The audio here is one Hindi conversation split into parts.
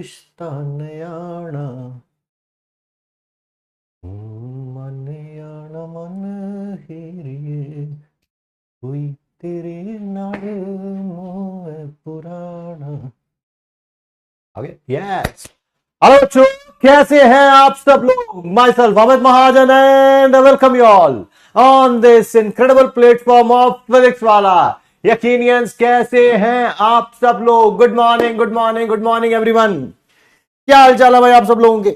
रिश्ता नयाना मन आना मन हीरिए कोई तेरे नाल मोह पुराना। आगे यस। हेलो बच्चों, कैसे हैं आप सब लोग? My self Amit Mahajan and welcome you all on this incredible platform of physics वाला। यकीनियंस कैसे हैं आप सब लोग? Good morning, good morning, good morning everyone. क्या हाल चाल है भाई आप सब लोगों के?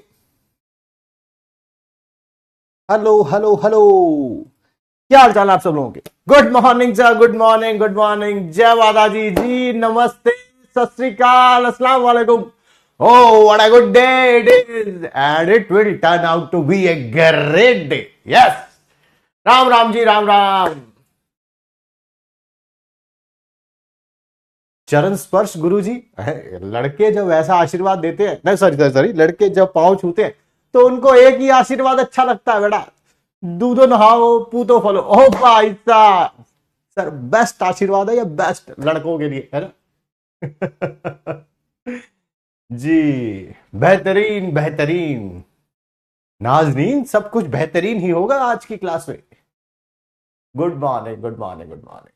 हेलो हेलो हेलो, क्या हाल चाल है आप सब लोगों के? Good morning sir, good morning, good morning. जय माता जी, जी नमस्ते, सत श्री अकाल, अस्सलाम वालेकुम। Oh, what a good day it is, and it will turn out to be a great day. Yes. Ram Ram ji, Ram Ram. चरण स्पर्श गुरु जी। लड़के जब ऐसा आशीर्वाद देते हैं, नहीं सॉरी सॉरी, लड़के जब पांव छूते हैं तो उनको एक ही आशीर्वाद अच्छा लगता है बेटा, दूधो नहाओ पूतो फलो। ओ भाई साहब, सर बेस्ट आशीर्वाद है ये, बेस्ट लड़कों के लिए, है ना? जी, बेहतरीन बेहतरीन। नाजरीन, सब कुछ बेहतरीन ही होगा आज की क्लास में। Good morning, good morning, good morning.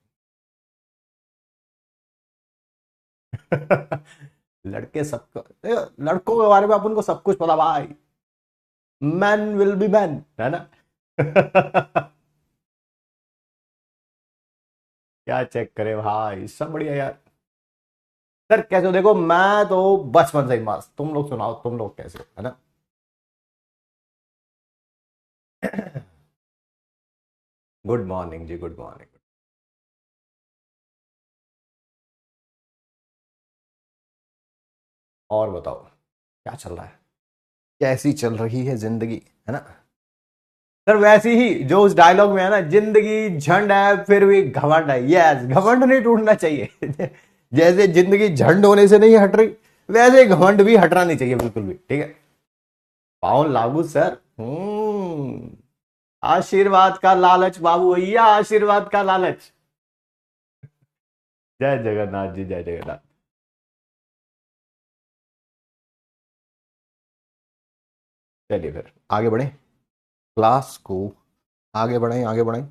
लड़के सबको, लड़कों के बारे में अपन को सब कुछ पता भाई। मैन विल बी मैन, है ना? क्या चेक करे भाई, सब बढ़िया यार। सर कैसे हो? देखो मैं तो बचपन से ही मस्त। तुम लोग सुनाओ, तुम लोग कैसे हो, है ना? गुड मॉर्निंग जी, गुड मॉर्निंग। और बताओ क्या चल रहा है, कैसी चल रही है जिंदगी, है ना? सर वैसी ही जो उस डायलॉग में है ना, जिंदगी झंड है फिर भी घमंड है। यस, घमंड नहीं टूटना चाहिए। जैसे जिंदगी झंड होने से नहीं हट रही, वैसे घमंड भी हटना नहीं चाहिए बिल्कुल भी, ठीक है? पाउन लागू सर। आशीर्वाद का लालच बाबू भैया, आशीर्वाद का लालच। जय जगन्नाथ जी, जय जगन्नाथ। चलिए फिर आगे बढ़े, क्लास को आगे बढ़ाएं, आगे बढ़ाएं।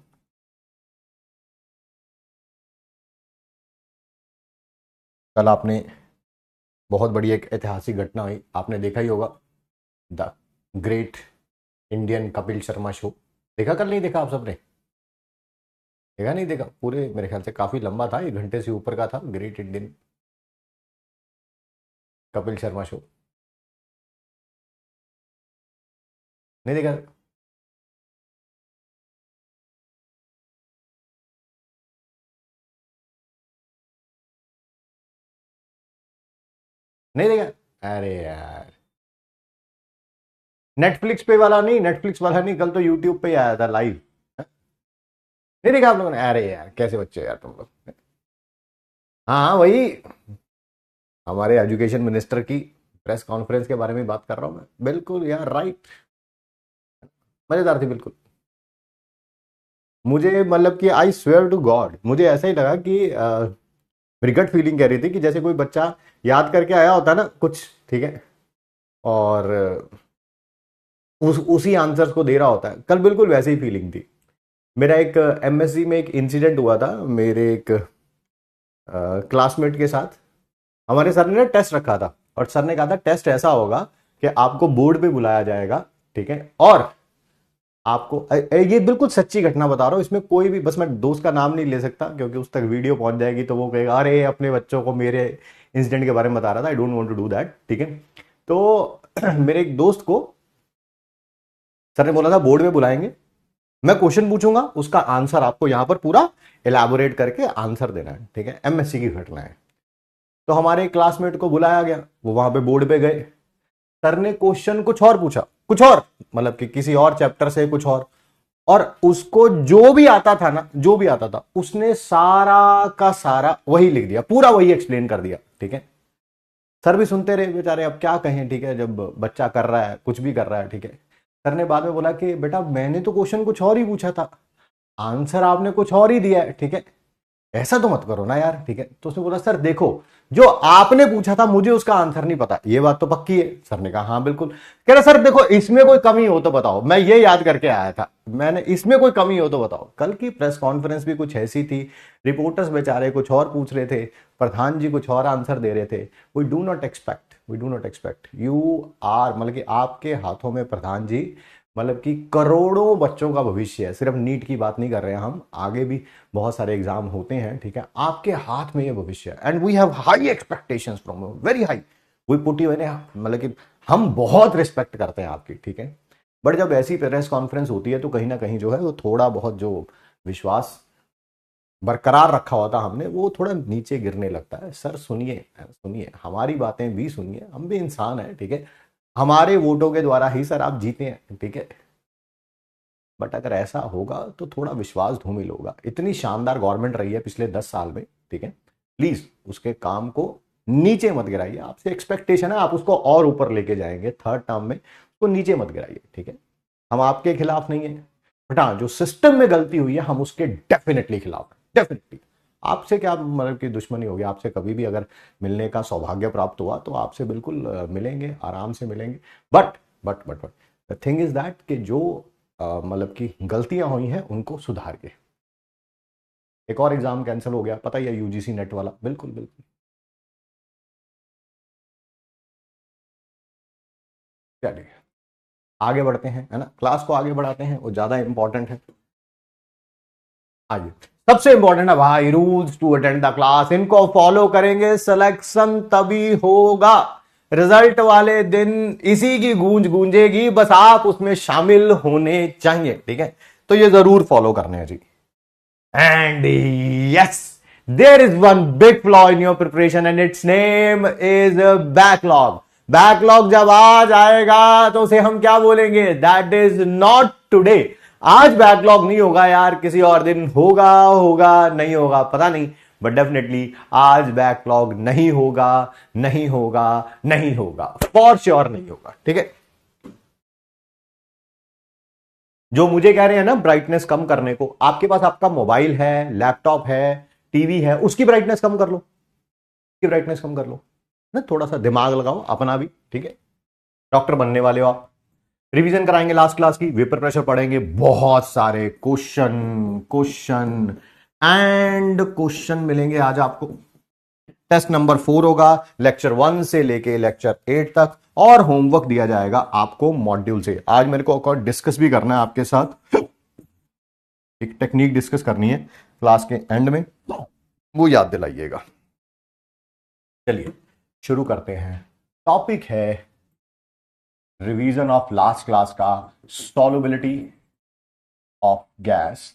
कल आपने बहुत बड़ी एक ऐतिहासिक घटना हुई, आपने देखा ही होगा, the great Indian Kapil Sharma show. देखा कल? नहीं देखा आप सबने? देखा नहीं देखा? पूरे मेरे ख्याल से काफी लंबा था, 1 घंटे से ऊपर का था, great Indian Kapil Sharma show. नहीं देखा? नहीं देखा? अरे यार, नेटफ्लिक्स पे वाला नहीं, नेटफ्लिक्स वाला नहीं, कल तो यूट्यूब पे ही आया था लाइव। नहीं देखा आप लोगों ने? अरे यार कैसे बच्चे यार तुम लोग। हाँ वही, हमारे एजुकेशन मिनिस्टर की प्रेस कॉन्फ्रेंस के बारे में बात कर रहा हूँ मैं। बिल्कुल यार, राइट। मजेदार थी बिल्कुल। मुझे मतलब कि आई स्वेयर टू गॉड, मुझे ऐसा ही लगा कि मेरी गट फीलिंग कह रही थी कि जैसे कोई बच्चा याद करके आया होता है ना कुछ, ठीक है, और उसी आंसर्स को दे रहा होता है, कल बिल्कुल वैसे ही फीलिंग थी। मेरा एक एमएससी में एक इंसिडेंट हुआ था मेरे एक क्लासमेट के साथ। हमारे सर ने ना टेस्ट रखा था, और सर ने कहा था टेस्ट ऐसा होगा कि आपको बोर्ड पे बुलाया जाएगा, ठीक है, और आपको ये बिल्कुल सच्ची घटना बता रहा हूं, इसमें कोई भी, बस मैं दोस्त का नाम नहीं ले सकता क्योंकि उस तक वीडियो पहुंच जाएगी तो वो कहेगा अरे अपने बच्चों को मेरे इंसिडेंट के बारे में बता रहा था, I don't want to do that, ठीक है? तो मेरे एक दोस्त को सर ने बोला था बोर्ड में बुलाएंगे, मैं क्वेश्चन पूछूंगा, उसका आंसर आपको यहां पर पूरा एलैबोरेट करके आंसर देना है, ठीक है? एमएससी की घटना है। तो हमारे क्लासमेट को बुलाया गया, वो वहां पे बोर्ड पे गए, सर ने क्वेश्चन कुछ और पूछा, कुछ और, मतलब कि किसी और चैप्टर से कुछ और उसको जो भी आता था ना, जो भी आता था उसने सारा का सारा वही लिख दिया, पूरा वही एक्सप्लेन कर दिया, ठीक है? सर भी सुनते रहे बेचारे, अब क्या कहें, ठीक है, जब बच्चा कर रहा है, कुछ भी कर रहा है, ठीक है? सर ने बाद में बोला कि बेटा मैंने तो क्वेश्चन कुछ और ही पूछा था, आंसर आपने कुछ और ही दिया है, ठीक है? ऐसा तो मत करो ना यार, ठीक है। तो उसने बोला सर देखो, जो आपने पूछा था मुझे उसका आंसर नहीं पता, ये बात तो पक्की है। सर ने कहा हाँ बिल्कुल। कह रहा सर देखो इसमें कोई कमी हो तो बताओ, मैं ये याद करके आया था, मैंने इसमें कोई कमी हो तो बताओ। कल की प्रेस कॉन्फ्रेंस भी कुछ ऐसी थी, रिपोर्टर्स बेचारे कुछ और पूछ रहे थे, प्रधान जी कुछ और आंसर दे रहे थे। We do not expect you are, मतलब कि आपके हाथों में प्रधान जी, मतलब कि करोड़ों बच्चों का भविष्य है। सिर्फ नीट की बात नहीं कर रहे हैं हम, आगे भी बहुत सारे एग्जाम होते हैं, ठीक है। आपके हाथ में ये भविष्य है and we have high expectations from you, very high. We put you in, मतलब कि हम बहुत रिस्पेक्ट करते हैं आपकी, ठीक है। बट जब ऐसी प्रेस कॉन्फ्रेंस होती है तो कहीं ना कहीं जो है वो थोड़ा बहुत जो विश्वास बरकरार रखा हुआ था हमने, वो थोड़ा नीचे गिरने लगता है। सर सुनिए सुनिए, हमारी बातें भी सुनिए, हम भी इंसान हैं, ठीक है। हमारे वोटों के द्वारा ही सर आप जीते हैं, ठीक है। बट अगर ऐसा होगा तो थोड़ा विश्वास धूमिल होगा। इतनी शानदार गवर्नमेंट रही है पिछले 10 साल में, ठीक है। प्लीज उसके काम को नीचे मत गिराइए। आपसे एक्सपेक्टेशन है आप उसको और ऊपर लेके जाएंगे थर्ड टर्म में, उसको नीचे मत गिराइए, ठीक है। हम आपके खिलाफ नहीं है, बट हाँ जो सिस्टम में गलती हुई है हम उसके डेफिनेटली खिलाफ हैं, डेफिनेटली। आपसे क्या मतलब कि दुश्मनी होगी, आपसे कभी भी अगर मिलने का सौभाग्य प्राप्त हुआ तो आपसे बिल्कुल मिलेंगे, आराम से मिलेंगे। But the thing is that कि जो मतलब कि गलतियां हुई हैं उनको सुधार के। एक और एग्जाम कैंसिल हो गया, पता ही है, यूजीसी नेट वाला, बिल्कुल बिल्कुल। चलिए आगे बढ़ते हैं, है ना, क्लास को आगे बढ़ाते हैं, वो ज्यादा इंपॉर्टेंट है। आगे सबसे इंपॉर्टेंट है भाई, rules to attend the class, इनको फॉलो करेंगे सिलेक्शन तभी होगा। रिजल्ट वाले दिन इसी की गूंज गूंजेगी, बस आप उसमें शामिल होने चाहिए, ठीक है। तो ये जरूर फॉलो करने हैं जी। And yes, there is one big flaw in your preparation and its name is a backlog. Backlog जब आ जाएगा तो उसे हम क्या बोलेंगे, दैट इज नॉट टुडे। आज बैकलॉग नहीं होगा यार, किसी और दिन होगा, होगा नहीं होगा पता नहीं, बट डेफिनेटली आज बैकलॉग नहीं होगा, नहीं होगा, नहीं होगा, फॉर श्योर नहीं होगा, ठीक है। जो मुझे कह रहे हैं ना ब्राइटनेस कम करने को, आपके पास आपका मोबाइल है, लैपटॉप है, टीवी है, उसकी ब्राइटनेस कम कर लो, उसकी ब्राइटनेस कम कर लो ना, थोड़ा सा दिमाग लगाओ अपना भी, ठीक है। डॉक्टर बनने वाले हो आप, रिवीजन कराएंगे लास्ट क्लास की, वेपर प्रेशर पढ़ेंगे, बहुत सारे क्वेश्चन, क्वेश्चन एंड क्वेश्चन मिलेंगे आज आपको। टेस्ट नंबर 4 होगा, लेक्चर 1 से लेके लेक्चर 8 तक, और होमवर्क दिया जाएगा आपको मॉड्यूल से। आज मेरे को डिस्कस भी करना है आपके साथ, एक टेक्निक डिस्कस करनी है क्लास के एंड में, वो याद दिलाइएगा। चलिए शुरू करते हैं। टॉपिक है रिवीजन ऑफ लास्ट क्लास का, solubility of gas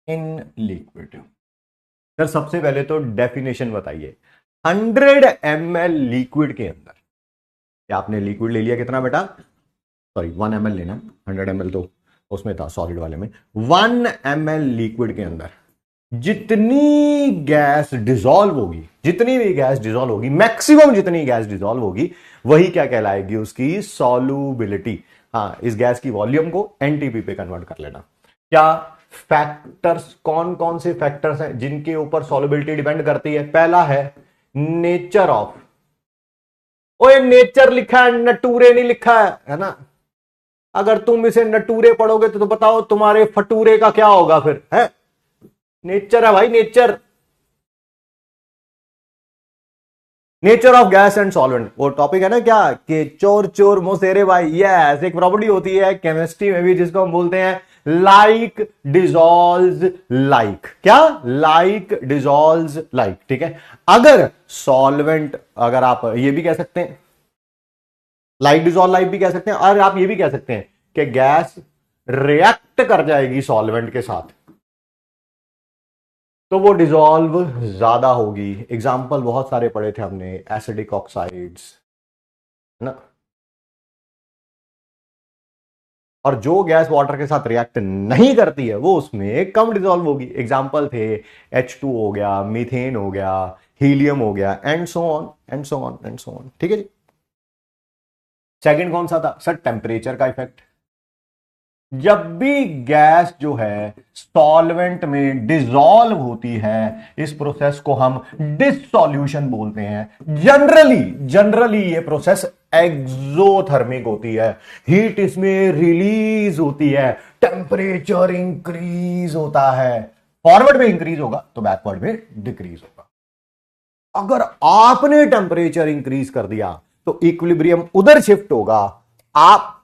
in liquid. Sir सबसे पहले तो डेफिनेशन बताइए, 100 ml लिक्विड के अंदर, क्या आपने लिक्विड ले लिया कितना बेटा, सॉरी 1 ml लेना, 100 ml तो उसमें था सॉलिड वाले में। 1 ml लिक्विड के अंदर जितनी गैस डिसॉल्व होगी, जितनी भी गैस डिसॉल्व होगी, मैक्सिमम जितनी गैस डिसॉल्व होगी, वही क्या कहलाएगी, उसकी सॉल्युबिलिटी। हाँ, इस गैस की वॉल्यूम को एनटीपी पे कन्वर्ट कर लेना। क्या फैक्टर्स, कौन कौन से फैक्टर्स हैं जिनके ऊपर सॉल्युबिलिटी डिपेंड करती है? पहला है नेचर ऑफ, ओए नेचर लिखा है, नटूरे नहीं लिखा है ना। अगर तुम इसे नटूरे पढ़ोगे तो बताओ तुम्हारे फटूरे का क्या होगा फिर, है? नेचर है भाई, nature, nature of gas and solvent. वो टॉपिक है ना क्या कि चोर चोर मोसेरे भाई, यस, एक प्रॉपर्टी होती है केमिस्ट्री में भी जिसको हम बोलते हैं लाइक डिजॉल्व लाइक। क्या? लाइक डिजॉल्व लाइक, ठीक है। अगर सॉल्वेंट, अगर आप ये भी कह सकते हैं लाइक डिजॉल्व लाइक भी कह सकते हैं, और आप ये भी कह सकते हैं कि गैस रिएक्ट कर जाएगी सॉल्वेंट के साथ तो वो डिसॉल्व ज्यादा होगी। एग्जाम्पल बहुत सारे पढ़े थे हमने, एसिडिक ऑक्साइड्स, है ना। और जो गैस वाटर के साथ रिएक्ट नहीं करती है वो उसमें कम डिसॉल्व होगी। एग्जाम्पल थे H2 हो गया, मीथेन हो गया, हीलियम हो गया, and so on and so on and so on, ठीक है जी। सेकंड कौन सा था सर? टेम्परेचर का इफेक्ट। जब भी गैस जो है सॉल्वेंट में डिसॉल्व होती है, इस प्रोसेस को हम डिसॉल्यूशन बोलते हैं। जनरली जनरली ये प्रोसेस एक्सोथर्मिक होती है, हीट इसमें रिलीज होती है, टेम्परेचर इंक्रीज होता है। फॉरवर्ड में इंक्रीज होगा तो बैकवर्ड में डिक्रीज होगा। अगर आपने टेम्परेचर इंक्रीज कर दिया तो इक्विलिब्रियम उधर शिफ्ट होगा। आप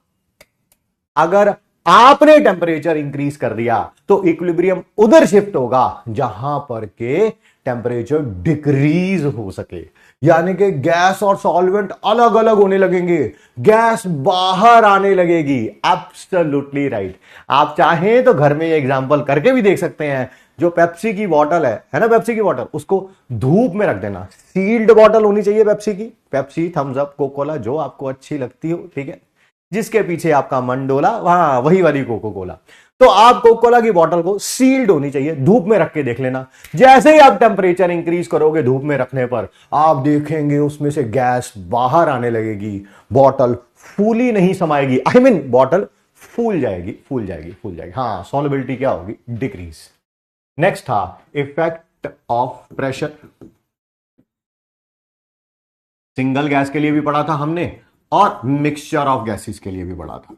अगर आपने टेम्परेचर इंक्रीज कर दिया तो इक्विलिब्रियम उधर शिफ्ट होगा जहां पर के टेम्परेचर डिक्रीज हो सके, यानी कि गैस और सॉल्वेंट अलग अलग होने लगेंगे, गैस बाहर आने लगेगी। Absolutely right. आप चाहें तो घर में ये एग्जांपल करके भी देख सकते हैं। जो पेप्सी की बॉटल है ना, पेप्सी की बॉटल, उसको धूप में रख देना। सील्ड बॉटल होनी चाहिए पेप्सी की, Pepsi, Thums Up, Coca Cola, जो आपको अच्छी लगती हो, ठीक है, जिसके पीछे आपका मन डोला, वहां वही वाली कोको कोला। तो आप कोको कोला की बोतल को सील्ड होनी चाहिए, धूप में रख के देख लेना। जैसे ही आप टेम्परेचर इंक्रीज करोगे धूप में रखने पर, आप देखेंगे उसमें से गैस बाहर आने लगेगी, बॉटल फूली नहीं समाएगी, आई मीन बॉटल फूल जाएगी, फूल जाएगी, फूल जाएगी। हाँ, सॉल्युबिलिटी क्या होगी? डिक्रीज। नेक्स्ट था effect of pressure. Single gas के लिए भी पढ़ा था हमने और मिक्सचर ऑफ गैसेस के लिए भी पढ़ा था।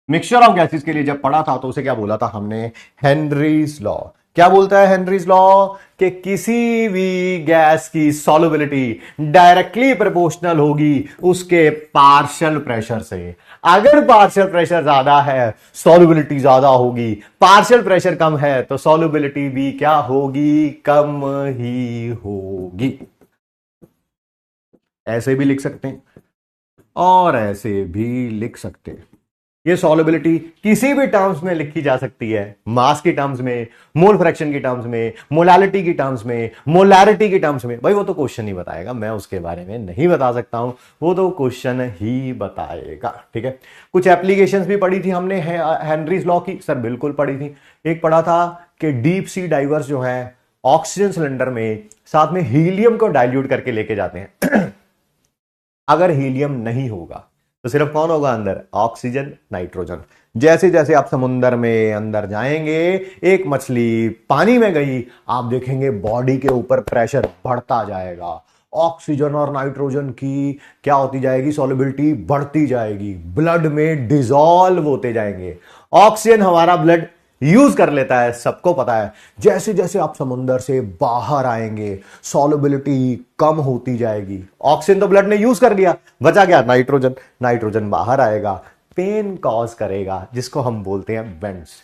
मिक्सचर ऑफ गैसेस के लिए जब पढ़ा था तो उसे क्या बोला था हमने? Henry's law. क्या बोलता है हेनरीज लॉ? कि किसी भी गैस की सॉल्युबिलिटी डायरेक्टली प्रोपोर्शनल होगी उसके पार्शियल प्रेशर से। अगर पार्शियल प्रेशर ज्यादा है सॉल्युबिलिटी ज्यादा होगी, पार्शियल प्रेशर कम है तो सॉल्युबिलिटी भी क्या होगी? कम ही होगी। ऐसे भी लिख सकते हैं और ऐसे भी लिख सकते हैं। ये सॉल्युबिलिटी किसी भी टर्म्स में लिखी जा सकती है, मास की टर्म्स में, मोल फ्रैक्शन की टर्म्स में, मोलालिटी की टर्म्स में, मोलारिटी की टर्म्स में। भाई वो तो क्वेश्चन ही बताएगा, मैं उसके बारे में नहीं बता सकता हूं, वो तो क्वेश्चन ही बताएगा। ठीक है, कुछ एप्लीकेशंस भी पढ़ी थी हमने हेनरीज लॉ की। सर बिल्कुल पढ़ी थी। एक पढ़ा था कि डीप सी डाइवर्स जो है ऑक्सीजन सिलेंडर में साथ में हीलियम को डाइल्यूट करके लेके जाते हैं। अगर हीलियम नहीं होगा तो सिर्फ कौन होगा अंदर? Oxygen, nitrogen. जैसे जैसे आप समुद्र में अंदर जाएंगे, एक मछली पानी में गई, आप देखेंगे बॉडी के ऊपर प्रेशर बढ़ता जाएगा, ऑक्सीजन और नाइट्रोजन की क्या होती जाएगी? सॉल्युबिलिटी बढ़ती जाएगी, ब्लड में डिसॉल्व होते जाएंगे। ऑक्सीजन हमारा ब्लड यूज कर लेता है, सबको पता है। जैसे जैसे आप समुद्र से बाहर आएंगे सॉल्युबिलिटी कम होती जाएगी। ऑक्सीजन तो ब्लड ने यूज कर लिया, बचा क्या? नाइट्रोजन। नाइट्रोजन बाहर आएगा, पेन कॉज करेगा, जिसको हम बोलते हैं बेंड्स।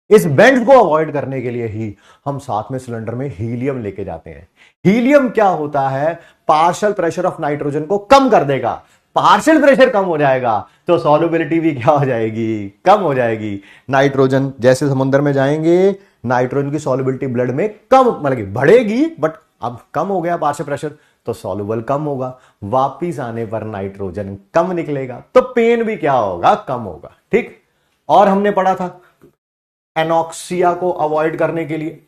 इस बेंड्स को अवॉइड करने के लिए ही हम साथ में सिलेंडर में हीलियम लेके जाते हैं। हीलियम क्या होता है? पार्शियल प्रेशर ऑफ नाइट्रोजन को कम कर देगा। पार्शियल प्रेशर कम हो जाएगा तो सॉल्युबिलिटी भी क्या हो जाएगी? कम हो जाएगी। नाइट्रोजन जैसे समुद्र में जाएंगे, नाइट्रोजन की सॉल्युबिलिटी ब्लड में कम, मतलब बढ़ेगी, बट अब कम हो गया पार्शियल प्रेशर तो सॉल्युबल कम होगा। वापिस आने पर नाइट्रोजन कम निकलेगा तो पेन भी क्या होगा? कम होगा। ठीक। और हमने पढ़ा था एनॉक्सिया को अवॉइड करने के लिए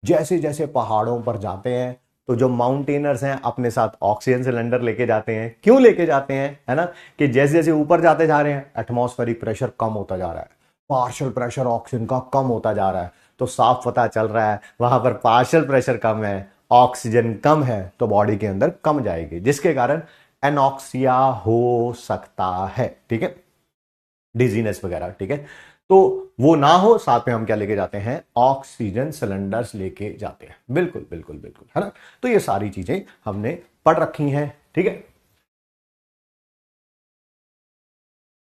जैसे जैसे पहाड़ों पर जाते हैं तो जो माउंटेनर्स हैं अपने साथ ऑक्सीजन सिलेंडर लेके जाते हैं। क्यों लेके जाते हैं? है ना, कि जैसे जैसे ऊपर जाते जा रहे हैं एटमॉस्फेरिक प्रेशर कम होता जा रहा है, पार्शियल प्रेशर ऑक्सीजन का कम होता जा रहा है, तो साफ पता चल रहा है वहां पर पार्शियल प्रेशर कम है, ऑक्सीजन कम है, तो बॉडी के अंदर कम जाएगी, जिसके कारण एनॉक्सिया हो सकता है। ठीक है, डिजीनेस वगैरह। ठीक है, तो वो ना हो, साथ में हम क्या लेके जाते हैं? ऑक्सीजन सिलेंडर्स लेके जाते हैं। बिल्कुल बिल्कुल बिल्कुल, है ना। तो ये सारी चीजें हमने पढ़ रखी हैं। ठीक है,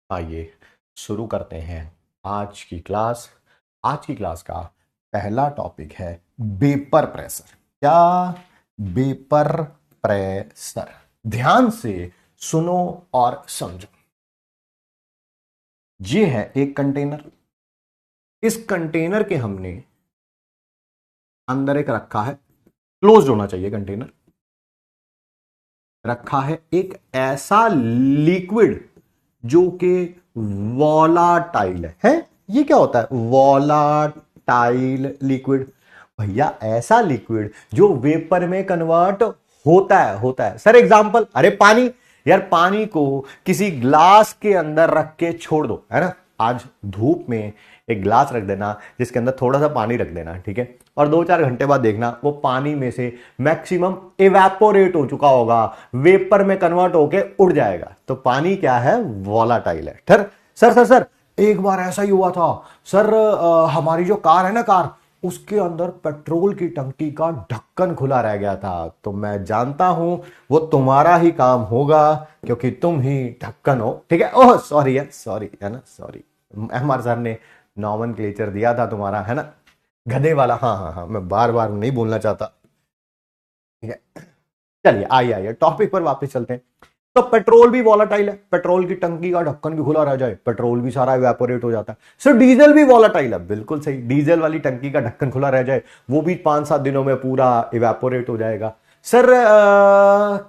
आइए शुरू करते हैं आज की क्लास। आज की क्लास का पहला टॉपिक है वेपर प्रेशर। क्या? Vapour pressure. ध्यान से सुनो और समझो। ये है एक कंटेनर। इस कंटेनर के हमने अंदर एक रखा है, क्लोज होना चाहिए कंटेनर, रखा है एक ऐसा लिक्विड जो कि वोलाटाइल है। ये क्या होता है? Volatile liquid. भैया ऐसा लिक्विड जो वेपर में कन्वर्ट होता है। Sir example? अरे पानी। यार पानी को किसी ग्लास के अंदर रख के छोड़ दो, है ना, आज धूप में एक ग्लास रख देना जिसके अंदर थोड़ा सा पानी रख देना, ठीक है, और 2-4 घंटे बाद देखना वो पानी में से मैक्सिमम इवेपोरेट हो चुका होगा, वेपर में कन्वर्ट होके उड़ जाएगा। तो पानी क्या है, वॉलाटाइल है। सर सर सर एक बार ऐसा ही हुआ था सर, हमारी जो कार है ना, कार, उसके अंदर पेट्रोल की टंकी का ढक्कन खुला रह गया था। तो मैं जानता हूं वो तुम्हारा ही काम होगा क्योंकि तुम ही ढक्कन हो, ठीक है। ओह सॉरी है, सॉरी है ना, सॉरी, हमारे सर ने नॉमेनक्लेचर दिया था तुम्हारा, है ना, गधे वाला। हाँ हाँ हाँ, मैं बार बार नहीं बोलना चाहता, ठीक है। चलिए आइए टॉपिक पर वापस चलते हैं। तो पेट्रोल भी वॉलेटाइल है, पेट्रोल की टंकी का ढक्कन भी खुला रह जाए, पेट्रोल भी सारा इवेपोरेट हो जाता है। सर डीजल भी वॉलेटाइल है, बिल्कुल सही, डीजल वाली टंकी का ढक्कन खुला रह जाए, वो भी 5-7 दिनों में पूरा इवेपोरेट हो जाएगा। सर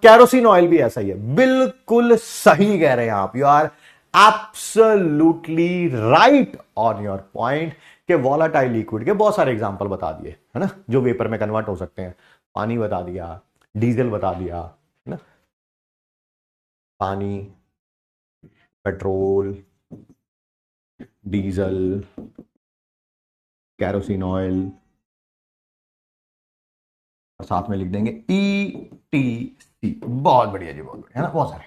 कैरोसिन ऑयल भी ऐसा ही है, बिल्कुल सही कह रहे हैं आप, you are absolutely right on your point कि वॉलेटाइल लिक्विड के बहुत सारे एग्जांपल बता दिए, है ना, जो वेपर में कन्वर्ट हो सकते हैं। पानी बता दिया, डीजल बता दिया, है ना, पानी, पेट्रोल, डीजल, कैरोसिन ऑयल, और साथ में लिख देंगे ETC। बहुत बढ़िया जी, बहुत बढ़िया, है ना, बहुत सारे।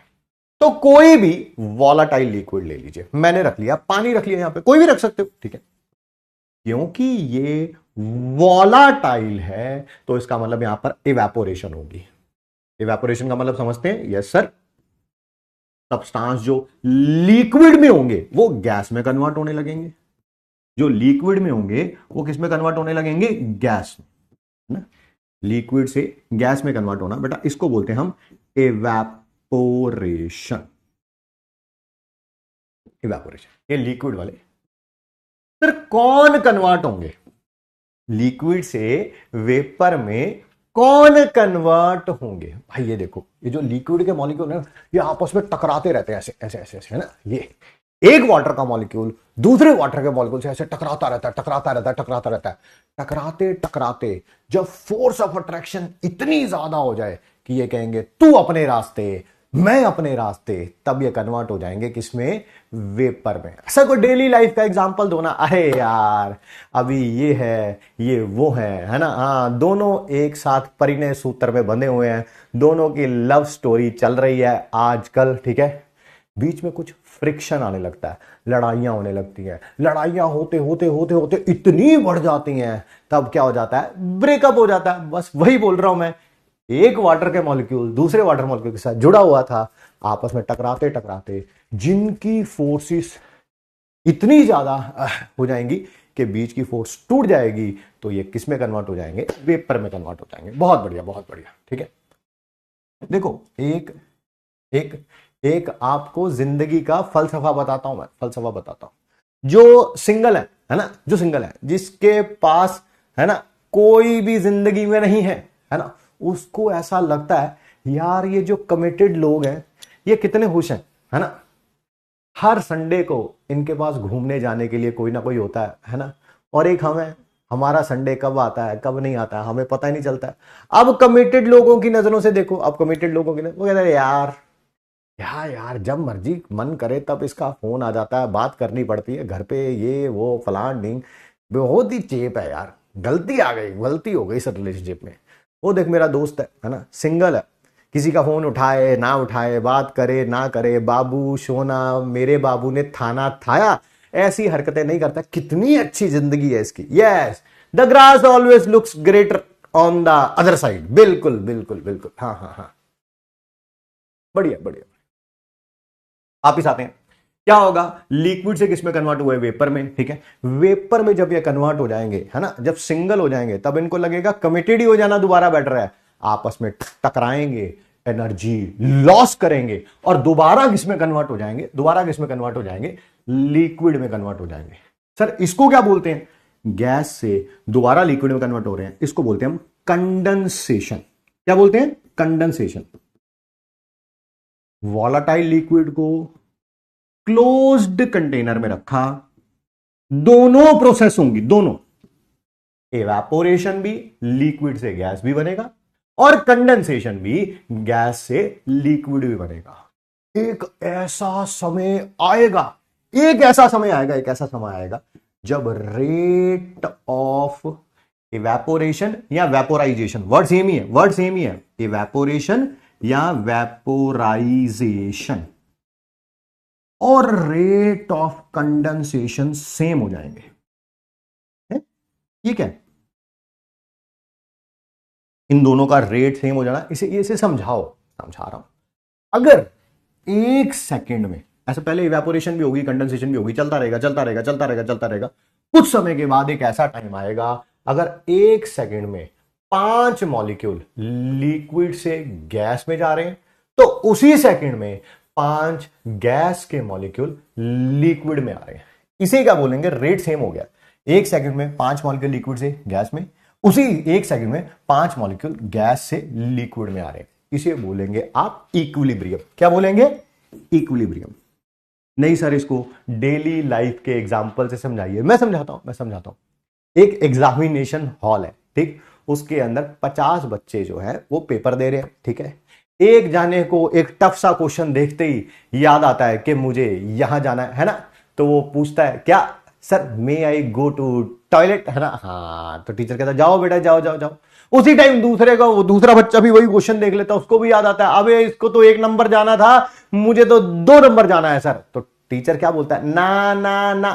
तो कोई भी वॉलेटाइल लिक्विड ले लीजिए, मैंने रख लिया, पानी रख लिया, यहां पे कोई भी रख सकते हो, ठीक है। क्योंकि ये वॉलेटाइल है तो इसका मतलब यहां पर इवेपोरेशन होगी। इवेपोरेशन का मतलब समझते हैं, यस सर, सब्सटेंस जो लिक्विड में होंगे वो गैस में कन्वर्ट होने लगेंगे, जो लिक्विड में होंगे वो किस में कन्वर्ट होने लगेंगे, गैस में, है ना, लिक्विड से गैस में कन्वर्ट होना, बेटा इसको बोलते हैं हम इवेपोरेशन। इवेपोरेशन, ये लिक्विड वाले। फिर कौन कन्वर्ट होंगे, लिक्विड से वेपर में कौन कन्वर्ट होंगे, भाई ये देखो, ये जो लिक्विड के मॉलिक्यूल है ये आपस में टकराते रहते हैं, ऐसे ऐसे ऐसे ऐसे, है ना, ये एक वाटर का मॉलिक्यूल दूसरे वाटर के मॉलिक्यूल से ऐसे टकराता रहता है, टकराता रहता है, टकराता रहता है, टकराते टकराते जब फोर्स ऑफ अट्रैक्शन इतनी ज्यादा हो जाए कि ये कहेंगे तू अपने रास्ते मैं अपने रास्ते, तब ये कन्वर्ट हो जाएंगे किसमें, वेपर में। ऐसा कोई डेली लाइफ का एग्जांपल दो ना, अरे यार अभी ये है ये वो है ना, हाँ, दोनों एक साथ परिणय सूत्र में बंधे हुए हैं, दोनों की लव स्टोरी चल रही है आजकल, ठीक है। बीच में कुछ फ्रिक्शन आने लगता है, लड़ाइयां होने लगती हैं, लड़ाइयां होते होते होते होते इतनी बढ़ जाती हैं, तब क्या हो जाता है, ब्रेकअप हो जाता है। बस वही बोल रहा हूं मैं, एक वाटर के मॉलिक्यूल दूसरे वाटर मॉलिक्यूल के साथ जुड़ा हुआ था, आपस में टकराते टकराते जिनकी फोर्सेस इतनी ज्यादा हो जाएंगी कि बीच की फोर्स टूट जाएगी, तो ये किस में कन्वर्ट हो जाएंगे, वेपर में कन्वर्ट हो जाएंगे। बहुत बढ़िया, बहुत बढ़िया, ठीक है। देखो एक एक एक आपको जिंदगी का फलसफा बताता हूं, मैं फलसफा बताता हूं। जो सिंगल है ना, जो सिंगल है, जिसके पास, है ना, कोई भी जिंदगी में नहीं है ना, उसको ऐसा लगता है यार ये जो कमिटेड लोग हैं ये कितने खुश हैं, है ना, हर संडे को इनके पास घूमने जाने के लिए कोई ना कोई होता है ना, और एक हमें, हमारा संडे कब आता है कब नहीं आता है हमें पता ही नहीं चलता है। अब कमिटेड लोगों की नजरों से देखो, अब कमिटेड लोगों की वो कहते हैं यार यार जब मर्जी मन करे तब इसका फोन आ जाता है, बात करनी पड़ती है घर पे, ये वो फलान ढींग, बहुत ही चेप है यार, गलती आ गई, गलती हो गई इस रिलेशनशिप में। वो देख मेरा दोस्त है ना, सिंगल है, किसी का फोन उठाए ना उठाए, बात करे ना करे, बाबू सोना, मेरे बाबू ने थाना थाया, ऐसी हरकतें नहीं करता। कितनी अच्छी जिंदगी है इसकी। Yes, the grass always looks greater on the other side. बिल्कुल बिल्कुल बिल्कुल, हाँ हाँ हाँ, बढ़िया बढ़िया। आप ही आते हैं, क्या होगा, लिक्विड से किसमें कन्वर्ट हुए, वेपर में, ठीक है। वेपर में जब ये कन्वर्ट हो जाएंगे, है ना, जब सिंगल हो जाएंगे तब इनको लगेगा कमिटेड ही हो जाना दोबारा बेटर है, आपस में टकराएंगे, एनर्जी लॉस करेंगे और दोबारा किसमें कन्वर्ट हो जाएंगे, दोबारा किसमें कन्वर्ट हो जाएंगे, लिक्विड में कन्वर्ट हो जाएंगे। सर इसको क्या बोलते हैं, गैस से दोबारा लिक्विड में कन्वर्ट हो रहे हैं, इसको बोलते हैं हम कंडेंसेशन। क्या बोलते हैं, कंडेंसेशन। वॉलेटाइल लिक्विड को क्लोज्ड कंटेनर में रखा, दोनों प्रोसेस होंगी, दोनों, इवेपोरेशन भी, लिक्विड से गैस भी बनेगा, और कंडेंसेशन भी, गैस से लिक्विड भी बनेगा। एक ऐसा समय आएगा, एक ऐसा समय आएगा, एक ऐसा समय आएगा जब रेट ऑफ इवेपोरेशन या वेपोराइजेशन, वर्ड सेम ही है, वर्ड सेम ही है, इवेपोरेशन या वेपोराइजेशन और रेट ऑफ कंडेंसेशन सेम हो जाएंगे। ठीक है, इन दोनों का रेट सेम हो जाना, इसे समझाओ, समझा रहा हूं। अगर एक सेकंड में, ऐसे पहले इवेपोरेशन भी होगी, कंडेंसेशन भी होगी, चलता रहेगा चलता रहेगा चलता रहेगा चलता रहेगा, कुछ समय के बाद एक ऐसा टाइम आएगा अगर एक सेकंड में 5 मॉलिक्यूल लिक्विड से गैस में जा रहे हैं, तो उसी सेकंड में 5 गैस के मॉलिक्यूल लिक्विड में आ रहे हैं, इसे क्या बोलेंगे, रेट सेम हो गया। एक सेकंड में 5 मॉलिक्यूल लिक्विड से गैस में, उसी एक सेकंड में 5 मॉलिक्यूल गैस से लिक्विड में आ रहे हैं, इसे बोलेंगे आप इक्विलिब्रियम। क्या बोलेंगे, इक्विलिब्रियम। नहीं सर इसको डेली लाइफ के एग्जांपल से समझाइए, मैं समझाता हूं। एक एग्जामिनेशन हॉल है, ठीक, उसके अंदर 50 बच्चे जो है वो पेपर दे रहे हैं, ठीक है। एक जाने को एक टफ सा क्वेश्चन देखते ही याद आता है कि मुझे यहां जाना है ना, तो वो पूछता है क्या sir may I go to toilet, है ना, हाँ, तो टीचर कहता है जाओ बेटा जाओ जाओ जाओ। उसी टाइम दूसरा बच्चा भी वही क्वेश्चन देख लेता है, उसको भी याद आता है अबे इसको तो 1 नंबर जाना था, मुझे तो 2 नंबर जाना है सर। तो टीचर क्या बोलता है, ना ना ना,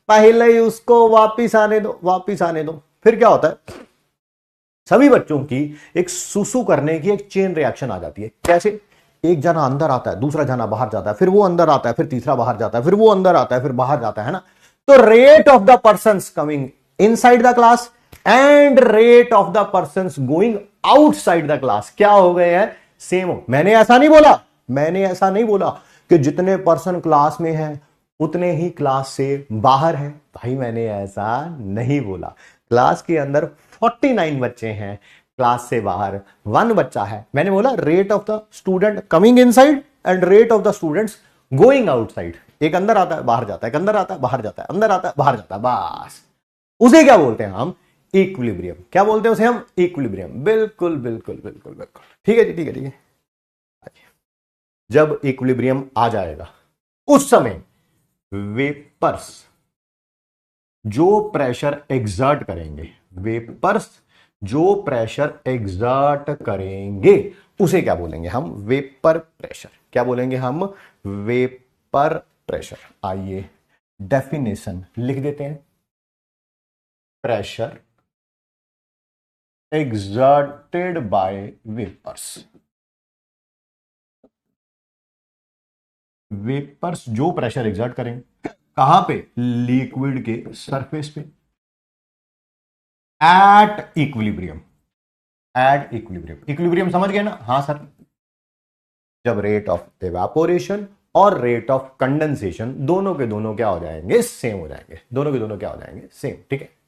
पहले ही उसको वापिस आने दो, वापिस आने दो। फिर क्या होता है, सभी बच्चों की एक सुसु करने की एक चेन रिएक्शन आ जाती है। कैसे, एक जना अंदर आता है, दूसरा जना बाहर जाता है, फिर वो अंदर आता है, फिर तीसरा बाहर जाता है, फिर वो अंदर आता है, फिर बाहर जाता है ना। तो rate of the persons coming inside the class and rate of the persons going outside the class क्या हो गए हैं, सेम हो। मैंने ऐसा नहीं बोला कि जितने पर्सन क्लास में हैं उतने ही क्लास से बाहर हैं, भाई मैंने ऐसा नहीं बोला। क्लास के अंदर 49 बच्चे हैं, क्लास से बाहर 1 बच्चा है। मैंने बोला rate of the student coming inside and rate of the students going outside. एक अंदर आता है बाहर जाता है, एक अंदर आता है बाहर जाता है, अंदर आता है बाहर जाता है, बस उसे क्या बोलते हैं हम, इक्विलिब्रियम। क्या बोलते हैं उसे हम, इक्विलिब्रियम। बिल्कुल बिल्कुल बिल्कुल बिल्कुल, ठीक है जी, ठीक है ठीक है। जब इक्विलिब्रियम आ जाएगा उस समय वेपर्स जो प्रेशर एग्जर्ट करेंगे, वेपर्स जो प्रेशर एग्जर्ट करेंगे उसे क्या बोलेंगे हम, वेपर प्रेशर। क्या बोलेंगे हम, वेपर प्रेशर। आइए डेफिनेशन लिख देते हैं, pressure exerted by vapors। Vapours जो प्रेशर एग्जर्ट करेंगे कहां पे, लिक्विड के सरफेस पे, at equilibrium. At equilibrium, equilibrium समझ गए ना, हाँ सर। जब रेट ऑफ इवेपोरेशन और रेट ऑफ कंडेंसेशन दोनों के दोनों क्या हो जाएंगे, सेम हो जाएंगे, दोनों के दोनों क्या हो जाएंगे, सेम, ठीक है।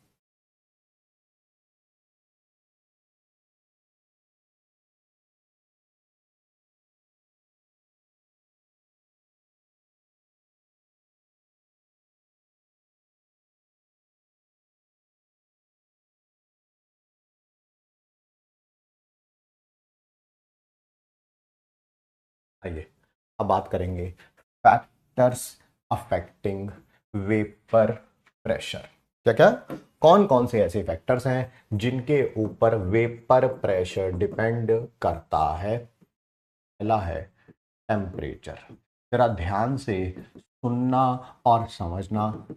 आइए अब बात करेंगे फैक्टर्स अफेक्टिंग वेपर प्रेशर। क्या क्या, कौन कौन से ऐसे फैक्टर्स हैं जिनके ऊपर वेपर प्रेशर डिपेंड करता है। पहला है टेम्परेचर। जरा ध्यान से सुनना और समझना।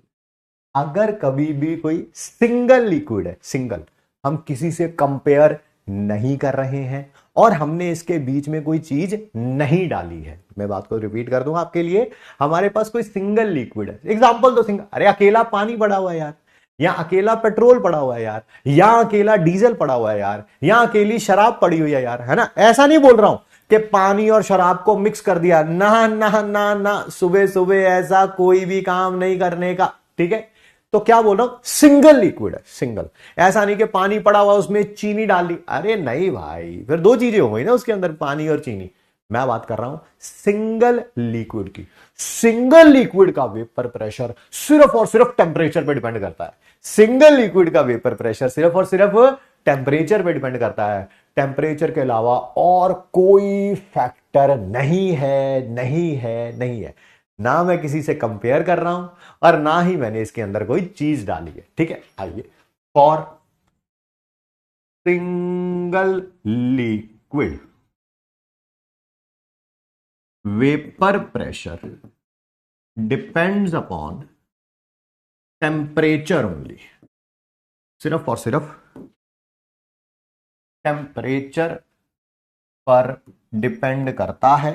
अगर कभी भी कोई सिंगल लिक्विड है, सिंगल, हम किसी से कंपेयर नहीं कर रहे हैं और हमने इसके बीच में कोई चीज नहीं डाली है, मैं बात को रिपीट कर दूं आपके लिए, हमारे पास कोई सिंगल लिक्विड है, एग्जांपल तो सिंगल, अरे अकेला पानी पड़ा हुआ है यार, या अकेला पेट्रोल पड़ा हुआ है यार, या अकेला डीजल पड़ा हुआ है यार, या अकेली शराब पड़ी हुई है यार, है ना। ऐसा नहीं बोल रहा हूं कि पानी और शराब को मिक्स कर दिया, ना ना ना ना, सुबह सुबह ऐसा कोई भी काम नहीं करने का, ठीक है। तो क्या बोल रहा हूं, सिंगल लिक्विड है, सिंगल। ऐसा नहीं कि पानी पड़ा हुआ उसमें चीनी डाल दी, अरे नहीं भाई, फिर 2 चीजें हो गई ना उसके अंदर, पानी और चीनी। मैं बात कर रहा हूं सिंगल लिक्विड की। सिंगल लिक्विड का वेपर प्रेशर सिर्फ और सिर्फ टेम्परेचर पे डिपेंड करता है। सिंगल लिक्विड का वेपर प्रेशर सिर्फ और सिर्फ टेम्परेचर पे डिपेंड करता है। टेम्परेचर के अलावा और कोई फैक्टर रिएक्टर नहीं है, नहीं है, नहीं है। ना मैं किसी से कंपेयर कर रहा हूं और ना ही मैंने इसके अंदर कोई चीज डाली है। ठीक है, आइए, for single liquid vapour pressure depends upon temperature only, सिर्फ और सिर्फ टेम्परेचर पर डिपेंड करता है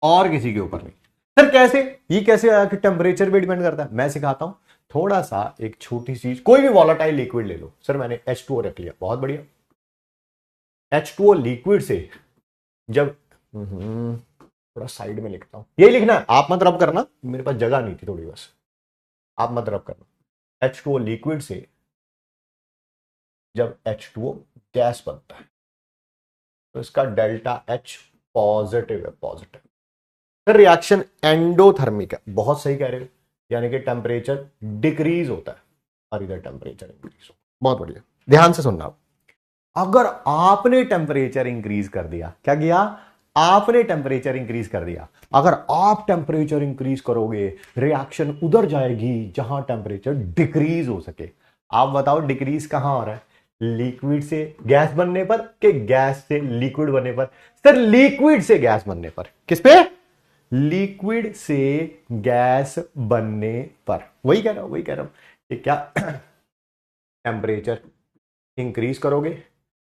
और किसी के ऊपर नहीं। सर कैसे, ये कैसे आया कि टेम्परेचर पे डिपेंड करता है? मैं सिखाता हूं। थोड़ा सा एक छोटी चीज, कोई भी वॉलेटाइल लिक्विड ले लो। सर मैंने H2O रख लिया, बहुत बढ़िया। H2O लिक्विड से जब थोड़ा साइड में लिखता हूं, यही लिखना है, आप मत रब करना, मेरे पास जगह नहीं थी थोड़ी, बस आप मत रब करना। H2O लिक्विड से जब H2O गैस बनता है तो इसका डेल्टा H पॉजिटिव है, पॉजिटिव। फिर रिएक्शन एंडोथर्मिक है, बहुत सही कह रहे हो, यानी कि टेम्परेचर डिक्रीज होता है और इधर टेम्परेचर इंक्रीज होता है। बहुत बढ़िया, ध्यान से सुनना। अगर आपने टेम्परेचर इंक्रीज कर दिया, क्या किया? आपने टेम्परेचर इंक्रीज कर दिया। अगर आप टेम्परेचर इंक्रीज करोगे, रिएक्शन उधर जाएगी जहां टेम्परेचर डिक्रीज हो सके। आप बताओ डिक्रीज कहां हो रहा है? लिक्विड से गैस बनने पर कि गैस से लिक्विड बनने पर? सर लिक्विड से गैस बनने पर। किस पे? लिक्विड से गैस बनने पर। वही कह रहा हूं, वही कह रहा हूं कि क्या टेम्परेचर इंक्रीज करोगे,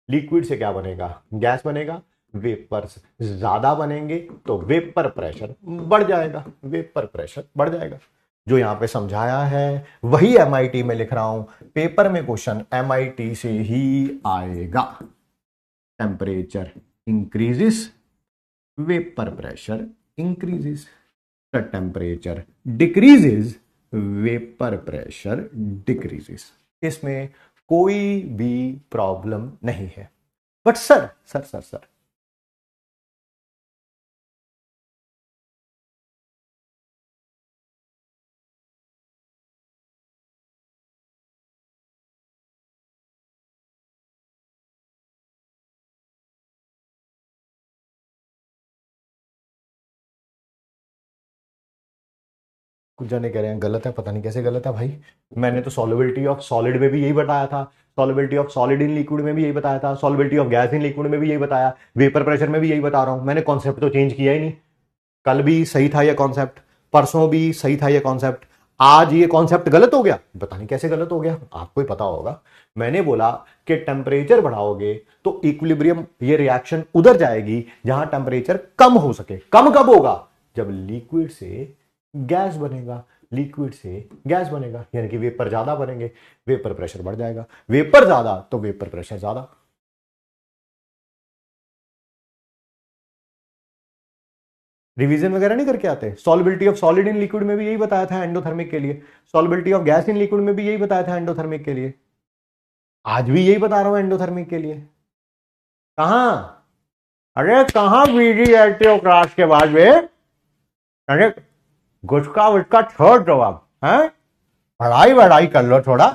लिक्विड से क्या बनेगा? गैस बनेगा। वेपर्स ज्यादा बनेंगे तो वेपर प्रेशर बढ़ जाएगा, वेपर प्रेशर बढ़ जाएगा। जो यहां पे समझाया है वही MIT में लिख रहा हूं, पेपर में क्वेश्चन MIT से ही आएगा। Temperature increases, vapour pressure increases. The temperature decreases, vapour pressure decreases. इसमें कोई भी प्रॉब्लम नहीं है। But sir sir sir sir कुछ जाने कह रहे हैं गलत है, पता नहीं कैसे गलत है भाई। मैंने तो सॉल्युबिलिटी ऑफ सॉलिड में भी यही बताया था, solubility of solid in liquid में भी यही बताया था, solubility of gas in liquid में भी यही बताया, वेपर प्रेशर में भी यही बता रहा हूं। मैंने कॉन्सेप्ट तो चेंज किया ही नहीं। कल भी सही था ये कॉन्सेप्ट, परसों भी सही था ये कॉन्सेप्ट, आज ये कॉन्सेप्ट गलत हो गया, पता नहीं कैसे गलत हो गया, आपको ही पता होगा। मैंने बोला कि टेम्परेचर बढ़ाओगे तो इक्विलिब्रियम, ये रिएक्शन उधर जाएगी जहां टेम्परेचर कम हो सके। कम कब होगा? जब लिक्विड से गैस बनेगा, लिक्विड से गैस बनेगा, यानी कि वेपर ज्यादा बनेंगे, वेपर प्रेशर बढ़ जाएगा, वेपर ज्यादा तो वेपर प्रेशर ज्यादा। रिवीजन वगैरह नहीं करके आते? Solubility of solid in liquid में भी यही बताया था एंडोथर्मिक के लिए, solubility of gas in liquid में भी यही बताया था एंडोथर्मिक के लिए, आज भी यही बता रहा हूं एंडोथर्मिक के लिए। कहां? अरे कहां बिजी रहते हो क्लास के बाद में? अरे गुटका वुटका छोड़ दो आप, हैं? पढ़ाई वढ़ाई कर लो, थोड़ा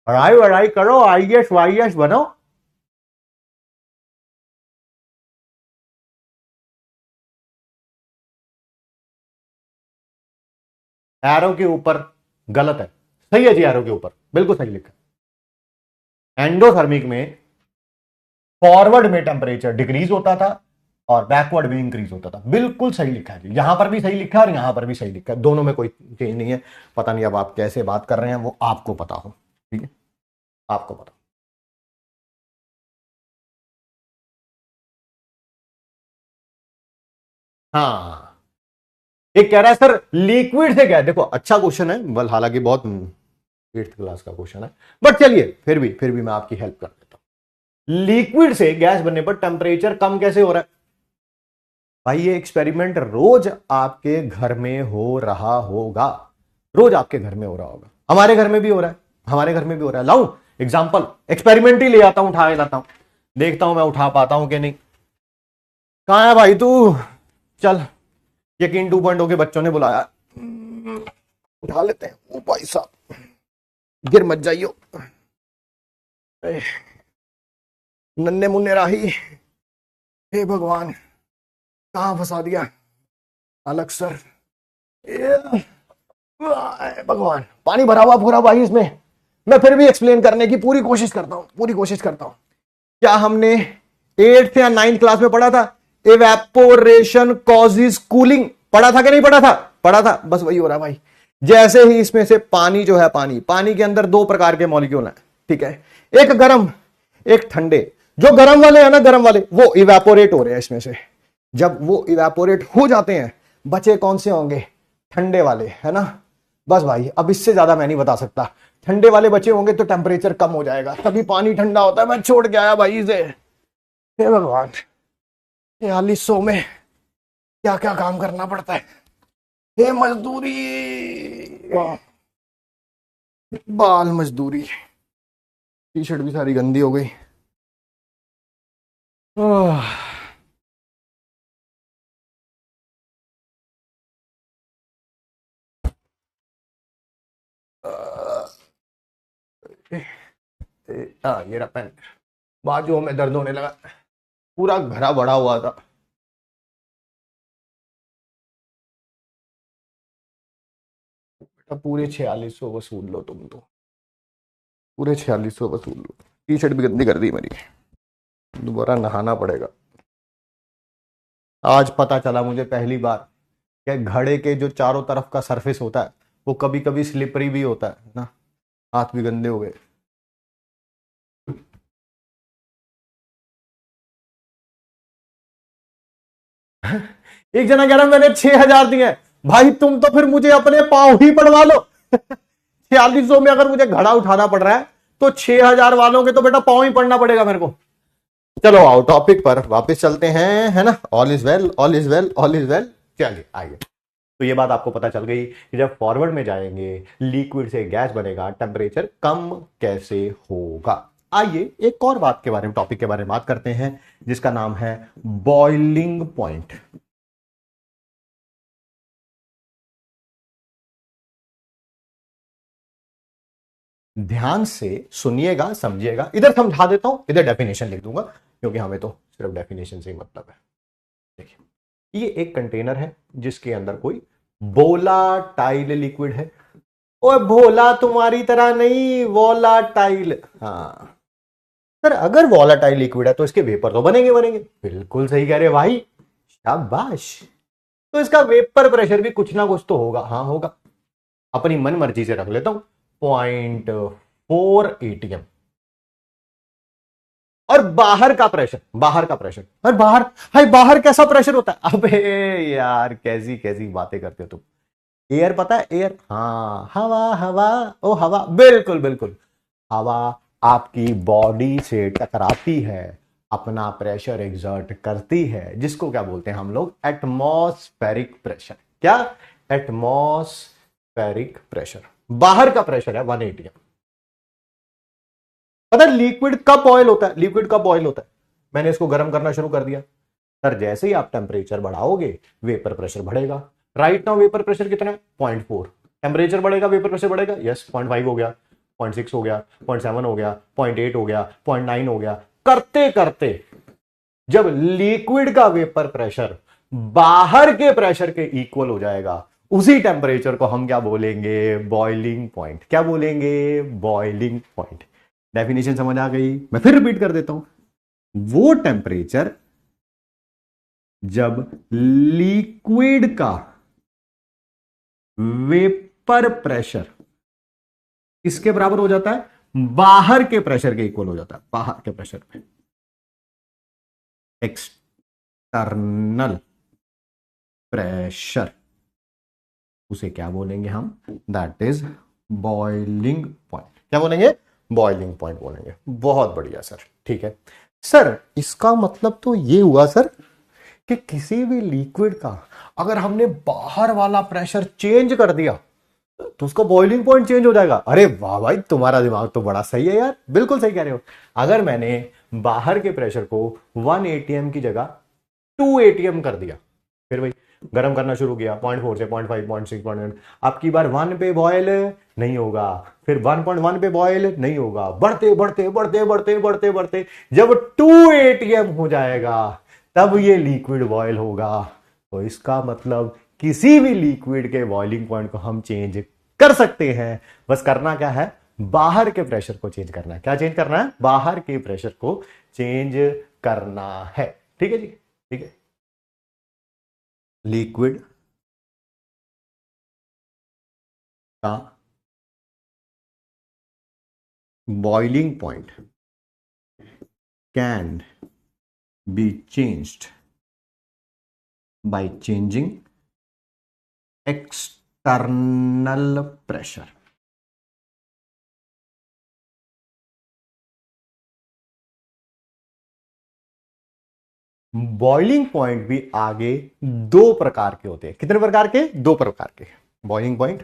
पढ़ाई वढ़ाई करो, IAS वाईएस बनो। एरो के ऊपर गलत है, सही है जी, एरो के ऊपर बिल्कुल सही लिखा। एंडोथर्मिक में फॉरवर्ड में टेम्परेचर डिक्रीज होता था और बैकवर्ड में इंक्रीज होता था, बिल्कुल सही लिखा है जी। यहां पर भी सही लिखा है और यहां पर भी सही लिखा है, दोनों में कोई चेंज नहीं है। पता नहीं अब आप कैसे बात कर रहे हैं, वो आपको पता हो, ठीक है, आपको पता। हाँ, एक कह रहा है सर लिक्विड से क्या है? देखो अच्छा क्वेश्चन है, बल हालांकि बहुत 8th क्लास का क्वेश्चन है, बट चलिए फिर भी मैं आपकी हेल्प कर देता हूं। लिक्विड से गैस बनने पर टेम्परेचर कम कैसे हो रहा है? भाई ये एक्सपेरिमेंट रोज आपके घर में हो रहा होगा, रोज आपके घर में हो रहा होगा, हमारे घर में भी हो रहा है, हमारे घर में भी हो रहा है। लाऊं एग्जांपल, एक्सपेरिमेंट ही ले आता हूं, उठा लाता हूं, देखता हूं मैं उठा पाता हूं कि नहीं। कहां है भाई तू? चल, यकीन 2.0 के बच्चों ने बुलाया, उठा लेते हैं। ओ भाई साहब, गिर मत जाइयो। नन्हे मुन्ने राही, हे भगवान कहाँ फंसा दिया अलग सर। भगवान पानी भरा हुआ पूरा भाई इसमें। मैं फिर भी एक्सप्लेन करने की पूरी कोशिश करता हूं। क्या हमने 8th या 9th क्लास में पढ़ा था इवेपोरेशन कॉजेज कूलिंग? पढ़ा था कि नहीं पढ़ा था? पढ़ा था। बस वही हो रहा भाई। जैसे ही इसमें से पानी जो है, पानी के अंदर 2 प्रकार के मॉलिक्यूल हैं, ठीक है, एक गर्म एक ठंडे। जो गर्म वाले हैं ना, गर्म वाले वो इवेपोरेट हो रहे हैं इसमें से। जब वो इवेपोरेट हो जाते हैं, बचे कौन से होंगे? ठंडे वाले, है ना। बस भाई अब इससे ज्यादा मैं नहीं बता सकता। ठंडे वाले बचे होंगे तो टेम्परेचर कम हो जाएगा, तभी पानी ठंडा होता है। मैं छोड़ के आया भाई इसे। हे भगवान, 4300 में क्या क्या काम करना पड़ता है। हे मजदूरी, बाल मजदूरी। टी शर्ट भी सारी गंदी हो गई। ये रहा पेन। बाजुओं में दर्द होने लगा, पूरा घरा बड़ा हुआ था। बेटा पूरे 4600 वसूल लो तुम तो, पूरे 4600 वसूल लो। टी शर्ट भी गंदी कर दी मेरी, दोबारा नहाना पड़ेगा। आज पता चला मुझे पहली बार कि घड़े के जो चारों तरफ का सरफेस होता है वो कभी कभी स्लिपरी भी होता है ना। हाथ भी गंदे हो गए। एक जना कह रहा मैंने 6000 दिए। भाई तुम तो फिर मुझे अपने पांव ही पड़वा लो। 4600 में अगर मुझे घड़ा उठाना पड़ रहा है तो 6000 वालों के तो बेटा पांव ही पड़ना पड़ेगा मेरे को। चलो आओ टॉपिक पर वापस चलते हैं, है ना। All is well, all is well, all is well. चलिए आइए। तो ये बात आपको पता चल गई कि जब फॉरवर्ड में जाएंगे लिक्विड से गैस बनेगा, टेम्परेचर कम कैसे होगा। आइए एक और बात के बारे में, टॉपिक के बारे में बात करते हैं जिसका नाम है बॉइलिंग पॉइंट। ध्यान से सुनिएगा, समझिएगा। इधर समझा देता हूं, इधर डेफिनेशन लिख दूंगा क्योंकि हमें तो सिर्फ डेफिनेशन से ही मतलब है। देखिए ये एक कंटेनर है जिसके अंदर कोई वोलाटाइल लिक्विड है। ओए भोला तुम्हारी तरह नहीं, वोलाटाइल। हाँ सर, अगर वोलाटाइल लिक्विड है तो इसके वेपर तो बनेंगे। बिल्कुल सही कह रहे भाई, शाबाश। तो इसका वेपर प्रेशर भी कुछ ना कुछ तो होगा। हाँ होगा। अपनी मन मर्जी से रख लेता हूं 0.4 ATM। और बाहर का प्रेशर, और बाहर, हाय बाहर कैसा प्रेशर होता है? अबे यार कैसी कैसी बातें करते हो तुम। एयर पता है, एयर। हाँ हवा, ओ हवा, बिल्कुल बिल्कुल। हवा आपकी बॉडी से टकराती है, अपना प्रेशर एग्जर्ट करती है, जिसको क्या बोलते हैं हम लोग? Atmospheric pressure. क्या? Atmospheric pressure. बाहर का प्रेशर है 1 ATM। पता है लिक्विड कब बॉयल होता है? मैंने इसको गर्म करना शुरू कर दिया सर, जैसे ही आप टेम्परेचर बढ़ाओगे वेपर प्रेशर बढ़ेगा। राइट नाउ वेपर प्रेशर कितना है? 0.4। टेम्परेचर बढ़ेगा, वेपर प्रेशर बढ़ेगा। यस, 0.5 हो गया, 0.6 हो गया, 0.7 हो गया, 0.8 हो गया, 0.9 हो गया। करते करते जब लिक्विड का वेपर प्रेशर बाहर के प्रेशर के इक्वल हो जाएगा, उसी टेम्परेचर को हम क्या बोलेंगे? Boiling point. क्या बोलेंगे? Boiling point. डेफिनेशन समझ आ गई? मैं फिर रिपीट कर देता हूं। वो टेम्परेचर जब लिक्विड का वेपर प्रेशर किसके बराबर हो जाता है? बाहर के प्रेशर के इक्वल हो जाता है। बाहर के प्रेशर पे एक्सटर्नल प्रेशर, उसे क्या बोलेंगे हम? That is boiling point. क्या बोलेंगे? बॉइलिंग पॉइंट बोलेंगे। बहुत बढ़िया सर, ठीक है सर। इसका मतलब तो ये हुआ सर कि किसी भी लिक्विड का अगर हमने बाहर वाला प्रेशर चेंज कर दिया तो उसका बॉइलिंग पॉइंट चेंज हो जाएगा। अरे वाह भाई, तुम्हारा दिमाग तो बड़ा सही है यार, बिल्कुल सही कह रहे हो। अगर मैंने बाहर के प्रेशर को 1 ATM की जगह 2 ATM कर दिया, फिर भाई गर्म करना शुरू किया 0.4 से 0.5, 0.6, 0.8, अब की बार 1 पे बॉयल नहीं होगा, फिर 1.1 पे बॉयल नहीं होगा, बढ़ते बढ़ते बढ़ते बढ़ते बढ़ते बढ़ते जब 2 atm हो जाएगा तब ये लिक्विड बॉयल होगा। तो इसका मतलब किसी भी लिक्विड के बॉइलिंग पॉइंट को हम चेंज कर सकते हैं, बस करना क्या है, बाहर के प्रेशर को चेंज करना है। क्या चेंज करना है? बाहर के प्रेशर को चेंज करना है। ठीक है जी, ठीक है। लिक्विड का boiling point can be changed by changing external pressure. Boiling point भी आगे दो प्रकार के होते हैं। कितने प्रकार के? दो प्रकार के। बॉइलिंग पॉइंट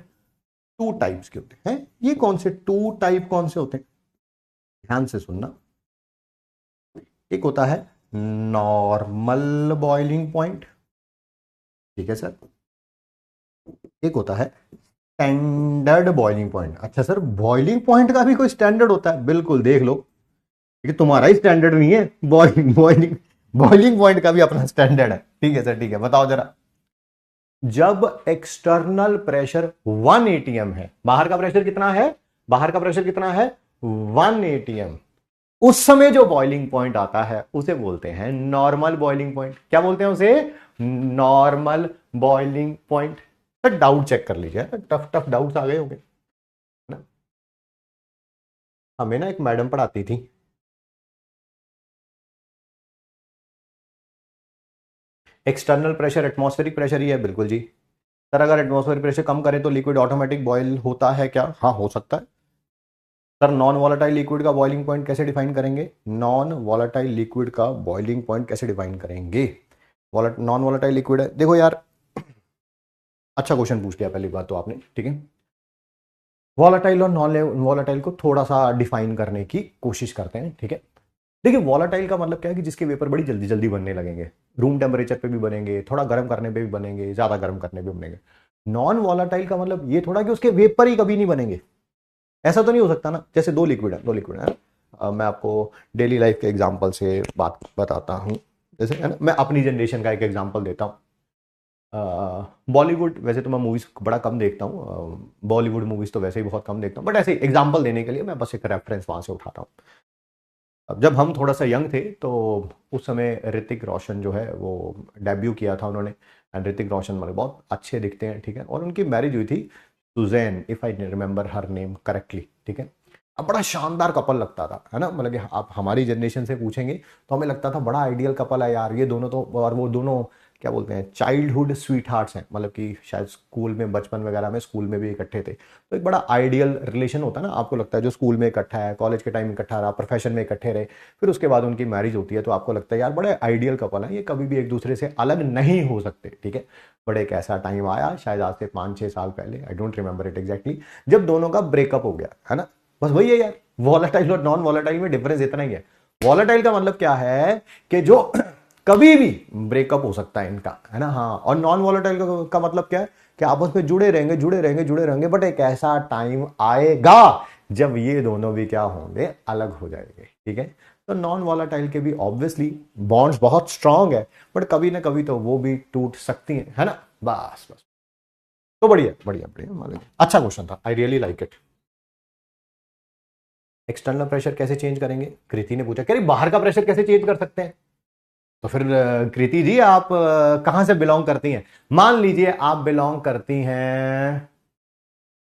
2 टाइप्स के होते हैं। ये कौन से 2 टाइप कौन से होते हैं? ध्यान से सुनना। एक होता है नॉर्मल बॉइलिंग पॉइंट, ठीक है सर। एक होता है स्टैंडर्ड बॉइलिंग पॉइंट। अच्छा सर, बॉइलिंग पॉइंट का भी कोई स्टैंडर्ड होता है? बिल्कुल, देख लो, क्योंकि तुम्हारा ही स्टैंडर्ड नहीं है। बॉइलिंग बॉइलिंग बॉइलिंग पॉइंट का भी अपना स्टैंडर्ड है। ठीक है सर, ठीक है, बताओ जरा। जब एक्सटर्नल प्रेशर 1 atm है, बाहर का प्रेशर कितना है? बाहर का प्रेशर कितना है? 1 atm। उस समय जो बॉइलिंग पॉइंट आता है उसे बोलते हैं नॉर्मल बॉइलिंग पॉइंट। क्या बोलते हैं उसे? Normal boiling point. Sir doubt check कर लीजिए, टफ टफ डाउट्स आ गए होंगे ना। हमें ना एक मैडम पढ़ाती थी, एक्सटर्नल प्रेशर एटमॉस्फेरिक प्रेशर ही है। बिल्कुल जी सर, अगर एटमॉस्फेरिक प्रेशर कम करे तो लिक्विड ऑटोमेटिक बॉयल होता है क्या? हाँ, हो सकता है सर। नॉन वॉलेटाइल लिक्विड का बॉइलिंग पॉइंट कैसे डिफाइन करेंगे? नॉन वॉलेटाइल लिक्विड का बॉइलिंग पॉइंट कैसे डिफाइन करेंगे? नॉन वॉलेटाइल लिक्विड है, देखो यार, अच्छा क्वेश्चन पूछ लिया पहली बात तो आपने, ठीक है। वॉलेटाइल और नॉन वॉलेटाइल को थोड़ा सा डिफाइन करने की कोशिश करते हैं, ठीक है। देखिए, वॉलेटाइल का मतलब क्या है कि जिसके वेपर बड़ी जल्दी जल्दी बनने लगेंगे, रूम टेम्परेचर पे भी बनेंगे, थोड़ा गर्म करने पे भी बनेंगे, ज्यादा गर्म करने पे बनेंगे। नॉन वॉलेटाइल का मतलब ये थोड़ा कि उसके वेपर ही कभी नहीं बनेंगे। ऐसा तो नहीं हो सकता ना। जैसे दो लिक्विड है, मैं आपको डेली लाइफ के एग्जांपल से बात बताता हूँ। जैसे है ना, मैं अपनी जनरेशन का एक एग्जांपल देता हूँ। बॉलीवुड, वैसे तो मैं मूवीज बड़ा कम देखता हूँ, बॉलीवुड मूवीज तो वैसे ही बहुत कम देखता हूँ, बट ऐसे एग्जांपल देने के लिए मैं बस एक रेफरेंस वहां से उठाता हूँ। अब जब हम थोड़ा सा यंग थे तो उस समय ऋतिक रोशन जो है वो डेब्यू किया था उन्होंने। एंड ऋतिक रोशन मतलब बहुत अच्छे दिखते हैं, ठीक है। और उनकी मैरिज हुई थी Suzanne, if I remember her name correctly, ठीक है। अब बड़ा शानदार कपल लगता था, है ना। मतलब कि आप हमारी जनरेशन से पूछेंगे तो हमें लगता था बड़ा आइडियल कपल है यार ये दोनों तो। और वो दोनों क्या बोलते हैं, चाइल्डहुड स्वीट हार्ट्स हैं। मतलब कि शायद स्कूल में, बचपन वगैरह में स्कूल में भी इकट्ठे थे, तो एक बड़ा आइडियल रिलेशन होता है ना। आपको लगता है जो स्कूल में इकट्ठा है, कॉलेज के टाइम इकट्ठा रहा, प्रोफेशन में इकट्ठे रहे, फिर उसके बाद उनकी मैरिज होती है तो आपको लगता है यार बड़े आइडियल कपल है, ये कभी भी एक दूसरे से अलग नहीं हो सकते, ठीक है। बट एक ऐसा टाइम आया, शायद आज से 5-6 साल पहले, I don't remember it exactly, जब दोनों का ब्रेकअप हो गया, है ना। बस वही है यार, वॉलेटाइल और नॉन वॉलेटाइल में डिफरेंस इतना ही है। वॉलेटाइल का मतलब क्या है कि जो कभी भी ब्रेकअप हो सकता है इनका, है ना। हाँ, और नॉन वॉलेटाइल का मतलब क्या है कि आपस में जुड़े रहेंगे, जुड़े रहेंगे, जुड़े रहेंगे, बट एक ऐसा टाइम आएगा जब ये दोनों भी क्या होंगे, अलग हो जाएंगे, ठीक है। तो नॉन वॉलेटाइल के भी ऑब्वियसली बॉन्ड्स बहुत स्ट्रांग है, बट कभी ना कभी तो वो भी टूट सकती है ना। बस बस, तो बढ़िया बढ़िया बढ़िया, अच्छा क्वेश्चन था, I really like it. External pressure कैसे चेंज करेंगे? कृति ने पूछा, कह रही बाहर का प्रेशर कैसे चेंज कर सकते हैं? तो फिर कृति जी आप कहां से बिलोंग करती हैं? मान लीजिए आप बिलोंग करती हैं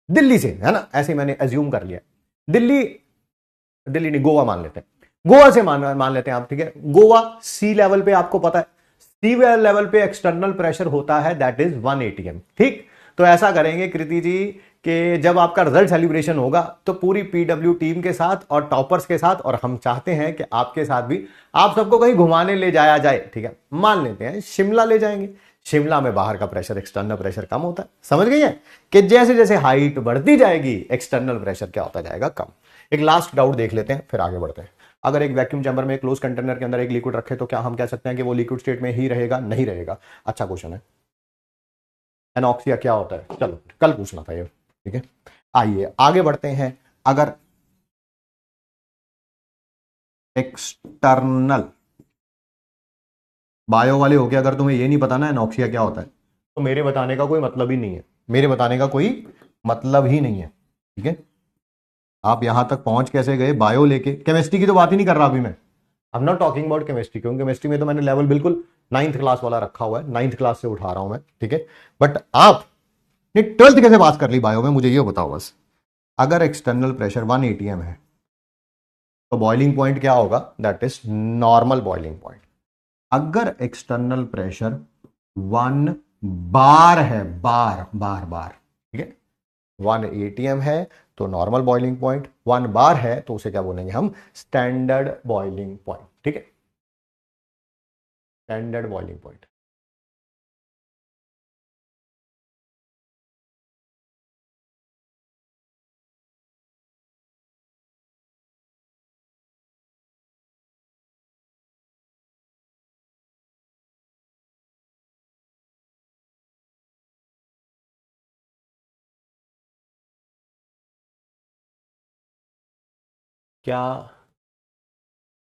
दिल्ली से, है ना, ऐसे मैंने एज्यूम कर लिया। दिल्ली, दिल्ली नहीं, गोवा मान लेते हैं। गोवा से मान लेते हैं आप, ठीक है। गोवा सी लेवल पे, आपको पता है सी लेवल पे एक्सटर्नल प्रेशर होता है, दैट इज 1 atm, ठीक। तो ऐसा करेंगे कृति जी कि जब आपका रिजल्ट सेलिब्रेशन होगा तो पूरी पीडब्ल्यू टीम के साथ और टॉपर्स के साथ, और हम चाहते हैं कि आपके साथ भी, आप सबको कहीं घुमाने ले जाया जाए, ठीक है। मान लेते हैं शिमला ले जाएंगे। शिमला में बाहर का प्रेशर, एक्सटर्नल प्रेशर कम होता है, समझ गई है कि जैसे जैसे हाइट बढ़ती जाएगी एक्सटर्नल प्रेशर क्या होता जाएगा, कम। एक लास्ट डाउट देख लेते हैं फिर आगे बढ़ते हैं। अगर एक वैक्यूम चैम्बर में क्लोज कंटेनर के अंदर एक लिक्विड रखे तो क्या हम कह सकते हैं कि वो लिक्विड स्टेट में ही रहेगा? नहीं रहेगा। अच्छा क्वेश्चन है। एनॉक्सिया क्या होता है, चलो कल पूछना था ये, ठीक है। आइए आगे बढ़ते हैं। अगर एक्सटर्नल बायो वाले हो के अगर तुम्हें ये नहीं पता ना एनॉक्सिया क्या होता है, तो मेरे बताने का कोई मतलब ही नहीं है, मेरे बताने का कोई मतलब ही नहीं है, ठीक है। आप यहां तक पहुंच कैसे गए बायो लेके, केमिस्ट्री की तो बात ही नहीं कर रहा अभी मैं, I am not talking about chemistry, क्योंकि केमिस्ट्री में तो मैंने लेवल बिल्कुल 9th क्लास वाला रखा हुआ है, 9th क्लास से उठा रहा हूं मैं, ठीक है। बट आप 12th कैसे पास कर ली बायो में, मुझे ये बताओ बस। अगर एक्सटर्नल प्रेशर 1 atm है तो बॉइलिंग पॉइंट क्या होगा, that is normal boiling point. अगर एक्सटर्नल प्रेशर 1 बार है, बार बार बार, ठीक है, 1 atm है तो नॉर्मल बॉइलिंग पॉइंट, 1 बार है तो उसे क्या बोलेंगे हम, स्टैंडर्ड बॉइलिंग पॉइंट, ठीक है, स्टैंडर्ड बॉइलिंग पॉइंट। क्या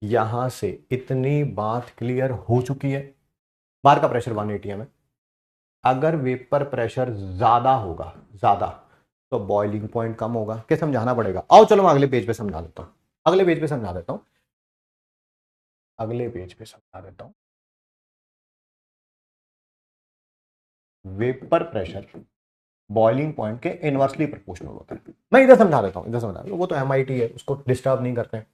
यहां से इतनी बात क्लियर हो चुकी है? बार का प्रेशर 1 atm है, अगर वेपर प्रेशर ज्यादा होगा, ज्यादा, तो बॉइलिंग पॉइंट कम होगा। क्या समझाना पड़ेगा, आओ चलो मैं अगले पेज पे समझा देता हूं, अगले पेज पे समझा देता हूं, अगले पेज पे समझा देता हूं। वेपर प्रेशर बॉइलिंग पॉइंट के इनवर्सली प्रोपोर्शनल होता है। मैं इधर समझा देता हूं, इधर समझा देता हूं, वो तो एमआईटी है, उसको डिस्टर्ब नहीं करते हैं।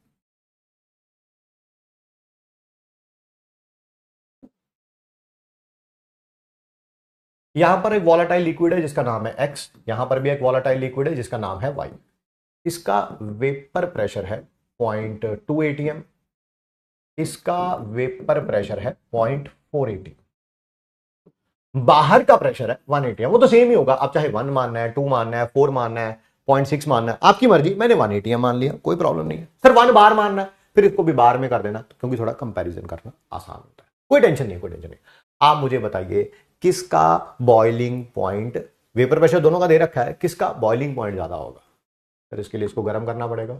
यहां पर एक वॉलेटाइल लिक्विड है जिसका नाम है एक्स, यहां पर भी एक वॉलेटाइल लिक्विड है जिसका नाम है वाई। इसका वेपर प्रेशर है 0.2 atm, इसका वेपर प्रेशर है 0.4 atm, बाहर का प्रेशर है 1 atm। वो तो सेम ही होगा, आप चाहे 1 मानना है, 2 मानना है, 4 मानना है, 0.6 मानना है, आपकी मर्जी। मैंने 1 atm मान लिया, कोई प्रॉब्लम नहीं है। सर 1 बार मानना है, फिर इसको भी बार में कर देना, क्योंकि थोड़ा कंपैरिजन करना आसान होता है। कोई टेंशन नहीं, कोई टेंशन नहीं। आप मुझे बताइए किसका बॉइलिंग पॉइंट, वेपर प्रेशर दोनों का दे रखा है, किसका बॉइलिंग पॉइंट ज्यादा होगा? फिर इसके लिए इसको गर्म करना पड़ेगा,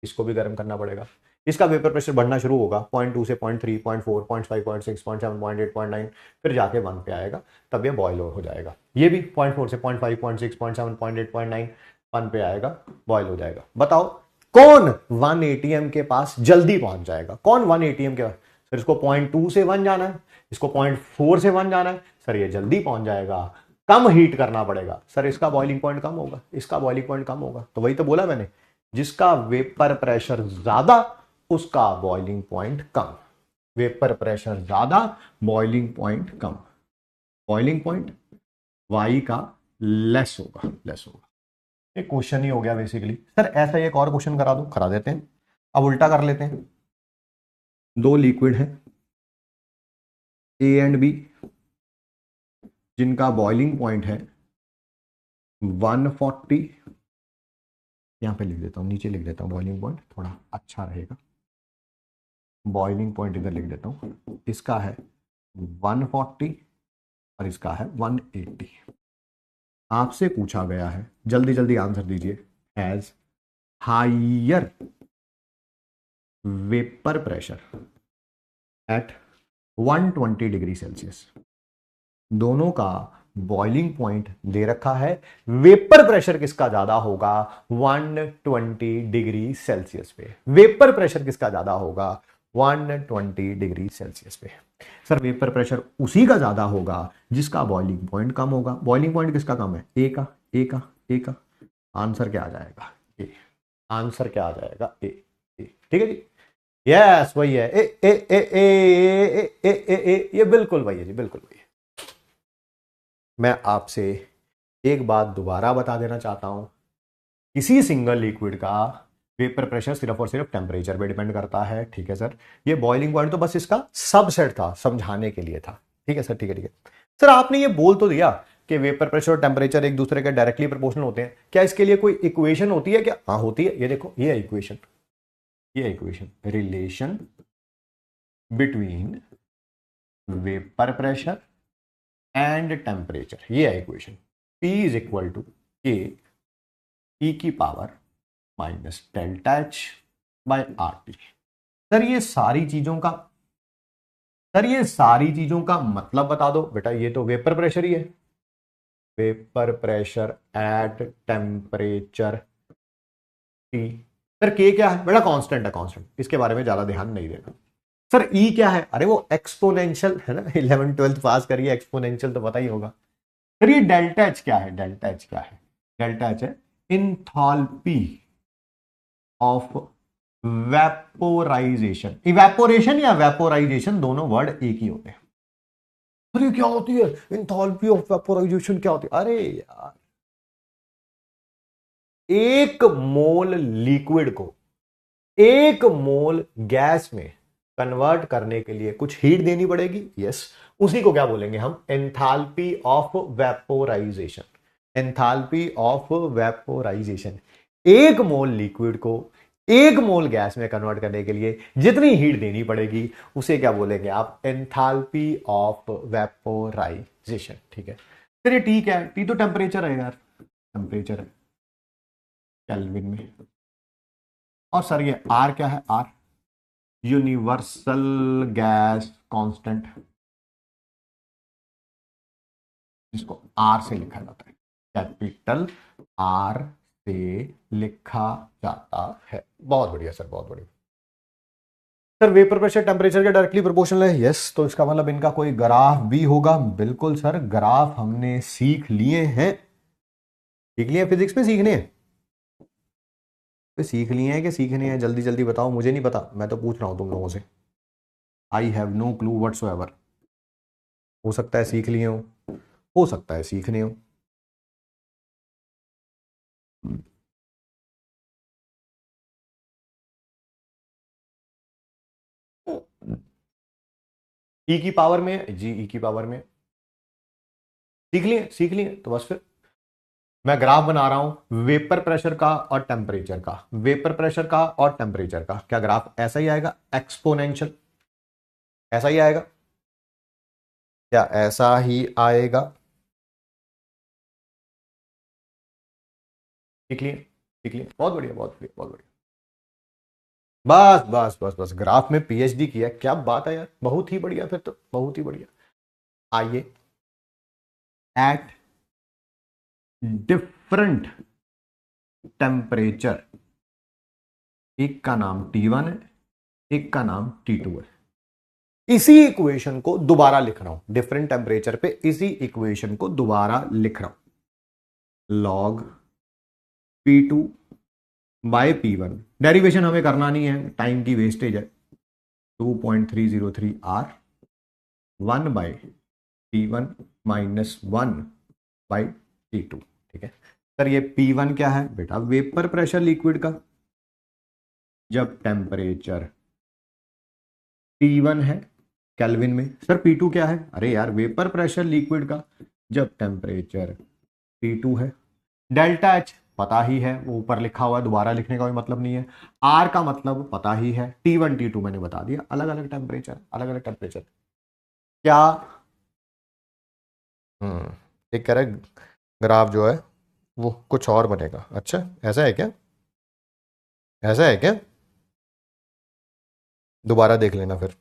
इसको भी गर्म करना पड़ेगा। इसका वेपर प्रेशर बढ़ना शुरू होगा 0.2 से 0.3, 0.4, 0.5, 0.6, 0.7, 0.8, 0.9, फिर जाके 1 पे आएगा, तब ये बॉयल हो जाएगा। ये भी 0.4 से 0.5, 0.6, 0.7, 0.8, 0.9, 1 पे आएगा, बॉयल हो जाएगा। बताओ कौन 1 atm के पास जल्दी पहुंच जाएगा, कौन 1 atm के पास? सर इसको 0.2 से 1 जाना है, इसको 0.4 से 1 जाना है, सर ये जल्दी पहुंच जाएगा। कम हीट करना पड़ेगा, सर इसका बॉइलिंग पॉइंट कम होगा, इसका बॉइलिंग पॉइंट कम होगा। तो वही तो बोला मैंने, जिसका वेपर प्रेशर ज्यादा उसका बॉइलिंग पॉइंट कम, वेपर प्रेशर ज्यादा बॉइलिंग पॉइंट कम, बॉइलिंग पॉइंट वाई का लेस होगा, लेस होगा। एक क्वेश्चन ही हो गया बेसिकली। सर ऐसा एक और क्वेश्चन करा दो, करा देते हैं। अब उल्टा कर लेते हैं। दो लिक्विड है ए एंड बी, जिनका बॉइलिंग पॉइंट है 140, यहां पे लिख देता हूं, नीचे लिख देता हूं बॉइलिंग पॉइंट, थोड़ा अच्छा रहेगा। बॉइलिंग पॉइंट इधर लिख देता हूं, इसका है 140 और इसका है 180। आपसे पूछा गया है, जल्दी जल्दी आंसर दीजिए, has higher vapour pressure at 120 degree Celsius. दोनों का बॉइलिंग पॉइंट दे रखा है, वेपर प्रेशर किसका ज्यादा होगा 120 डिग्री सेल्सियस पे, वेपर प्रेशर किसका ज्यादा होगा 120 डिग्री सेल्सियस पे। सर वेपर प्रेशर उसी का ज्यादा होगा जिसका बॉइलिंग पॉइंट कम होगा। बॉइलिंग पॉइंट किसका कम है, ए का, ए का, ए का। आंसर क्या आ जाएगा, ए। आंसर क्या आ जाएगा, ए, ए। ठीक है जी, यस वही है, ए ए ए ए ए ए ए ए, ये बिल्कुल वही है जी, बिल्कुल वही है। मैं आपसे एक बात दोबारा बता देना चाहता हूं, किसी सिंगल लिक्विड का वेपर प्रेशर सिर्फ और सिर्फ टेम्परेचर पे डिपेंड करता है, ठीक है सर। ये बॉइलिंग पॉइंट तो बस इसका सबसेट था, समझाने के लिए था, ठीक है सर, ठीक है, ठीक है। सर आपने ये बोल तो दिया कि वेपर प्रेशर और टेम्परेचर एक दूसरे के डायरेक्टली प्रोपोर्शनल होते हैं, क्या इसके लिए कोई इक्वेशन होती है क्या? हाँ होती है, ये देखो, ये है इक्वेशन, ये equation, relation between vapour pressure and temperature, ये है equation. P is equal to K e की power minus delta H by R T. Sir ये सारी चीजों का मतलब बता दो बेटा। ये तो वेपर प्रेशर ही है, vapour pressure at temperature T. Sir के क्या है बेटा? कांस्टेंट है, कांस्टेंट, इसके बारे में ज्यादा ध्यान नहीं देना। सर ई क्या है? अरे वो एक्सपोनेंशियल है ना, 11th 12th पास करिए, एक्सपोनेंशियल तो पता ही होगा। सर ये डेल्टा एच क्या है? डेल्टा एच क्या है? डेल्टा एच है इंथैल्पी ऑफ वेपोराइजेशन। इवेपोरेशन या वेपोराइजेशन दोनों वर्ड एक ही होते हैं। अरे क्या होती है इंथैल्पी ऑफ वेपोराइजेशन? क्या होती है? अरे यार, एक मोल लिक्विड को एक मोल गैस में कन्वर्ट करने के लिए कुछ हीट देनी पड़ेगी। यस, उसी को क्या बोलेंगे हम? Enthalpy of vaporisation. Enthalpy of vaporisation. एक मोल लिक्विड को एक मोल गैस में कन्वर्ट करने के लिए जितनी हीट देनी पड़ेगी उसे क्या बोलेंगे आप? Enthalpy of vaporisation. ठीक है, चलिए ठीक है। टी तो टेम्परेचर है यार, टेम्परेचर है केल्विन में। और सर ये आर क्या है? आर यूनिवर्सल गैस कांस्टेंट, इसको आर से लिखा जाता है, कैपिटल आर से लिखा जाता है। बहुत बढ़िया सर, बहुत बढ़िया। सर वेपर प्रेशर टेम्परेचर के डायरेक्टली प्रोपोर्शनल है। यस, तो इसका मतलब इनका कोई ग्राफ भी होगा। बिल्कुल सर, ग्राफ हमने सीख लिए हैं। सीख लिए फिजिक्स में, सीखने हैं? सीख लिए हैं कि सीखने हैं? जल्दी जल्दी बताओ, मुझे नहीं पता, मैं तो पूछ रहा हूं तुम लोगों से। I have no clue whatsoever. हो सकता है सीख लिए हो सकता है सीखने हो। ई की पावर में जी, ई की पावर में सीख लिए तो बस फिर मैं ग्राफ बना रहा हूं वेपर प्रेशर का और टेम्परेचर का। वेपर प्रेशर का और टेम्परेचर का क्या ग्राफ ऐसा ही आएगा? एक्सपोनेंशियल ऐसा ही आएगा क्या? ऐसा ही आएगा। सीख लिए, बहुत बढ़िया, बहुत बढ़िया, बहुत बढ़िया। बस बस बस बस, ग्राफ में पीएचडी किया, क्या बात है यार, बहुत ही बढ़िया, फिर तो बहुत ही बढ़िया। आइए, एट डिफरेंट टेम्परेचर, एक का नाम T1 है, एक का नाम T2 है। इसी इक्वेशन को दोबारा लिख रहा हूं, डिफरेंट टेम्परेचर पे इसी इक्वेशन को दोबारा लिख रहा हूं। Log P2 bye P1। Derivation हमें करना नहीं है, टाइम की वेस्टेज है। 2.303 R 1/T1 माइनस 1/T2। ठीक है सर, ये P1 क्या है बेटा? वेपर प्रेशर लिक्विड का जब टेम्परेचर T1 है केल्विन में। सर P2 क्या है? अरे यार, वेपर प्रेशर लिक्विड का जब टेम्परेचर T2 है। डेल्टा एच पता ही है, वो ऊपर लिखा हुआ है, दोबारा लिखने का कोई मतलब नहीं है। आर का मतलब पता ही है, T1 T2 मैंने बता दिया। अलग अलग टेम्परेचर, अलग अलग टेम्परेचर क्या? एक कह रहा है ग्राफ जो है वो कुछ और बनेगा। अच्छा, ऐसा है क्या? ऐसा है क्या? दोबारा देख लेना फिर,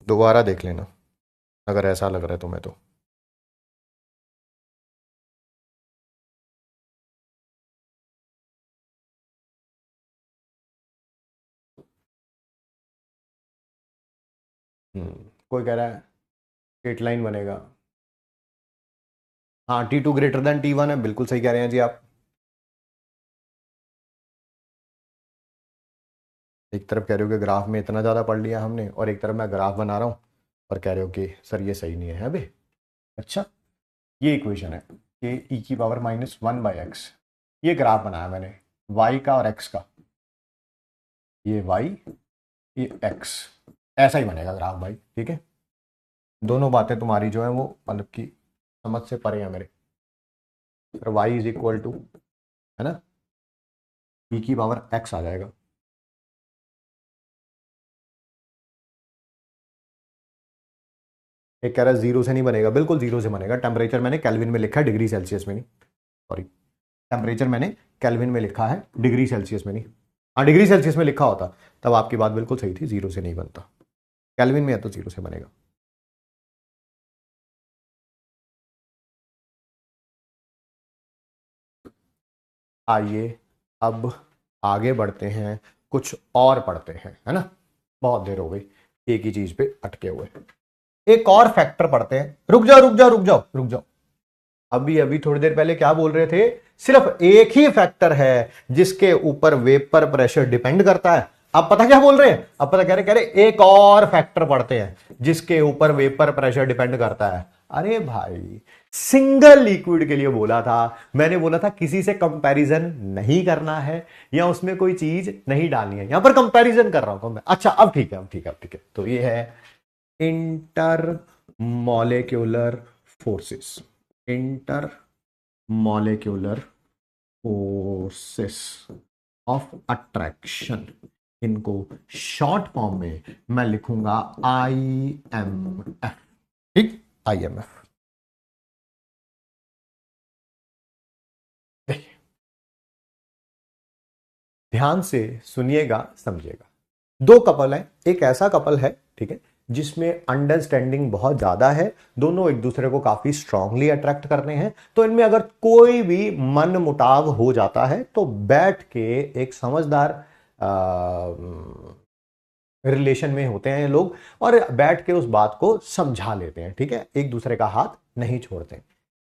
दोबारा देख लेना अगर ऐसा लग रहा है तुम्हें तो। कोई कह रहा है स्ट्रेट लाइन बनेगा। हाँ, T2 ग्रेटर देन T1 है, बिल्कुल सही कह रहे हैं जी आप। एक तरफ कह रहे हो कि ग्राफ में इतना ज़्यादा पढ़ लिया हमने, और एक तरफ मैं ग्राफ बना रहा हूँ और कह रहे हो कि सर ये सही नहीं है अबे। अच्छा, ये इक्वेशन है कि ई की पावर माइनस 1/x। ये ग्राफ बनाया मैंने y का और x का। ये y, ये x, ऐसा ही बनेगा ग्राफ भाई। ठीक है, दोनों बातें तुम्हारी जो है वो मतलब कि समझ से परे है मेरे। फिर y इज इक्वल टू, है ना, ई की पावर x आ जाएगा। एक कह रहा है जीरो से नहीं बनेगा, बिल्कुल जीरो से बनेगा। टेम्परेचर मैंने केल्विन में लिखा है, डिग्री सेल्सियस में नहीं, सॉरी, टेम्परेचर मैंने केल्विन में लिखा है, डिग्री सेल्सियस में नहीं। हाँ, डिग्री सेल्सियस में लिखा होता तब आपकी बात बिल्कुल सही थी, जीरो से नहीं बनता, केल्विन में है तो जीरो से बनेगा। आइए अब आगे बढ़ते हैं, कुछ और पढ़ते हैं, है ना, बहुत देर हो गई एक ही चीज पे अटके हुए। एक और फैक्टर पढ़ते हैं। रुक जाओ रुक जाओ रुक जाओ रुक जाओ, अभी अभी थोड़ी देर पहले क्या बोल रहे थे, सिर्फ एक ही फैक्टर है जिसके ऊपर वेपर प्रेशर डिपेंड करता है। अब पता क्या बोल रहे हैं, अब पता कह रहे एक और फैक्टर पढ़ते हैं जिसके ऊपर वेपर प्रेशर डिपेंड करता है। अरे भाई, सिंगल लिक्विड के लिए बोला था मैंने, बोला था किसी से कंपैरिजन नहीं करना है या उसमें कोई चीज नहीं डालनी है, यहां पर कंपैरिजन कर रहा हूं मैं। अच्छा अब ठीक है, अब ठीक है, अब ठीक है। तो ये है inter molecular forces, inter molecular forces of attraction, इनको शॉर्ट फॉर्म में मैं लिखूंगा IMF, ठीक, IMF। ध्यान से सुनिएगा, समझिएगा। दो कपल है, एक ऐसा कपल है, ठीक है, जिसमें अंडरस्टैंडिंग बहुत ज्यादा है, दोनों एक दूसरे को काफी स्ट्रांगली अट्रैक्ट करने हैं, तो इनमें अगर कोई भी मन मुटाव हो जाता है तो बैठ के एक समझदार रिलेशन में होते हैं लोग और बैठ के उस बात को समझा लेते हैं, ठीक है, एक दूसरे का हाथ नहीं छोड़ते।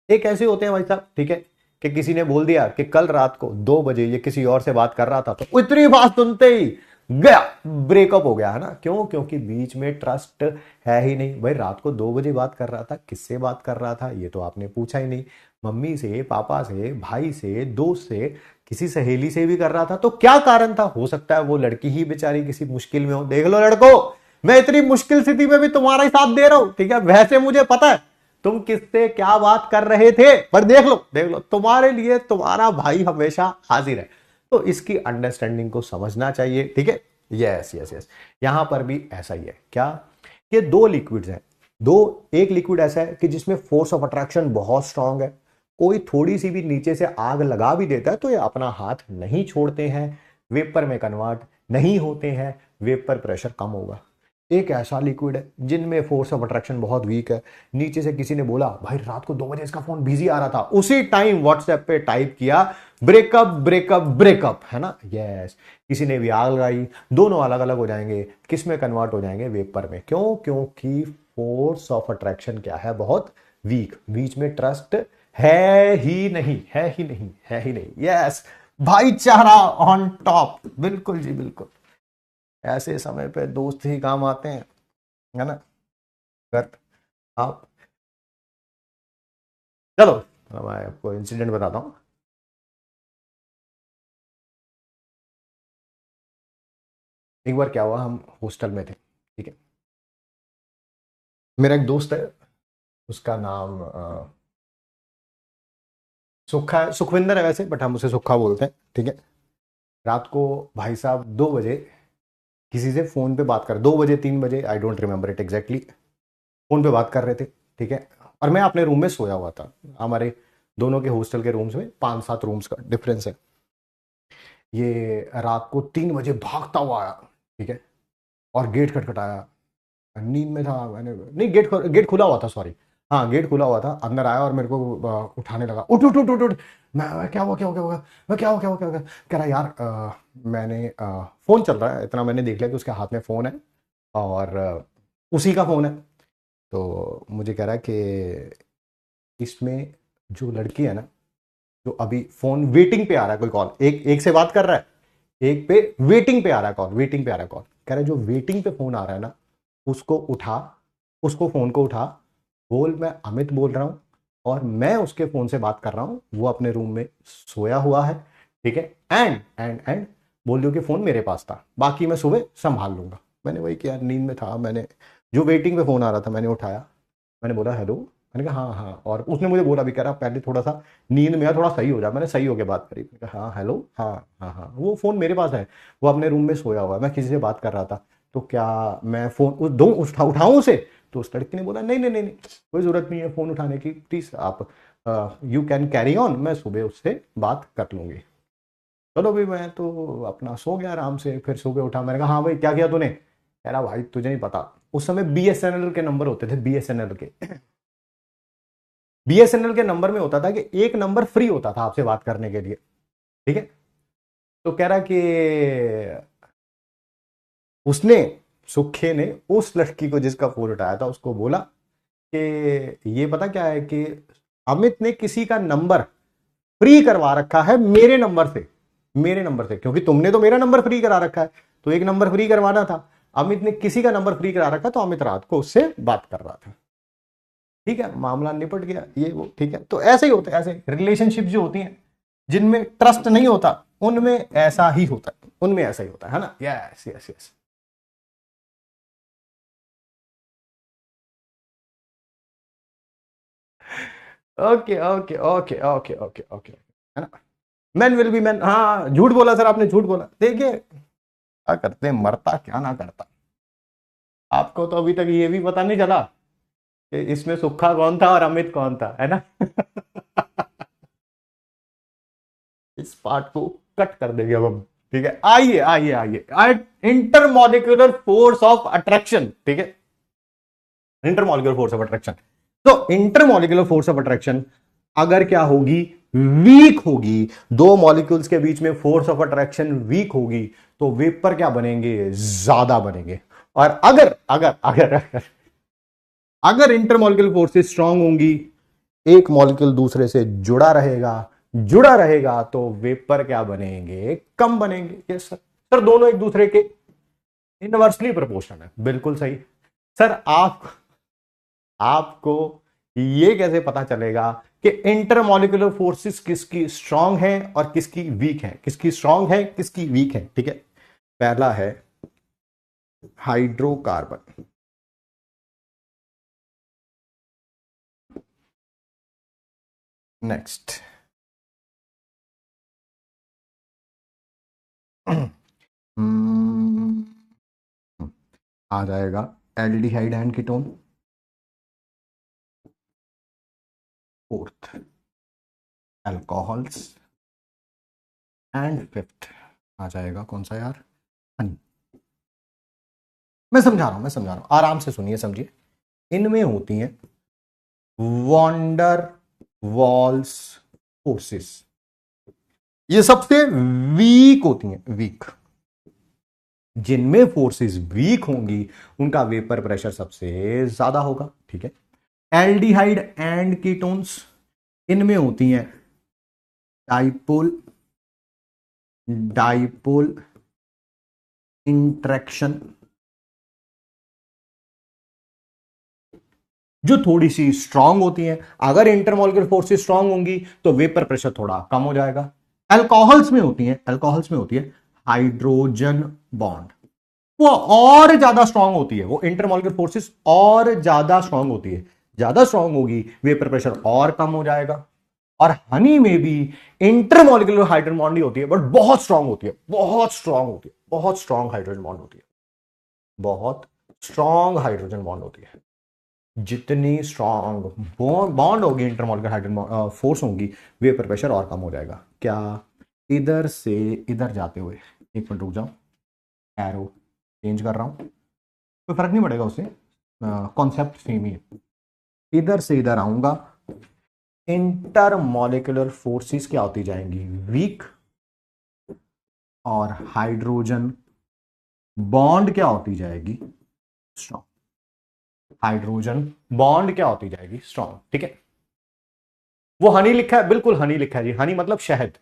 एक ऐसे होते हैं भाई साहब, ठीक है, कि किसी ने बोल दिया कि कल रात को 2 बजे ये किसी और से बात कर रहा था, तो इतनी बात सुनते ही गया, ब्रेकअप हो गया, है ना। क्यों? क्योंकि बीच में ट्रस्ट है ही नहीं। भाई रात को 2 बजे बात कर रहा था, किससे बात कर रहा था ये तो आपने पूछा ही नहीं, मम्मी से, पापा से, भाई से, दोस्त से, किसी सहेली से भी कर रहा था, तो क्या कारण था? हो सकता है वो लड़की ही बेचारी किसी मुश्किल में हो। देख लो लड़को, मैं इतनी मुश्किल स्थिति में भी तुम्हारा ही साथ दे रहा हूं, ठीक है, वैसे मुझे पता है तुम किससे क्या बात कर रहे थे, पर देख लो देख लो, तुम्हारे लिए तुम्हारा भाई हमेशा हाजिर है। तो इसकी अंडरस्टैंडिंग को समझना चाहिए, ठीक है। यस यस यस, यहां पर भी ऐसा ही है। क्या? ये दो लिक्विड्स हैं, एक लिक्विड ऐसा है कि जिसमें फोर्स ऑफ अट्रैक्शन बहुत स्ट्रांग है, कोई थोड़ी सी भी नीचे से आग लगा भी देता है तो ये अपना हाथ नहीं छोड़ते हैं, वेपर में कन्वर्ट नहीं होते हैं, वेपर प्रेशर कम होगा। एक ऐसा लिक्विड है जिनमें फोर्स ऑफ अट्रैक्शन बहुत वीक है, नीचे से किसी ने बोला भाई रात को 2 बजे इसका फोन बिजी आ रहा था, उसी टाइम व्हाट्सएप पे टाइप किया ब्रेकअप ब्रेकअप ब्रेकअप, है ना। यस, किसी ने भी आग लगाई, दोनों अलग अलग हो जाएंगे, किस में कन्वर्ट हो जाएंगे? वेपर में। क्यों? क्योंकि फोर्स ऑफ अट्रैक्शन क्या है? बहुत वीक, बीच में ट्रस्ट है ही नहीं, है ही नहीं, है ही नहीं। यस, भाईचारा ऑन टॉप, बिल्कुल जी बिल्कुल। ऐसे समय पे दोस्त ही काम आते हैं, है ना। अगर आप, चलो मैं आपको इंसिडेंट बताता हूं। एक बार क्या हुआ, हम हॉस्टल में थे, ठीक है, मेरा एक दोस्त है, उसका नाम सुखा है, सुखविंदर है वैसे, बट हम उसे सुखा बोलते हैं, ठीक है। रात को भाई साहब 2 बजे किसी से फोन पे बात कर, 2 बजे 3 बजे, I don't remember it exactly, phone पे बात कर रहे थे, ठीक है। और मैं अपने रूम में सोया हुआ था, हमारे दोनों के हॉस्टल के रूम्स में 5-7 रूम्स का डिफरेंस है। ये रात को 3 बजे भागता हुआ आया, ठीक है, और गेट खटखटाया। नींद में था मैंने, नहीं, गेट खुला हुआ था, सॉरी, हाँ गेट खुला हुआ था। अंदर आया और मेरे को उठाने लगा, उठ उठ उठ उठ उठ। मैं क्या हुआ क्या हुआ क्या हुआ, मैं क्या हुआ क्या हुआ क्या हुआ, कह रहा यार मैंने फोन चल रहा है, इतना मैंने देख लिया कि उसके हाथ में फोन है और उसी का फोन है। तो मुझे कह रहा है कि इसमें जो लड़की है ना, जो अभी फोन वेटिंग पे आ रहा है, कोई कॉल, एक एक से बात कर रहा है, एक पे वेटिंग पे आ रहा है कॉल, वेटिंग पे आ रहा है कॉल, कह रहा है जो वेटिंग पे फोन आ रहा है ना, उसको उठा, उसको फोन को उठा, बोल मैं अमित बोल रहा हूं और मैं उसके फोन से बात कर रहा हूं, वो अपने रूम में सोया हुआ है, ठीक है, एंड बोल दो कि फोन मेरे पास था, बाकी मैं सुबह संभाल लूंगा। मैंने वही किया, नींद में था, मैंने जो वेटिंग पे फोन आ रहा था मैंने उठाया, मैंने बोला हेलो, मैंने कहा हाँ हाँ, और उसने मुझे बोला भी, कह रहा पहले थोड़ा सा नींद में थोड़ा सही हो जा, मैंने सही होके बात करी, मैंने कहा हाँ हेलो, हाँ हाँ हाँ, वो फोन मेरे पास है, वो अपने रूम में सोया हुआ है, मैं किसी से बात कर रहा था। तो क्या मैं फोन दूं, उठाऊं उसे? तो उस लड़की ने बोला नहीं नहीं नहीं नहीं, कोई जरूरत नहीं है फोन उठाने की, प्लीज आप यू कैन कैरी ऑन, मैं सुबह उससे बात कर लूंगी। चलो भाई, मैं तो अपना सो गया आराम से। फिर सुबह उठा, मैंने कहा हाँ भाई क्या किया तूने? कह रहा भाई तुझे नहीं पता, उस समय बीएसएनएल के नंबर होते थे, बीएसएनएल के। बीएसएनएल के नंबर में होता था कि एक नंबर फ्री होता था आपसे बात करने के लिए, ठीक है। तो कह रहा कि उसने, सुखे ने उस लड़की को जिसका फोन उठाया था उसको बोला कि ये पता क्या है कि अमित ने किसी का नंबर फ्री करवा रखा है मेरे नंबर से, मेरे नंबर से, क्योंकि तुमने तो मेरा नंबर फ्री करा रखा है, तो एक नंबर फ्री करवाना था। अमित ने किसी का नंबर फ्री करा रखा, तो अमित रात को उससे बात कर रहा था। ठीक है, मामला निपट गया, ये वो, ठीक है। तो ऐसे ही होता है, ऐसे रिलेशनशिप जो होती हैं जिनमें ट्रस्ट नहीं होता, उनमें ऐसा ही होता है, उनमें ऐसा ही होता है ना। Yes yes yes. Okay okay okay okay okay okay, है ना। मैन विल बी मैन, हाँ झूठ बोला सर आपने, झूठ बोला। देखिए क्या करते हैं, मरता क्या ना करता। आपको तो अभी तक ये भी पता नहीं चला कि इसमें सुक्खा कौन था और अमित कौन था, है ना। इस पार्ट को कट कर देंगे अब हम, ठीक है। आइए आइए आइए, इंटरमॉलिक्यूलर फोर्स ऑफ अट्रैक्शन, ठीक है। इंटरमॉलिक्यूलर फोर्स ऑफ अट्रैक्शन, तो इंटरमॉलिक्यूलर फोर्स ऑफ अट्रैक्शन अगर क्या होगी, वीक होगी, दो मॉलिक्यूल्स के बीच में फोर्स ऑफ अट्रैक्शन वीक होगी, तो वेपर क्या बनेंगे, ज्यादा बनेंगे। और अगर अगर अगर अगर, अगर इंटरमॉलिक्यूलर फोर्सेस स्ट्रांग होंगी, एक मॉलिक्यूल दूसरे से जुड़ा रहेगा, जुड़ा रहेगा, तो वेपर क्या बनेंगे, कम बनेंगे। यस सर, सर दोनों एक दूसरे के इनवर्सली प्रोपोर्शनल है, बिल्कुल सही। सर आपको ये कैसे पता चलेगा कि इंटरमॉलिक्यूलर फोर्सेस किसकी स्ट्रांग है और किसकी वीक है, किसकी स्ट्रांग है किसकी वीक है, ठीक है। पहला है हाइड्रोकार्बन, नेक्स्ट आ जाएगा aldehyde and ketone, fourth alcohols, and fifth आ जाएगा कौन सा यार, हनी। मैं समझा रहा हूं, मैं समझा रहा हूं, आराम से सुनिए समझिए। इनमें होती हैं वॉन्डर वॉल्स फोर्सेस, ये सबसे वीक होती हैं, वीक। जिनमें फोर्सेस वीक होंगी उनका वेपर प्रेशर सबसे ज्यादा होगा, ठीक है। एल्डिहाइड एंड कीटोन्स, इनमें होती हैं डाइपोल, डाइपोल इंट्रैक्शन, जो थोड़ी सी स्ट्रांग होती हैं। अगर इंटरमॉलिक्यूलर फोर्सेस स्ट्रांग होंगी तो वेपर प्रेशर थोड़ा कम हो जाएगा। अल्कोहल्स में होती है, अल्कोहल्स में होती है हाइड्रोजन बॉन्ड, वो और ज्यादा स्ट्रांग होती है, वो इंटरमॉलिक्यूलर फोर्सेस और ज्यादा स्ट्रांग होती है, ज्यादा स्ट्रांग होगी, वेपर प्रेशर और कम हो जाएगा। और हनी में भी इंटरमॉलिक्यूलर हाइड्रोजन बॉन्ड ही होती है, बट बहुत स्ट्रांग होती है, बहुत स्ट्रांग होती है, बहुत स्ट्रांग हाइड्रोजन बॉन्ड होती है, बहुत स्ट्रांग हाइड्रोजन बॉन्ड होती है। जितनी स्ट्रांग बॉन्ड होगी, इंटरमॉलिक्यूलर हाइड्रोजन फोर्स होंगी, वेपर प्रेशर और कम हो जाएगा। क्या, इधर से इधर जाते हुए, एक मिनट रुक जाओ, एरो चेंज कर रहा हूं, कोई फर्क नहीं पड़ेगा उससे, कॉन्सेप्ट सेम ही है। इधर से इधर आऊंगा, इंटरमॉलिक्यूलर फोर्सेस क्या होती जाएंगी, वीक, और हाइड्रोजन बॉन्ड क्या होती जाएगी, स्ट्रांग। हाइड्रोजन बॉन्ड क्या होती जाएगी, स्ट्रांग, ठीक है। वो हनी लिखा है, बिल्कुल हनी लिखा है जी, हनी मतलब शहद।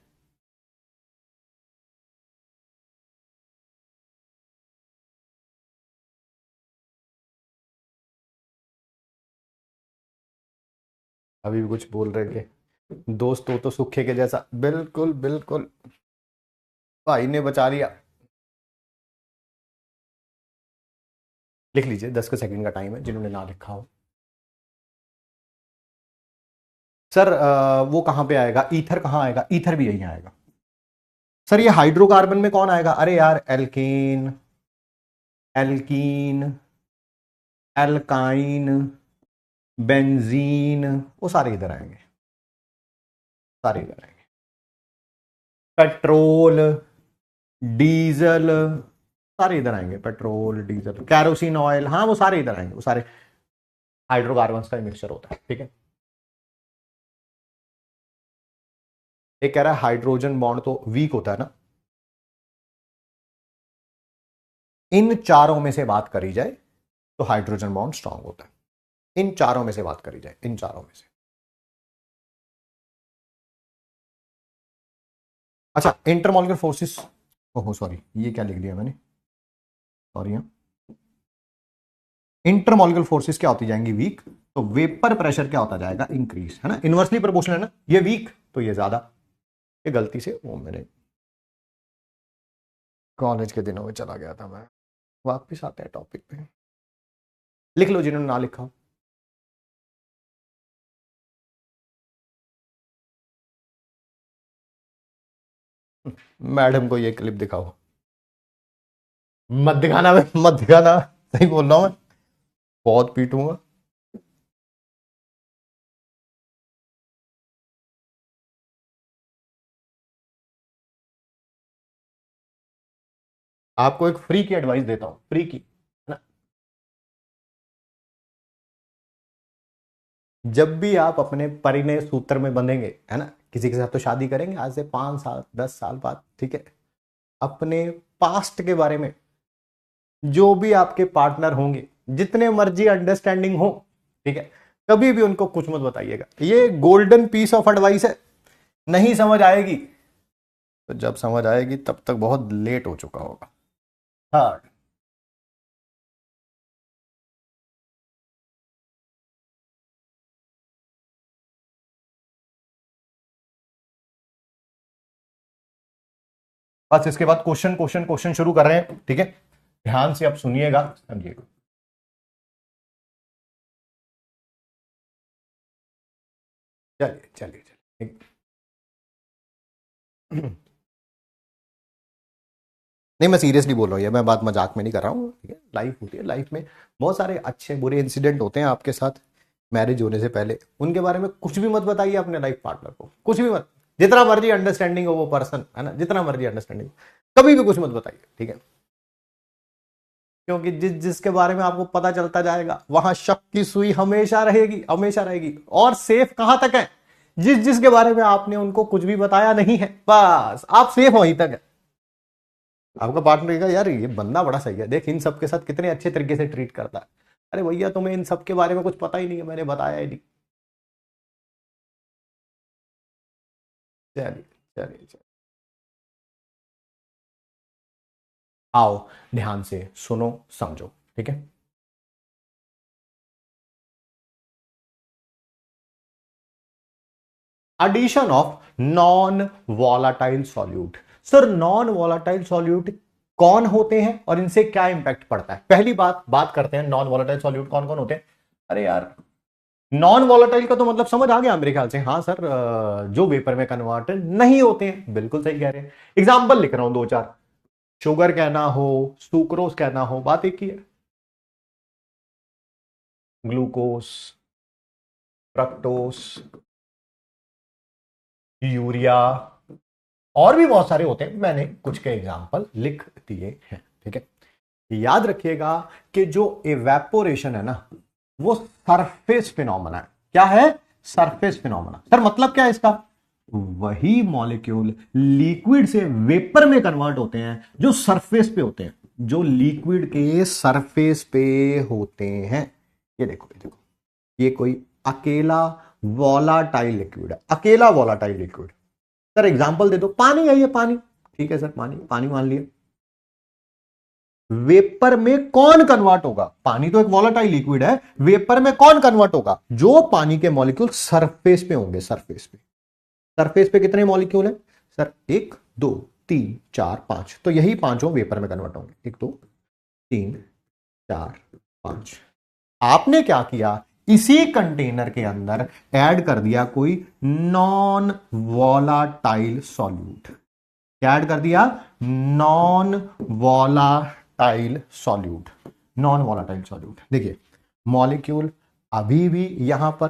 अभी भी कुछ बोल रहे थे दोस्त, तो सुखे के जैसा, बिल्कुल बिल्कुल, भाई ने बचा लिया। लिख लीजिए, 10 सेकंड का टाइम है, जिन्होंने ना लिखा हो। सर वो कहां पे आएगा, ईथर कहां आएगा, ईथर भी यही आएगा। सर ये हाइड्रोकार्बन में कौन आएगा, अरे यार एल्केन, एल्कीन, एल्काइन, बेंजीन, वो सारे इधर आएंगे, सारे इधर आएंगे। पेट्रोल, डीजल, सारे इधर आएंगे। पेट्रोल, डीजल, कैरोसिन ऑयल, हाँ वो सारे इधर आएंगे। वो सारे हाइड्रोकार्बन्स का मिक्सचर होता है, ठीक है। एक कह रहा है हाइड्रोजन बॉन्ड तो वीक होता है ना। इन चारों में से बात करी जाए तो हाइड्रोजन बॉन्ड स्ट्रांग होता है। इन चारों में से बात करी जाए, इन चारों में से। अच्छा, इंटरमॉलिक्यूलर फोर्सेस, ओहो सॉरी ये क्या लिख दिया मैंने, सॉरी। इंटरमॉलिक्यूलर फोर्सेस क्या होती जाएंगी, वीक। तो वेपर प्रेशर क्या होता जाएगा, इंक्रीज, है ना, इनवर्सली प्रोपोर्शनल है ना। ये वीक तो ये ज्यादा। ये गलती से वो मेरे कॉलेज के दिनों में चला गया था मैं। वापस आते हैं टॉपिक पे। लिख लो जिन्होंने ना लिखा। मैडम को ये क्लिप दिखाओ। मत दिखाना, मत दिखाना, सही बोल रहा हूं मैं, बहुत पीटूंगा। आपको एक फ्री की एडवाइस देता हूं, फ्री की, है ना। जब भी आप अपने परिणय सूत्र में बंधेंगे, है ना, किसी के साथ तो शादी करेंगे आज से 5 साल 10 साल बाद, ठीक है। अपने पास्ट के बारे में जो भी आपके पार्टनर होंगे, जितने मर्जी अंडरस्टैंडिंग हो, ठीक है, कभी भी उनको कुछ मत बताइएगा। ये गोल्डन पीस ऑफ एडवाइस है। नहीं समझ आएगी तो जब समझ आएगी तब तक बहुत लेट हो चुका होगा। थर्ड, बस इसके बाद क्वेश्चन क्वेश्चन क्वेश्चन शुरू कर रहे हैं, ठीक है। ध्यान से आप सुनिएगा, समझिएगा। चलिए चलिए चलिए। नहीं मैं सीरियसली बोल रहा हूँ, ये मैं बात मजाक में नहीं कर रहा हूँ, ठीक है। लाइफ होती है, लाइफ में बहुत सारे अच्छे बुरे इंसिडेंट होते हैं आपके साथ मैरिज होने से पहले। उनके बारे में कुछ भी मत बताइए अपने लाइफ पार्टनर को, कुछ भी मत। जितना मर्जी अंडरस्टैंडिंग हो वो पर्सन, है ना, जितना मर्जी अंडरस्टैंडिंग, कभी भी कुछ मत बताइए, ठीक है। क्योंकि जिस जिसके बारे में आपको पता चलता जाएगा वहां शक की सुई हमेशा रहेगी, हमेशा रहेगी। और सेफ कहां तक है, जिस जिसके बारे में आपने उनको कुछ भी बताया नहीं है, बस आप सेफ वहीं तक है। आपका पार्टनर कहेगा यार ये बंदा बड़ा सही है, देख इन सब के साथ कितने अच्छे तरीके से ट्रीट करता है। अरे भैया तुम्हें इन सब के बारे में कुछ पता ही नहीं है, मैंने बताया ही नहीं। चलिए चलिए चलिए, आओ ध्यान से सुनो समझो, ठीक है। Addition of non volatile solute. Sir non volatile solute कौन होते हैं और इनसे क्या इंपैक्ट पड़ता है। पहली बात करते हैं नॉन वॉलाटाइल सॉल्यूट कौन कौन होते हैं। अरे यार नॉन वॉलाटाइल का तो मतलब समझ आ गया मेरे ख्याल से। हाँ सर, जो वेपर में कन्वर्टेड नहीं होते हैं, बिल्कुल सही कह रहे हैं। एग्जाम्पल लिख रहा हूं 2 4। शुगर कहना हो, सुक्रोज कहना हो, बात एक ही है। ग्लूकोस, फ्रक्टोस, यूरिया, और भी बहुत सारे होते हैं, मैंने कुछ के एग्जाम्पल लिख दिए हैं, ठीक है। याद रखिएगा कि जो इवेपोरेशन है ना वो सरफेस फिनोमेना है। क्या है, सरफेस फिनोमेना। सर मतलब क्या है इसका, वही मॉलिक्यूल लिक्विड से वेपर में कन्वर्ट होते हैं जो सरफेस पे होते हैं, जो लिक्विड के सरफेस पे होते हैं। ये देखो ये देखो, ये कोई अकेला वॉलाटाइल लिक्विड है, अकेला वॉलाटाइल लिक्विड। सर एग्जांपल दे दो, पानी है ये, पानी, ठीक है सर, पानी, पानी मान लिया। वेपर में कौन कन्वर्ट होगा, पानी तो एक वॉलेटाइल लिक्विड है, वेपर में कौन कन्वर्ट होगा, जो पानी के मॉलिक्यूल सरफेस पे होंगे। सरफेस पे, सरफेस पे कितने मॉलिक्यूल हैं सर, 1 2 3 4 5, तो यही पांचों वेपर में कन्वर्ट होंगे। 1 2 3 4 5। आपने क्या किया, इसी कंटेनर के अंदर ऐड कर दिया कोई नॉन वॉलाटाइल सॉल्यूट। क्या ऐड कर दिया, non volatile volatile solute, non volatile solute. देखिए मॉलिक्यूल अभी भी यहां पर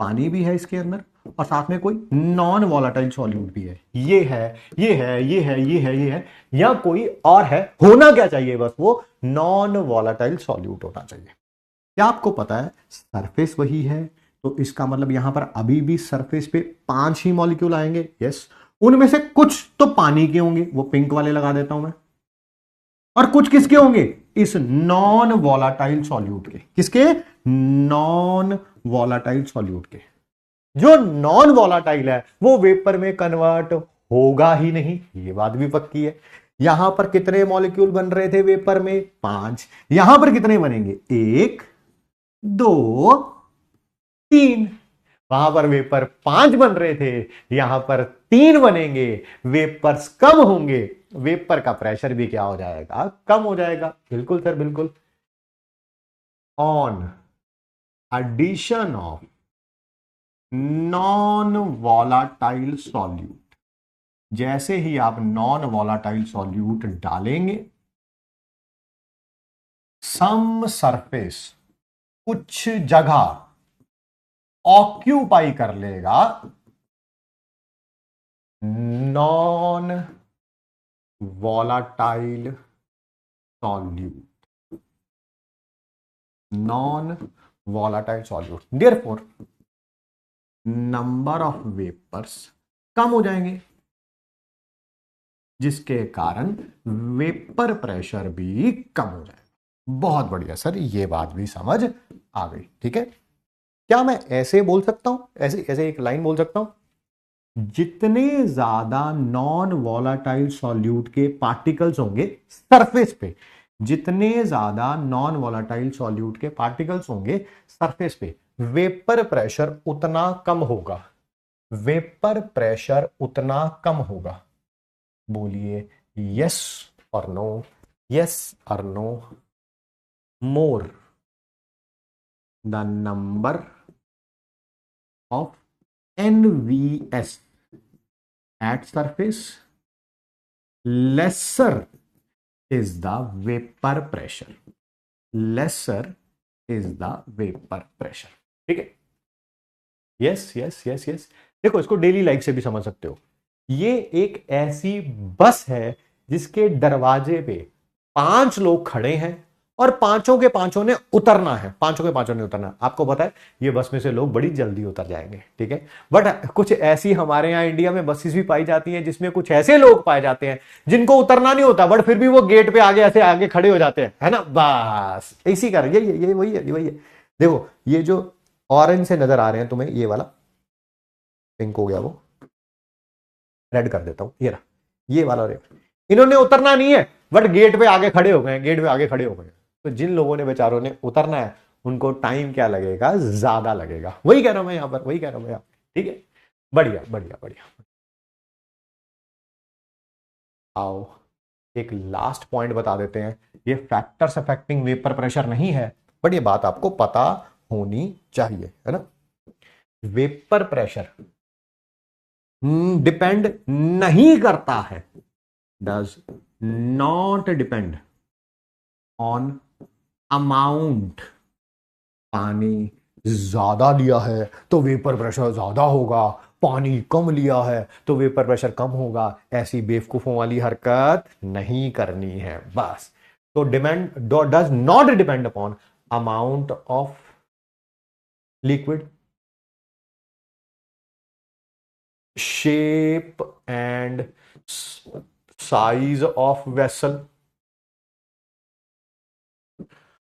पानी भी है इसके अंदर और साथ में कोई नॉन वॉलाटाइल सॉल्यूट भी है। ये है, ये है, ये है, ये है, ये है, या कोई और है। होना क्या चाहिए, बस वो नॉन वॉलाटाइल सॉल्यूट होना चाहिए। क्या आपको पता है सरफेस वही है, तो इसका मतलब यहां पर अभी भी सरफेस पे 5 ही मॉलिक्यूल आएंगे। यस, उनमें से कुछ तो पानी के होंगे, वो पिंक वाले लगा देता हूं मैं, और कुछ किसके होंगे, इस नॉन वॉलाटाइल सॉल्यूट के। किसके, नॉन वॉलाटाइल सॉल्यूट के। जो नॉन वॉलाटाइल है वो वेपर में कन्वर्ट होगा ही नहीं, ये बात भी पक्की है। यहां पर कितने मॉलिक्यूल बन रहे थे वेपर में, 5। यहां पर कितने बनेंगे, 1 2 3। वहां पर वेपर 5 बन रहे थे, यहां पर 3 बनेंगे। वेपर्स कम होंगे, वेपर का प्रेशर भी क्या हो जाएगा, कम हो जाएगा। बिल्कुल सर, बिल्कुल। On addition of non volatile solute, जैसे ही आप नॉन वॉलाटाइल सॉल्यूट डालेंगे, सम सरफेस, कुछ जगह ऑक्यूपाई कर लेगा non volatile solute, non volatile solute. Therefore number of vapours कम हो जाएंगे, जिसके कारण वेपर प्रेशर भी कम हो जाएगा। बहुत बढ़िया सर, ये बात भी समझ आ गई। ठीक है, क्या मैं ऐसे बोल सकता हूं, ऐसे ऐसे एक लाइन बोल सकता हूं, जितने ज्यादा नॉन वॉलाटाइल सॉल्यूट के पार्टिकल्स होंगे सरफेस पे, जितने ज्यादा नॉन वॉलाटाइल सॉल्यूट के पार्टिकल्स होंगे सरफेस पे, वेपर प्रेशर उतना कम होगा, वेपर प्रेशर उतना कम होगा। बोलिए यस और नो, यस और no. More the number of NVS at surface, lesser is the vapor pressure, lesser is the vapor pressure। ठीक है, यस यस यस यस। देखो इसको डेली लाइफ से भी समझ सकते हो। ये एक ऐसी बस है जिसके दरवाजे पे 5 लोग खड़े हैं और पांचों के पांचों ने उतरना है, पांचों के पांचों ने उतरना है। आपको पता है ये बस में से लोग बड़ी जल्दी उतर जाएंगे। ठीक है, बट कुछ ऐसी हमारे यहाँ इंडिया में बसेस भी पाई जाती हैं जिसमें कुछ ऐसे लोग पाए जाते हैं जिनको उतरना नहीं होता, बट फिर भी वो गेट पे आगे ऐसे आगे खड़े हो जाते हैं, है ना। बस इसी कारण ये वही है, वही है। देखो ये जो ऑरेंज से नजर आ रहे हैं तुम्हें, ये वाला पिंक हो गया, वो रेड कर देता हूं, ये रहा, ये वाला रेड। इन्होंने उतरना नहीं है बट गेट पे आगे खड़े हो गए, गेट पे आगे खड़े हो गए। तो जिन लोगों ने बेचारों ने उतरना है उनको टाइम क्या लगेगा, ज्यादा लगेगा। वही कह रहा हूं मैं यहां पर, वही कह रहा हूं मैं यहां। ठीक है, बढ़िया बढ़िया बढ़िया। आओ एक लास्ट पॉइंट बता देते हैं। ये फैक्टर्स अफेक्टिंग वेपर प्रेशर नहीं है, बट ये बात आपको पता होनी चाहिए, है ना। वेपर प्रेशर डिपेंड नहीं करता है, does not depend on amount. पानी ज्यादा लिया है तो वेपर प्रेशर ज्यादा होगा, पानी कम लिया है तो वेपर प्रेशर कम होगा। ऐसी बेवकूफों वाली हरकत नहीं करनी है बस। तो depend does not depend upon amount of liquid, shape and size of vessel.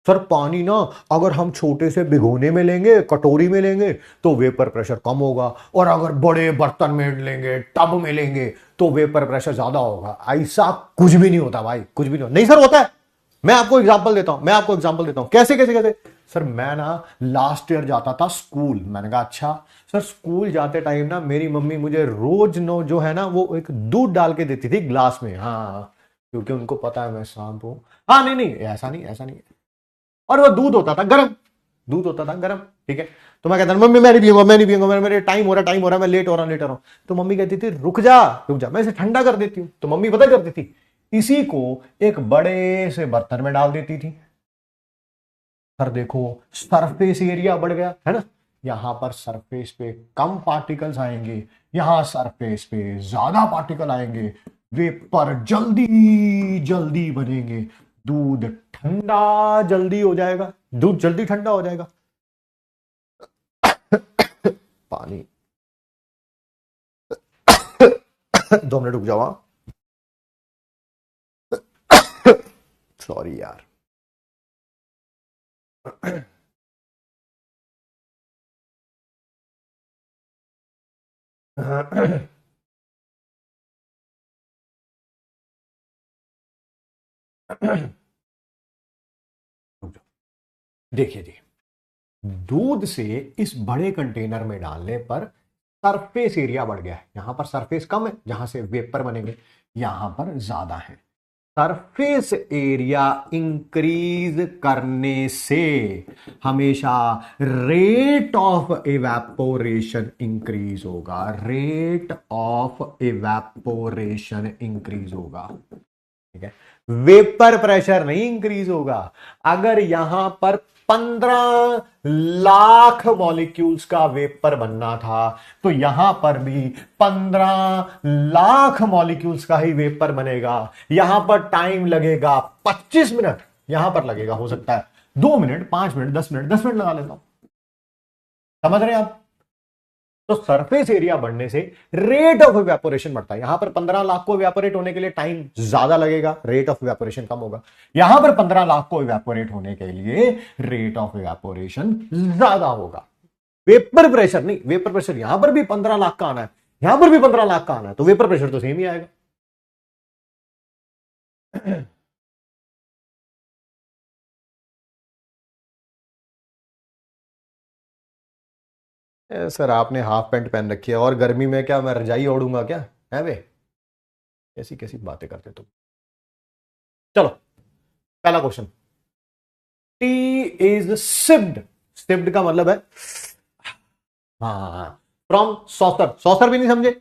Sir पानी ना अगर हम छोटे से भिगोने में लेंगे, कटोरी में लेंगे तो वेपर प्रेशर कम होगा, और अगर बड़े बर्तन में लेंगे, टब में लेंगे तो वेपर प्रेशर ज्यादा होगा। ऐसा कुछ भी नहीं होता भाई, कुछ भी नहीं होता। नहीं सर होता है। मैं आपको एग्जांपल देता हूं, कैसे कैसे कैसे। सर मैं ना लास्ट ईयर जाता था स्कूल, मैंने कहा अच्छा। सर स्कूल जाते टाइम ना मेरी मम्मी मुझे रोज नो जो है ना वो एक दूध डाल के देती थी ग्लास में। हाँ, क्योंकि उनको पता है मैं सांप हूं। हाँ नहीं नहीं ऐसा नहीं, ऐसा नहीं। और वो दूध होता था गरम, दूध होता था गरम। ठीक है, तो मैं कहता मम्मी मैं नहीं पीऊंगा, मेरे टाइम हो रहा है, मैं लेट हो रहा हूं। तो मम्मी कहती थी रुक जा, मैं इसे ठंडा कर देती हूं। तो मम्मी पता करती थी, इसी को एक बड़े से बर्तन में डाल देती थी। सर देखो सरफेस एरिया बढ़ गया है ना, यहां पर सरफेस पे कम पार्टिकल्स आएंगे, यहां सरफेस पे ज्यादा पार्टिकल आएंगे, वेपर जल्दी जल्दी बनेंगे, दूध ठंडा जल्दी हो जाएगा, दूध जल्दी ठंडा हो जाएगा। पानी 2 मिनट रुक जाओ, सॉरी यार। देखिए जी, दूध से इस बड़े कंटेनर में डालने पर सरफेस एरिया बढ़ गया है। यहां पर सरफेस कम है जहां से वेपर बनेंगे, यहां पर ज्यादा है। सरफेस एरिया इंक्रीज करने से हमेशा रेट ऑफ इवेपोरेशन इंक्रीज होगा, रेट ऑफ इवेपोरेशन इंक्रीज होगा। ठीक है, वेपर प्रेशर नहीं इंक्रीज होगा। अगर यहां पर 15 लाख मॉलिक्यूल्स का वेपर बनना था तो यहां पर भी 15 लाख मॉलिक्यूल्स का ही वेपर बनेगा। यहां पर टाइम लगेगा 25 मिनट, यहां पर लगेगा हो सकता है 2 मिनट, 5 मिनट, 10 मिनट, 10 मिनट लगा लेता हूं। समझ रहे हैं आप? तो सरफेस एरिया बढ़ने से रेट ऑफ इवेपोरेशन बढ़ता है। यहां पर 15 लाख को इवेपोरेट होने के लिए टाइम ज्यादा लगेगा, रेट ऑफ इवेपोरेशन कम होगा। यहां पर 15 लाख को इवेपोरेट होने के लिए रेट ऑफ इवेपोरेशन ज्यादा होगा। वेपर प्रेशर नहीं, वेपर प्रेशर यहां पर भी 15 लाख का आना है, यहां पर भी 15 लाख का आना है, तो वेपर प्रेशर तो सेम ही आएगा। सर आपने हाफ पैंट पहन रखी है और गर्मी में क्या मैं रजाई ओढ़ूंगा क्या? है वे कैसी कैसी बातें करते तुम। चलो पहला question, T is sipped, sipped का मतलब है हाँ, फ्रॉम सॉसर, सॉसर भी नहीं समझे?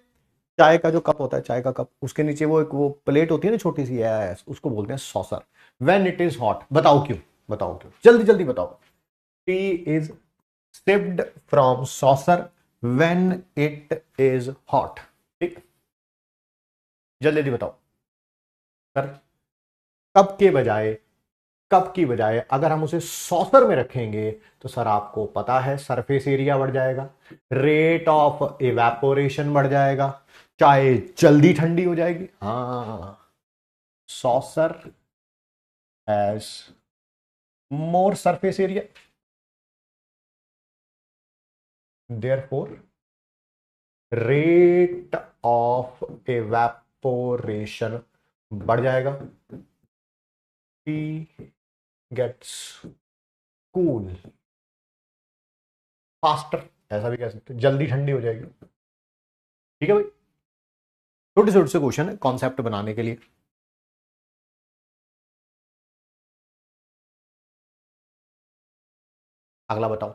चाय का जो कप होता है, चाय का कप, उसके नीचे वो एक वो प्लेट होती है ना छोटी सी, उसको बोलते हैं saucer. When it is hot, बताओ क्यों, बताओ क्यों, जल्दी जल्दी बताओ। T is sipped from saucer when it is hot. ठीक, जल्दी जल्दी बताओ सर। कप के बजाय, कप की बजाय अगर हम उसे सॉसर में रखेंगे तो सर आपको पता है सरफेस एरिया बढ़ जाएगा, रेट ऑफ इवेपोरेशन बढ़ जाएगा, चाय जल्दी ठंडी हो जाएगी। हाँ, saucer has more surface area, therefore rate of evaporation बढ़ जाएगा। टी गेट्स कूल फास्टर, ऐसा भी कह सकते हैं, जल्दी ठंडी हो जाएगी। ठीक है भाई, छोटे छोटे से क्वेश्चन है कॉन्सेप्ट बनाने के लिए। अगला बताओ,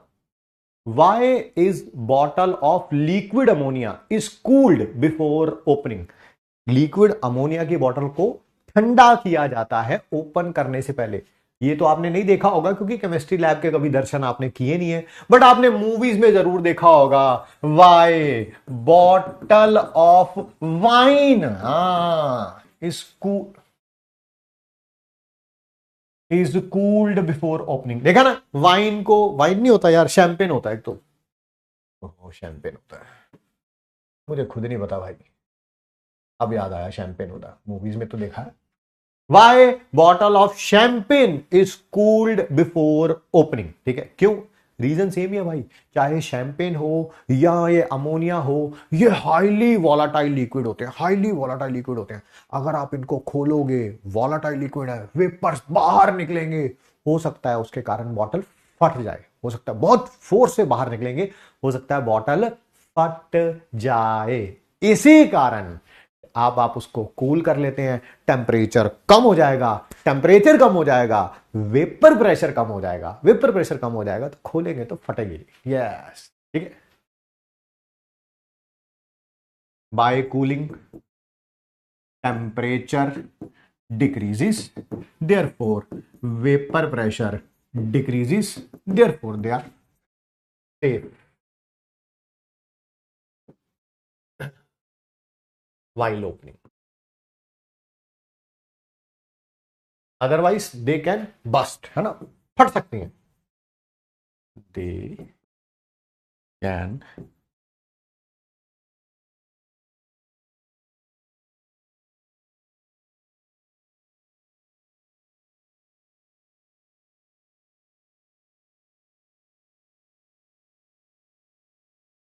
why is bottle of liquid ammonia is cooled before opening. Liquid ammonia की बोतल को ठंडा किया जाता है ओपन करने से पहले। ये तो आपने नहीं देखा होगा क्योंकि केमिस्ट्री लैब के कभी दर्शन आपने किए नहीं है, बट आपने मूवीज में जरूर देखा होगा। Why bottle of wine is cooled before opening. देखा ना, वाइन को वाइन नहीं होता यार, शैंपेन होता है एक तो, शैंपेन होता है, मुझे खुद नहीं पता भाई, अब याद आया शैंपेन होता है, मूवीज में तो देखा है। Why bottle of champagne is cooled before opening. ठीक है, क्यों? रीजन सेम ही है भाई, चाहे शैंपेन हो या ये अमोनिया हो, ये हाईली वॉलाटाइल लिक्विड होते हैं, हाईली वॉलाटाइल लिक्विड होते हैं। अगर आप इनको खोलोगे, वॉलाटाइल लिक्विड है, वेपर्स बाहर निकलेंगे, हो सकता है उसके कारण बॉटल फट जाए, हो सकता है बहुत फोर्स से बाहर निकलेंगे, हो सकता है बॉटल फट जाए। इसी कारण आप उसको कूल कर लेते हैं, टेम्परेचर कम हो जाएगा, टेम्परेचर कम हो जाएगा, वेपर प्रेशर कम हो जाएगा, वेपर प्रेशर कम हो जाएगा तो खोलेंगे तो फटेगी। यस, ठीक है। By cooling temperature decreases, therefore vapor pressure decreases, therefore they are safe while opening. Otherwise they can burst, है ना, फट सकती हैं. They can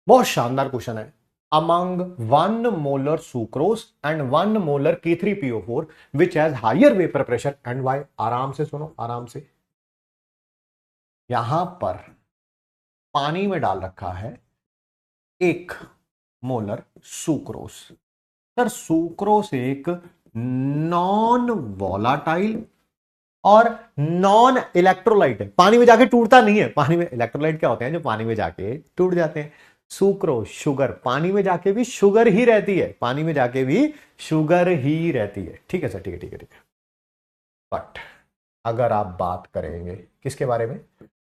बहुत शानदार क्वेश्चन है. Among 1 molar sucrose and 1 molar K3PO4 which has higher vapor pressure and why. आराम से सुनो, आराम से. यहां पर पानी में डाल रखा है 1 मोलर सुक्रोस. सर सुक्रोस एक नॉन वोलाटाइल और नॉन इलेक्ट्रोलाइट है. पानी में जाके टूटता नहीं है. पानी में इलेक्ट्रोलाइट क्या होते हैं, जो पानी में जाके टूट जाते हैं. सुक्रोज शुगर, पानी में जाके भी शुगर ही रहती है. पानी में जाके भी शुगर ही रहती है. ठीक है सर, ठीक है ठीक है ठीक है. बट अगर आप बात करेंगे किसके बारे में,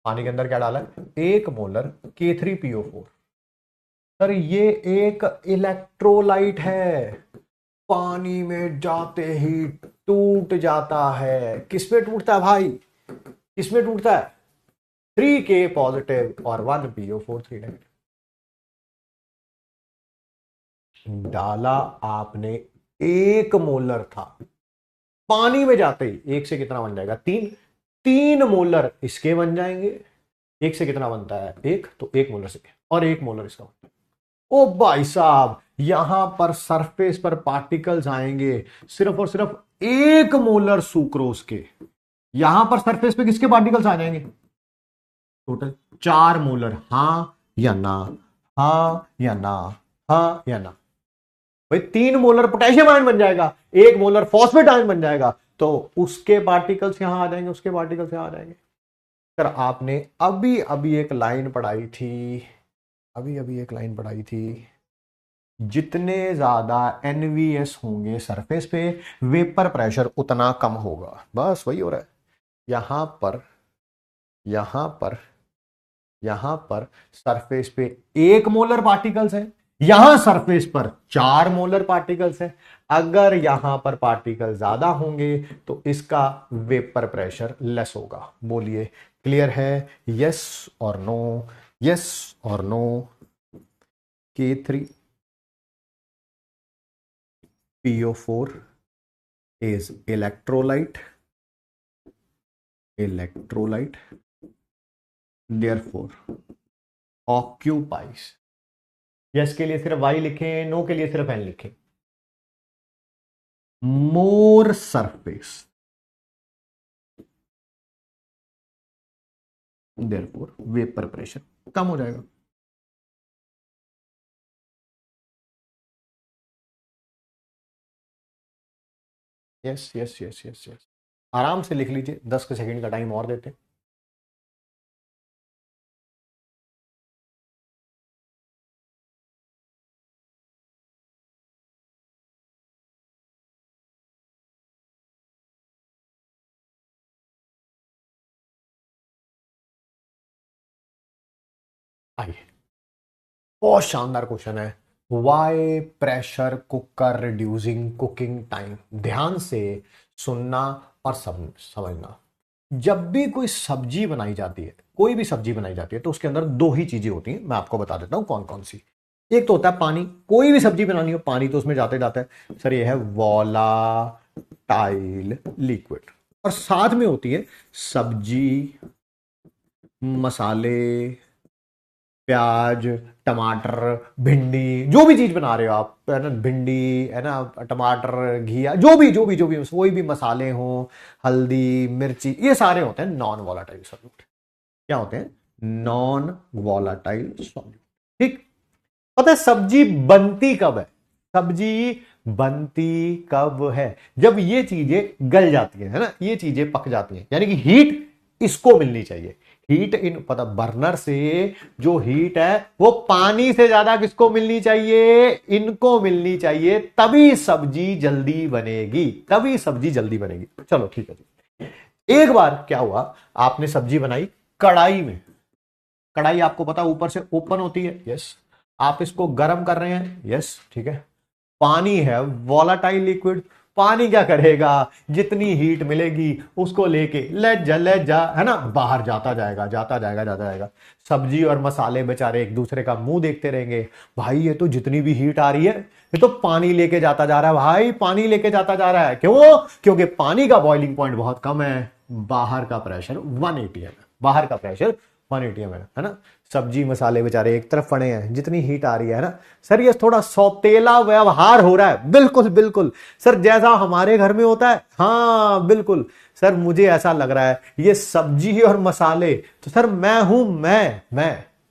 पानी के अंदर क्या डाला है, 1 मोलर K3PO4. सर ये एक इलेक्ट्रोलाइट है, पानी में जाते ही टूट जाता है. किस में टूटता है भाई, किस में टूटता है, 3K पॉजिटिव और 1 PO4 3 नेगेटिव. डाला आपने 1 मोलर था, पानी में जाते ही 1 से कितना बन जाएगा, 3 मोलर इसके बन जाएंगे. 1 से कितना बनता है, 1, तो 1 मोलर से और 1 मोलर इसका बनता है. ओ भाई साहब, यहां पर सरफेस पर पार्टिकल्स आएंगे सिर्फ और सिर्फ 1 मोलर सुक्रोज के. यहां पर सरफेस पे किसके पार्टिकल्स आ जाएंगे, टोटल 4 मोलर. हां या ना, हां या ना, हां या ना. भाई 3 मोलर पोटेशियम आयन बन जाएगा, 1 मोलर फॉस्फेट आयन बन जाएगा, तो उसके पार्टिकल्स यहां आ जाएंगे, उसके पार्टिकल्स यहां आ जाएंगे. सर आपने अभी अभी एक लाइन पढ़ाई थी, अभी अभी एक लाइन पढ़ाई थी, जितने ज्यादा एनवीएस होंगे सरफेस पे वेपर प्रेशर उतना कम होगा. बस वही हो रहा है. यहां पर यहां पर यहां पर सरफेस पे 1 मोलर पार्टिकल्स है, यहां सरफेस पर 4 मोलर पार्टिकल्स है. अगर यहां पर पार्टिकल ज्यादा होंगे तो इसका वेपर प्रेशर लेस होगा. बोलिए क्लियर है, यस और नो, यस और no. K3PO4 is electrolyte, therefore occupies. Yes के लिए सिर्फ वाई लिखें, नो के लिए सिर्फ एन लिखें. मोर सरफेस, देयरफॉर वेपर प्रेशर कम हो जाएगा. Yes yes yes yes yes, आराम से लिख लीजिए. 10 सेकंड का टाइम और देते हैं. आइए, बहुत शानदार क्वेश्चन है. Why pressure cooker reducing cooking time. ध्यान से सुनना और समझना. जब भी कोई सब्जी बनाई जाती है, कोई भी सब्जी बनाई जाती है, तो उसके अंदर 2 ही चीजें होती हैं. मैं आपको बता देता हूं कौन कौन सी. एक तो होता है पानी. कोई भी सब्जी बनानी हो, पानी तो उसमें जाते जाता है. सर ये है वोलाटाइल लिक्विड. और साथ में होती है सब्जी, मसाले, प्याज, टमाटर, भिंडी, जो भी चीज बना रहे हो आप, है ना, भिंडी है ना, टमाटर, घिया, जो भी कोई भी मसाले हो, हल्दी, मिर्ची, ये सारे होते हैं नॉन वोलाटाइल सॉल्यूट. क्या होते हैं, नॉन वोलाटाइल सॉल्यूट. ठीक. पता है सब्जी बनती कब है, सब्जी बनती कब है, जब ये चीजें गल जाती है ना, ये चीजें पक जाती हैं. यानी कि हीट इसको मिलनी चाहिए। हीट इन पता बर्नर से जो हीट है वो पानी से ज्यादा किसको मिलनी चाहिए, इनको मिलनी चाहिए, तभी सब्जी जल्दी बनेगी, तभी सब्जी जल्दी बनेगी। चलो ठीक है जी। एक बार क्या हुआ, आपने सब्जी बनाई कढ़ाई में, कढ़ाई आपको पता ऊपर से ओपन होती है, यस, आप इसको गर्म कर रहे हैं, यस, ठीक है, पानी है वॉलाटाइल लिक्विड, पानी क्या करेगा, जितनी हीट मिलेगी उसको लेके ले जा है ना, बाहर जाता जाएगा जाता जाएगा जाता जाएगा। सब्जी और मसाले बेचारे एक दूसरे का मुंह देखते रहेंगे, भाई ये तो जितनी भी हीट आ रही है ये तो पानी लेके जाता जा रहा है, भाई पानी लेके जाता जा रहा है। क्यों? क्योंकि पानी का बॉइलिंग पॉइंट बहुत कम है, बाहर का प्रेशर 180 है, बाहर का प्रेशर 180 है ना। सब्जी मसाले बेचारे एक तरफ पड़े हैं, जितनी हीट आ रही है ना सर, ये थोड़ा सौतेला व्यवहार हो रहा है। बिल्कुल बिल्कुल सर, जैसा हमारे घर में होता है, हाँ बिल्कुल सर, मुझे ऐसा लग रहा है ये सब्जी और मसाले तो सर मैं हूं, मैं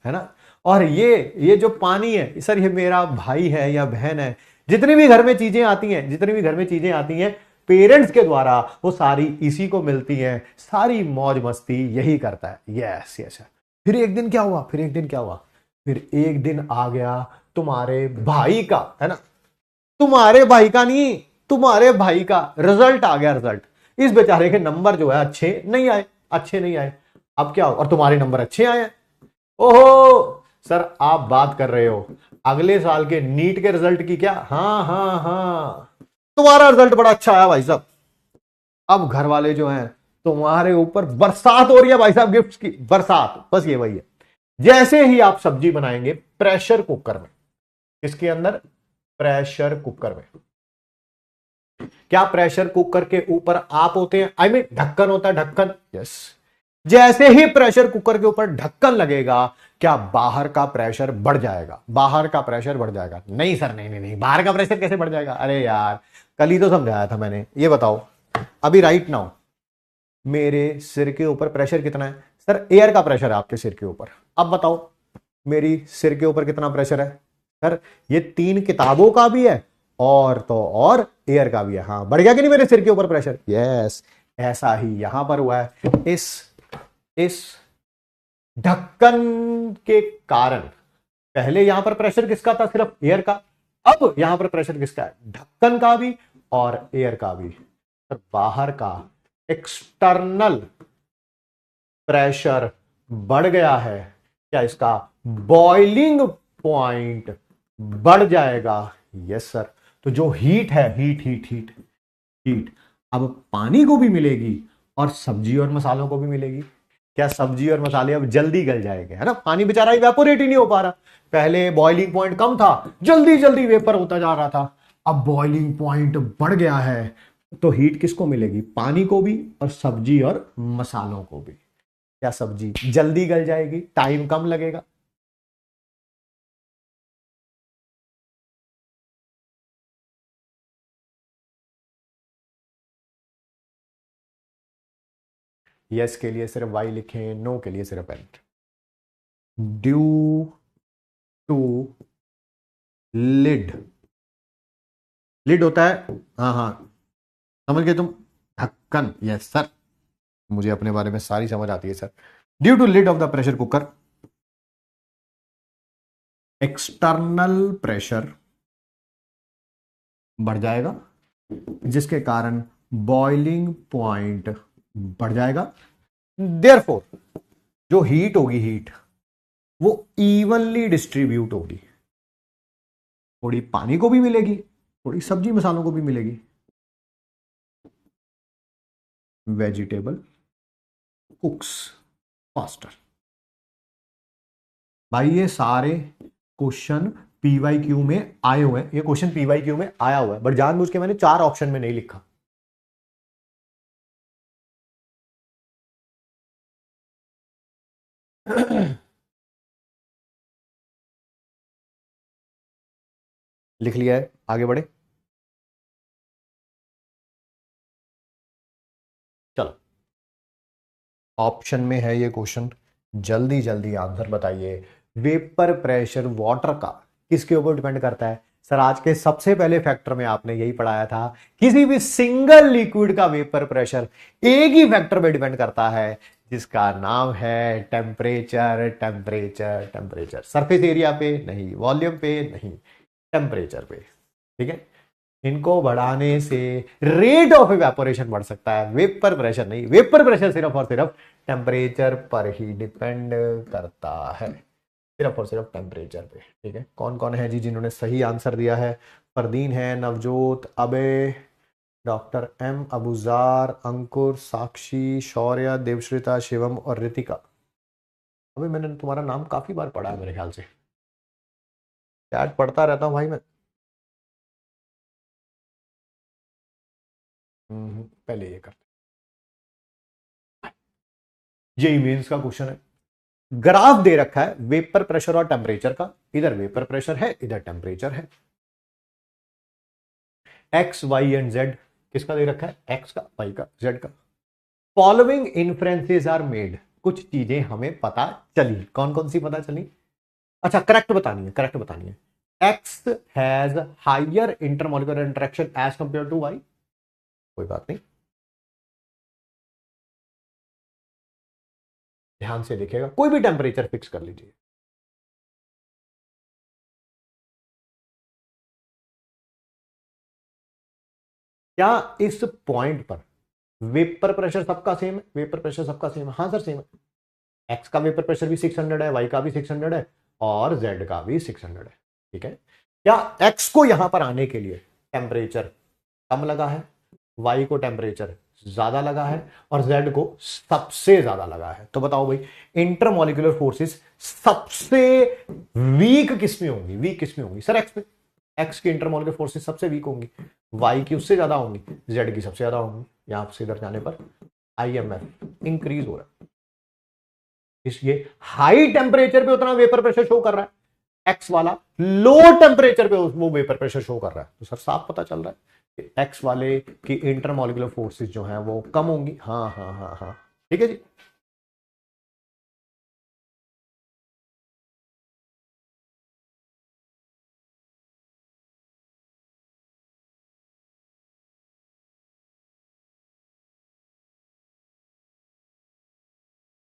है ना, और ये जो पानी है सर ये मेरा भाई है या बहन है। जितनी भी घर में चीजें आती हैं, जितनी भी घर में चीजें आती हैं पेरेंट्स के द्वारा, वो सारी इसी को मिलती हैं, सारी मौज मस्ती यही करता है। Yes yes. फिर एक दिन क्या हुआ, फिर एक दिन क्या हुआ, फिर एक दिन आ गया तुम्हारे भाई का, है ना, तुम्हारे भाई का नहीं, तुम्हारे भाई का रिजल्ट आ गया, रिजल्ट। इस बेचारे के नंबर जो है अच्छे नहीं आए, अच्छे नहीं आए। अब क्या हो, और तुम्हारे नंबर अच्छे आए। ओहो सर, आप बात कर रहे हो अगले साल के नीट के रिजल्ट की क्या? हाँ हाँ हाँ, तुम्हारा रिजल्ट बड़ा अच्छा आया भाई साहब। अब घर वाले जो हैं तुम्हारे ऊपर बरसात हो रही है भाई साहब, गिफ्ट्स की बरसात। बस ये वही है, जैसे ही आप सब्जी बनाएंगे प्रेशर कुकर में, इसके अंदर प्रेशर कुकर में, क्या प्रेशर कुकर के ऊपर आप होते हैं, आई मीन ढक्कन होता है, ढक्कन, यस। जैसे ही प्रेशर कुकर के ऊपर ढक्कन लगेगा, क्या बाहर का प्रेशर बढ़ जाएगा? बाहर का प्रेशर बढ़ जाएगा? नहीं सर, नहीं नहीं नहीं, बाहर का प्रेशर कैसे बढ़ जाएगा? अरे यार कल ही तो समझाया था मैंने। ये बताओ अभी राइट नाउ मेरे सिर के ऊपर प्रेशर कितना है? सर एयर का प्रेशर है आपके सिर के ऊपर। अब बताओ मेरी सिर के ऊपर कितना प्रेशर है? सर ये 3 किताबों का भी है और तो और एयर का भी है। हाँ, बढ़ गया कि नहीं मेरे सिर के ऊपर प्रेशर? यस, ऐसा ही यहां पर हुआ है। इस ढक्कन के कारण पहले यहां पर प्रेशर किसका था? सिर्फ एयर का। अब यहां पर प्रेशर किसका है? ढक्कन का भी और एयर का भी। सर बाहर का एक्सटर्नल प्रेशर बढ़ गया है, क्या इसका बॉइलिंग पॉइंट बढ़ जाएगा? Yes sir. तो जो हीट है, हीट अब पानी को भी मिलेगी और सब्जी और मसालों को भी मिलेगी। क्या सब्जी और मसाले अब जल्दी गल जाएंगे, है ना? पानी बेचारा इवेपोरेट ही नहीं हो पा रहा। पहले बॉइलिंग पॉइंट कम था, जल्दी जल्दी वेपर होता जा रहा था, अब बॉइलिंग पॉइंट बढ़ गया है, तो हीट किसको मिलेगी? पानी को भी और सब्जी और मसालों को भी। क्या सब्जी जल्दी गल जाएगी, टाइम कम लगेगा? यस के लिए सिर्फ वाई लिखें, नो के लिए सिर्फ and. Due to lid, lid होता है, हाँ हाँ समझ गए तुम, ढक्कन। यस सर, मुझे अपने बारे में सारी समझ आती है sir. Due to lid of the pressure cooker, external pressure बढ़ जाएगा, जिसके कारण बॉइलिंग पॉइंट बढ़ जाएगा। देयरफॉर जो हीट होगी, हीट वो इवनली डिस्ट्रीब्यूट होगी, थोड़ी पानी को भी मिलेगी, थोड़ी सब्जी मसालों को भी मिलेगी। Vegetable कुक्स faster. भाई ये सारे क्वेश्चन पीवाईक्यू में आए हुए हैं, ये क्वेश्चन पीवाईक्यू में आया हुआ है, बट जानबूझ के मैंने 4 ऑप्शन में नहीं लिखा। लिख लिया है, आगे बढ़े। चलो ऑप्शन में है ये क्वेश्चन, जल्दी जल्दी आंसर बताइए। वेपर प्रेशर वाटर का किसके ऊपर डिपेंड करता है? सर आज के सबसे पहले फैक्टर में आपने यही पढ़ाया था, किसी भी सिंगल लिक्विड का वेपर प्रेशर एक ही फैक्टर पे डिपेंड करता है, जिसका नाम है temperature. Temperature temperature surface area पे नहीं, वॉल्यूम पे नहीं, टेम्परेचर पे। ठीक है, इनको बढ़ाने से रेट ऑफ इवेपोरेशन बढ़ सकता है, वेपर प्रेशर नहीं। वेपर प्रेशर सिर्फ और सिर्फ टेम्परेचर पर ही डिपेंड करता है, सिर्फ और सिर्फ टेम्परेचर पे। ठीक है, कौन कौन है जी जिन्होंने सही आंसर दिया है? फरदीन है, नवजोत, अबे, डॉक्टर एम, अबुजार, अंकुर, साक्षी, शौर्य, देवश्रिता, शिवम और रितिका। अबे मैंने तुम्हारा नाम काफी बार पढ़ा है मेरे ख्याल से, चैट पढ़ता रहता हूँ भाई मैं। पहले ये करते, ये मेंस का क्वेश्चन है। ग्राफ दे रखा है वेपर प्रेशर और टेम्परेचर का, इधर वेपर प्रेशर है, इधर टेम्परेचर है। एक्स वाई एंड जेड किसका दे रखा है? एक्स का, वाई का, जेड का। फॉलोइंग इन्फ्रेंसेस आर मेड, कुछ चीजें हमें पता चली। कौन कौन सी पता चली? अच्छा, करेक्ट बतानी है, करेक्ट बतानी है। X has higher intermolecular interaction as compare to Y. कोई बात नहीं, ध्यान से देखिएगा, कोई भी टेम्परेचर फिक्स कर लीजिए। क्या इस पॉइंट पर वेपर प्रेशर सबका सेम है? वेपर प्रेशर सबका सेम है, हाँ सर सेम है। एक्स का वेपर प्रेशर भी 600 है, वाई का भी 600 है, और जेड का भी 600 है। ठीक है, क्या एक्स को यहां पर आने के लिए टेम्परेचर कम लगा है, वाई को टेम्परेचर ज्यादा लगा है, और जेड को सबसे ज्यादा लगा है? तो बताओ भाई, इंटरमोलिकुलर फोर्सेस सबसे वीक किसमें होंगी? वीक किसमें होंगी सर? एक्स में। एक्स की इंटरमोलिकुलर फोर्सेस सबसे वीक होंगी, वाई की उससे ज्यादा होंगी, जेड की सबसे ज्यादा होंगी। यहां से इधर जाने पर आईएमएफ इंक्रीज हो रहा है, इसलिए हाई टेम्परेचर पे उतना वेपर प्रेशर शो कर रहा है, एक्स वाला लो टेम्परेचर पे वो वेपर प्रेशर शो कर रहा है। तो सर साफ पता चल रहा है कि एक्स वाले की इंटरमोलिकुलर फोर्सेस जो हैं वो कम होंगी। हाँ हाँ हाँ हाँ, ठीक है जी।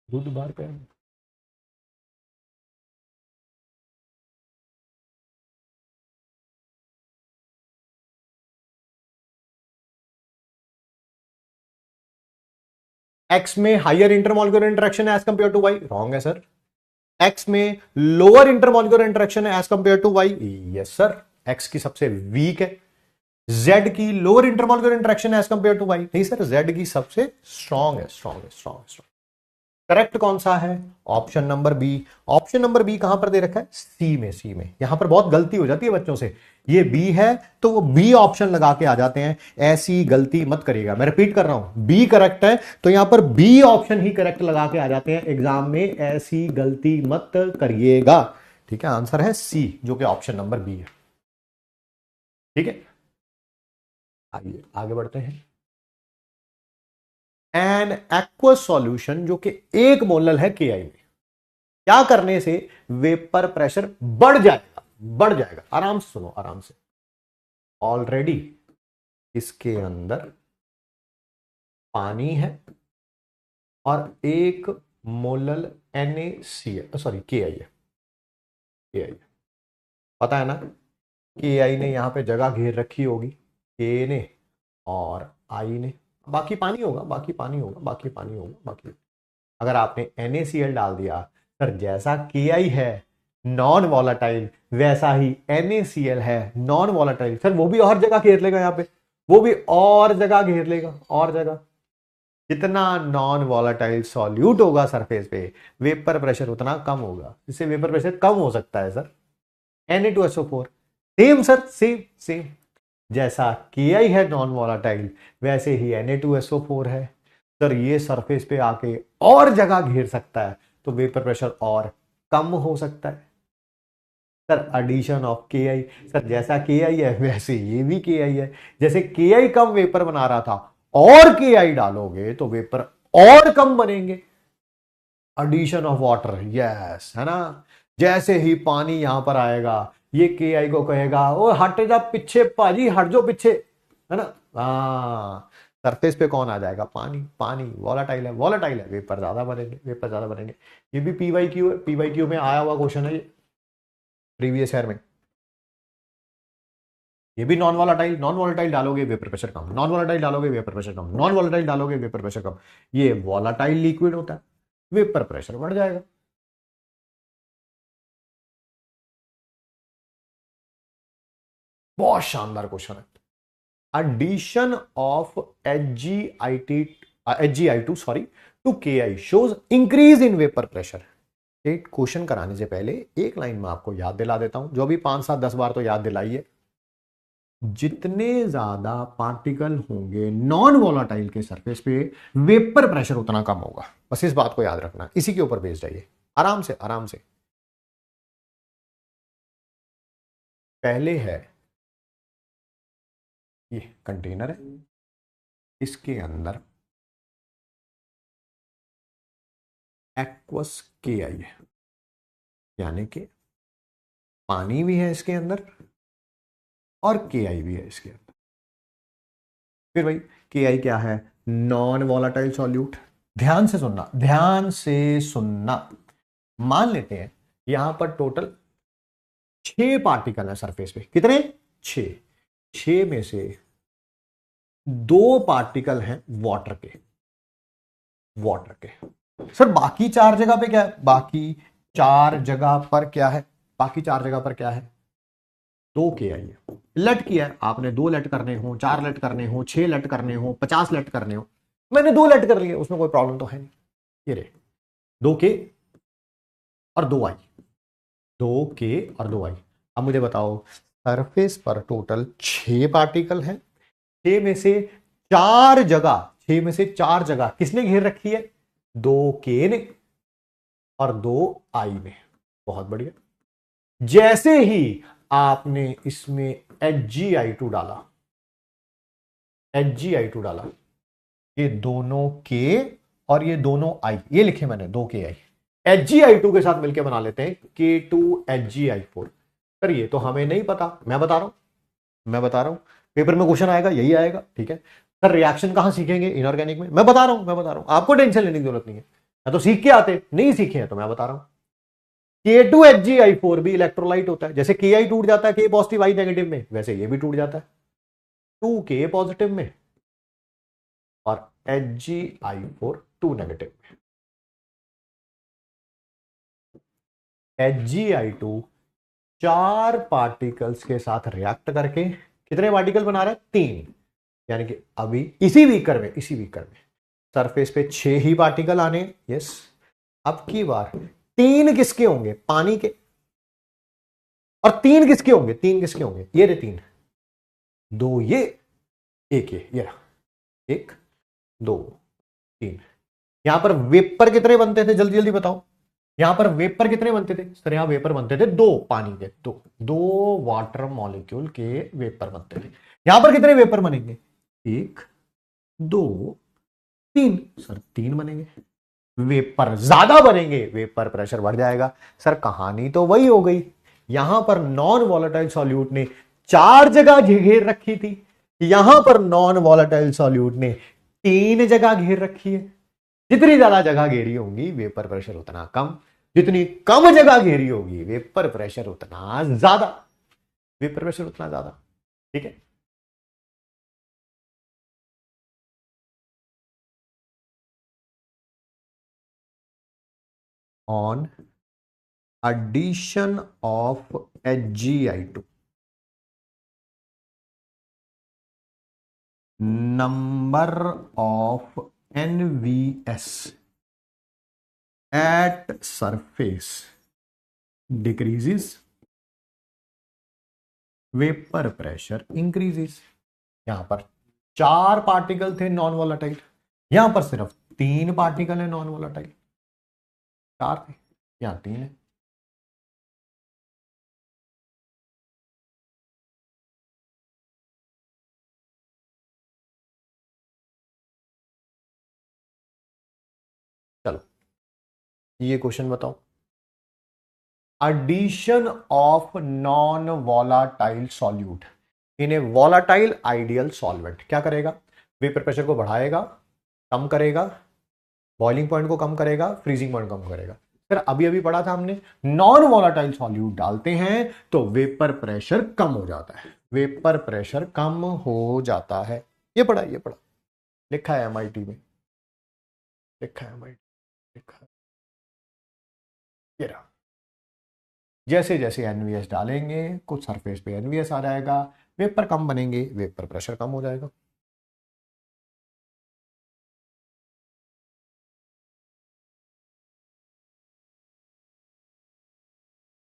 बुधवार पे एक्स में higher intermolecular interaction as compare to Y, wrong है सर। एक्स में lower intermolecular interaction as compare to Y, yes sir. X की सबसे वीक है। जेड की lower intermolecular interaction as compare to Y, नहीं सर, जेड की सबसे स्ट्रॉन्ग है, स्ट्रॉन्ग है, स्ट्रॉन्ग स्ट्रॉन्ग। करेक्ट कौन सा है? Option number B. Option number B कहां पर दे रखा है? सी में, सी में। यहां पर बहुत गलती हो जाती है बच्चों से, ये बी है तो वो बी ऑप्शन लगा के आ जाते हैं, ऐसी गलती मत करिएगा। मैं रिपीट कर रहा हूं, बी करेक्ट है तो यहां पर बी ऑप्शन ही करेक्ट लगा के आ जाते हैं एग्जाम में, ऐसी गलती मत करिएगा। ठीक है, आंसर है सी, जो कि ऑप्शन नंबर बी है। ठीक है, आइए आगे बढ़ते हैं। एन एक्वस सॉल्यूशन, जो कि एक मोलल है के आई में, क्या करने से वेपर प्रेशर बढ़ जाएगा? बढ़ जाएगा, आराम से सुनो, आराम से। ऑलरेडी इसके अंदर पानी है और एक मोलल NaCl, सॉरी के आई है, के आई, पता है ना? के आई ने यहां पे जगह घेर रखी होगी, के ने और आई ने, बाकी पानी होगा, बाकी पानी होगा, बाकी पानी होगा, बाकी। अगर आपने NaCl डाल दिया सर, जैसा Ki है नॉन वॉलाटाइल, वैसा ही NaCl है नॉन वॉलाटाइल। सर वो भी और जगह घेर लेगा, यहां पे वो भी और जगह घेर लेगा, और जगह। जितना नॉन वॉलाटाइल सॉल्यूट होगा सरफेस पे, वेपर प्रेशर उतना कम होगा। इससे वेपर प्रेशर कम हो सकता है sir. Na2SO4 same sir, same same. जैसा Ki है नॉन वॉलाटाइल, वैसे ही Na2SO4 है सर। ये सरफेस पे आके और जगह घेर सकता है, तो वेपर प्रेशर और कम हो सकता है sir. Addition of Ki, sir जैसा Ki है वैसे ये भी Ki है। जैसे Ki कम वेपर बना रहा था, और Ki डालोगे तो वेपर और कम बनेंगे। एडिशन ऑफ वाटर, यस, है ना? जैसे ही पानी यहां पर आएगा, ये Ki को कहेगा ओ हट जा पीछे, पाजी हट जाओ पीछे, है ना? हाँ, सरफेस पे कौन आ जाएगा? पानी। पानी वॉलेटाइल है, वॉलेटाइल है, वेपर ज्यादा बनेंगे, वेपर ज्यादा बनेंगे। ये भी पीवाईक्यू है, पीवाईक्यू में आया हुआ क्वेश्चन है ये प्रीवियस ईयर में। ये भी नॉन वॉलेटाइल, नॉन वॉलेटाइल डालोगे वेपर प्रेशर कम, नॉन वॉलेटाइल डालोगे वेपर प्रेशर कम, नॉन वॉलेटाइल डालोगे वेपर प्रेशर कम। ये वॉलेटाइल लिक्विड होता है, वेपर प्रेशर बढ़ जाएगा। बहुत शानदार क्वेश्चन है। addition of HgI2 sorry to Ki shows increase in vapor pressure। एक क्वेश्चन कराने से पहले एक लाइन में आपको याद दिला देता हूं, जो भी 5 7 10 बार तो याद दिलाइए। जितने ज्यादा पार्टिकल होंगे नॉन वॉलेटाइल के सरफेस पे, वेपर प्रेशर उतना कम होगा। बस इस बात को याद रखना, इसी के ऊपर बेस्ड जाइए आराम से आराम से। पहले है ये कंटेनर है, इसके अंदर एक्वस के आई है, यानी कि पानी भी है इसके अंदर और के आई भी है इसके अंदर। फिर भाई के आई क्या है? Non volatile solute. ध्यान से सुनना, ध्यान से सुनना। मान लेते हैं यहां पर टोटल 6 पार्टिकल है सरफेस पे। कितने? 6। 6 में से 2 पार्टिकल हैं वाटर के, वाटर के। सर बाकी 4 जगह पे क्या है? बाकी 4 जगह पर क्या है? बाकी 4 जगह पर क्या है? 2 के आई है। लेट किया है आपने, 2 लेट करने हो, 4 लेट करने हो, 6 लेट करने हो, 50 लेट करने हो। मैंने 2 लेट कर लिए, उसमें कोई प्रॉब्लम तो है नहीं। ये रे 2 के और 2 आई, 2 के और 2 आई। अब मुझे बताओ, सरफेस पर टोटल 6 पार्टिकल हैं, 6 में से 4 जगह, 6 में से 4 जगह किसने घेर रखी है? 2 के ने और 2 आई ने। बहुत बढ़िया। जैसे ही आपने इसमें HgI2 डाला, HgI2 डाला, ये दोनों के और ये दोनों आई, ये लिखे मैंने 2 के आई, HgI2 के साथ मिलकर बना लेते हैं K2HgI4। सर ये तो हमें नहीं पता, मैं बता रहा हूं, मैं बता रहा हूं, पेपर में क्वेश्चन आएगा यही आएगा, ठीक है। सर रिएक्शन कहां सीखेंगे? इनऑर्गेनिक में। मैं बता रहा हूं, मैं बता रहा हूं, आपको टेंशन लेने की जरूरत नहीं है। मैं तो सीख के आते, नहीं सीखे हैं तो मैं बता रहा हूं। K2HgI4 भी इलेक्ट्रोलाइट होता है। जैसे Ki टूट जाता है K पॉजिटिव I नेगेटिव में, वैसे ये भी टूट जाता है 2K पॉजिटिव में और HgI4 2 नेगेटिव में। HgI2 4 पार्टिकल्स के साथ रिएक्ट करके कितने पार्टिकल बना रहा है? 3। यानी कि अभी इसी बीकर में, इसी बीकर में सरफेस पे 6 ही पार्टिकल आने। यस, अब की बार 3 किसके होंगे? पानी के। और 3 किसके होंगे? 3 किसके होंगे? ये रे 3, 2 ये, 1 ये रहा, 1 2 3। यहां पर वेपर कितने बनते थे? जल्दी जल्दी बताओ। यहां पर वेपर कितने बनते थे? सर यहां वेपर बनते थे 2 पानी के, 2 वाटर मॉलिक्यूल के वेपर बनते थे। यहां पर कितने वेपर बनेंगे? 1 2 3। सर 3 बनेंगे, वेपर ज्यादा बनेंगे, वेपर प्रेशर बढ़ जाएगा। सर कहानी तो वही हो गई। यहां पर नॉन वॉलेटाइल सॉल्यूट ने 4 जगह घेर रखी थी, यहां पर नॉन वॉलेटाइल सॉल्यूट ने 3 जगह घेर रखी है। जितनी ज्यादा जगह घेरी होंगी वेपर प्रेशर उतना कम, जितनी कम जगह घेरी होगी वेपर प्रेशर उतना ज्यादा, वेपर प्रेशर उतना ज्यादा। ठीक है। On addition of HgI2, number of NVS at surface decreases, vapor pressure increases। यहां पर 4 पार्टिकल थे नॉन वॉलेटाइल, यहां पर सिर्फ 3 पार्टिकल है नॉन वॉलेटाइल। 4 थे, यहां 3 है। चलो ये क्वेश्चन बताओ। addition of non volatile solute in a volatile ideal solvent क्या करेगा? वेपर प्रेशर को बढ़ाएगा, कम करेगा, बॉइलिंग पॉइंट को कम करेगा, फ्रीजिंग पॉइंट कम करेगा। सर अभी अभी पढ़ा था हमने, नॉन वॉलाटाइल सॉल्यूट डालते हैं तो वेपर प्रेशर कम हो जाता है, वेपर प्रेशर कम हो जाता है। ये पढ़ा, ये पढ़ा, लिखा है एमआईटी में, लिखा है एमआईटी, लिखा है। ये रहा। जैसे जैसे एनवीएस डालेंगे कुछ सरफेस पे एनवीएस आ जाएगा, वेपर कम बनेंगे, वेपर प्रेशर कम हो जाएगा।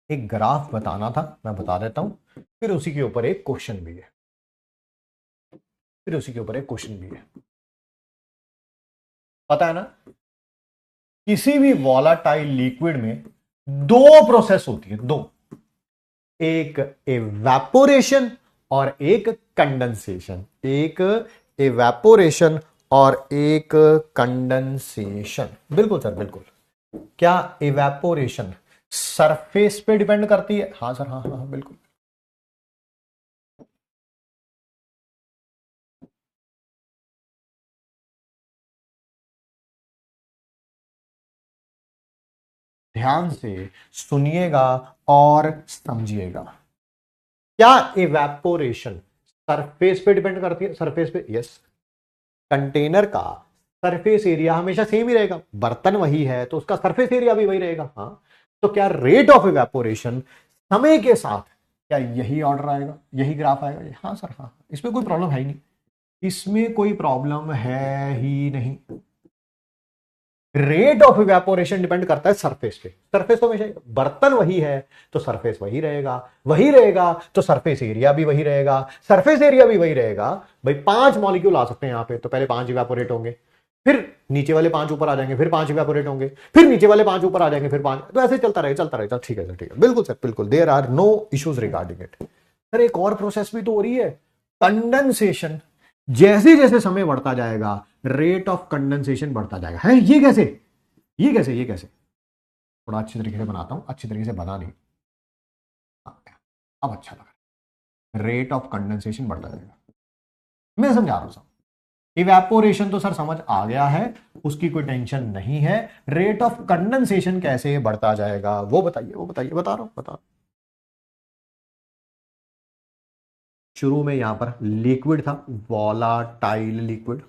एक ग्राफ बताना था, मैं बता देता हूं, फिर उसी के ऊपर एक क्वेश्चन भी है, फिर उसी के ऊपर एक क्वेश्चन भी है। पता है ना, किसी भी वॉलाटाइल लिक्विड में दो प्रोसेस होती है, दो, एक एवेपोरेशन और एक कंडेंसेशन, एक एवेपोरेशन और एक कंडेंसेशन। बिल्कुल सर, बिल्कुल। क्या एवेपोरेशन सरफेस पे डिपेंड करती है? हाँ सर, हाँ हाँ हाँ, बिल्कुल। ध्यान से सुनिएगा और समझिएगा। क्या इवेपोरेशन सरफेस पे डिपेंड करती है? सरफेस पे, यस। कंटेनर का सरफेस एरिया हमेशा सेम ही रहेगा, बर्तन वही है तो उसका सरफेस एरिया भी वही रहेगा। हाँ, तो क्या रेट ऑफ इवेपोरेशन समय के साथ, क्या यही ऑर्डर आएगा, यही ग्राफ आएगा? हाँ सर, हाँ, इसमें कोई प्रॉब्लम है ही नहीं, इसमें कोई प्रॉब्लम है ही नहीं। रेट ऑफ इवेपोरेशन डिपेंड करता है सरफेस पे, सरफेस तो हमेशा, बर्तन वही है तो सरफेस वही रहेगा, वही रहेगा तो सरफेस एरिया भी वही रहेगा, सरफेस एरिया भी वही रहेगा। भाई 5 मॉलिक्यूल आ सकते हैं यहां पे, तो पहले 5 इवेपोरेट होंगे, फिर नीचे वाले 5 ऊपर आ जाएंगे, फिर 5 इवेपोरेट होंगे, फिर नीचे वाले 5 ऊपर आ जाएंगे, फिर 5, तो ऐसे चलता रहेगा, चलता रहेगा। ठीक है सर, ठीक है, बिल्कुल सर, बिल्कुल, there are no issues regarding it. Sir एक और प्रोसेस भी तो हो रही है, कंडेंसेशन। जैसे जैसे समय बढ़ता जाएगा रेट ऑफ कंडेंसेशन बढ़ता जाएगा। है ये कैसे, ये कैसे, ये कैसे? थोड़ा अच्छी तरीके से बनाता हूं, अच्छी तरीके से बना नहीं, अब अच्छा लग रहा है। रेट ऑफ कंडेंसेशन बढ़ता जाएगा, मैं समझा रहा हूं सब। इवेपोरेशन तो सर समझ आ गया है, उसकी कोई टेंशन नहीं है। रेट ऑफ कंडेंसेशन कैसे बढ़ता जाएगा वो बताइए, वो बताइए, बता रहा हूं, बता रहा हूं। शुरू में यहां पर लिक्विड था, वॉलाटाइल लिक्विड,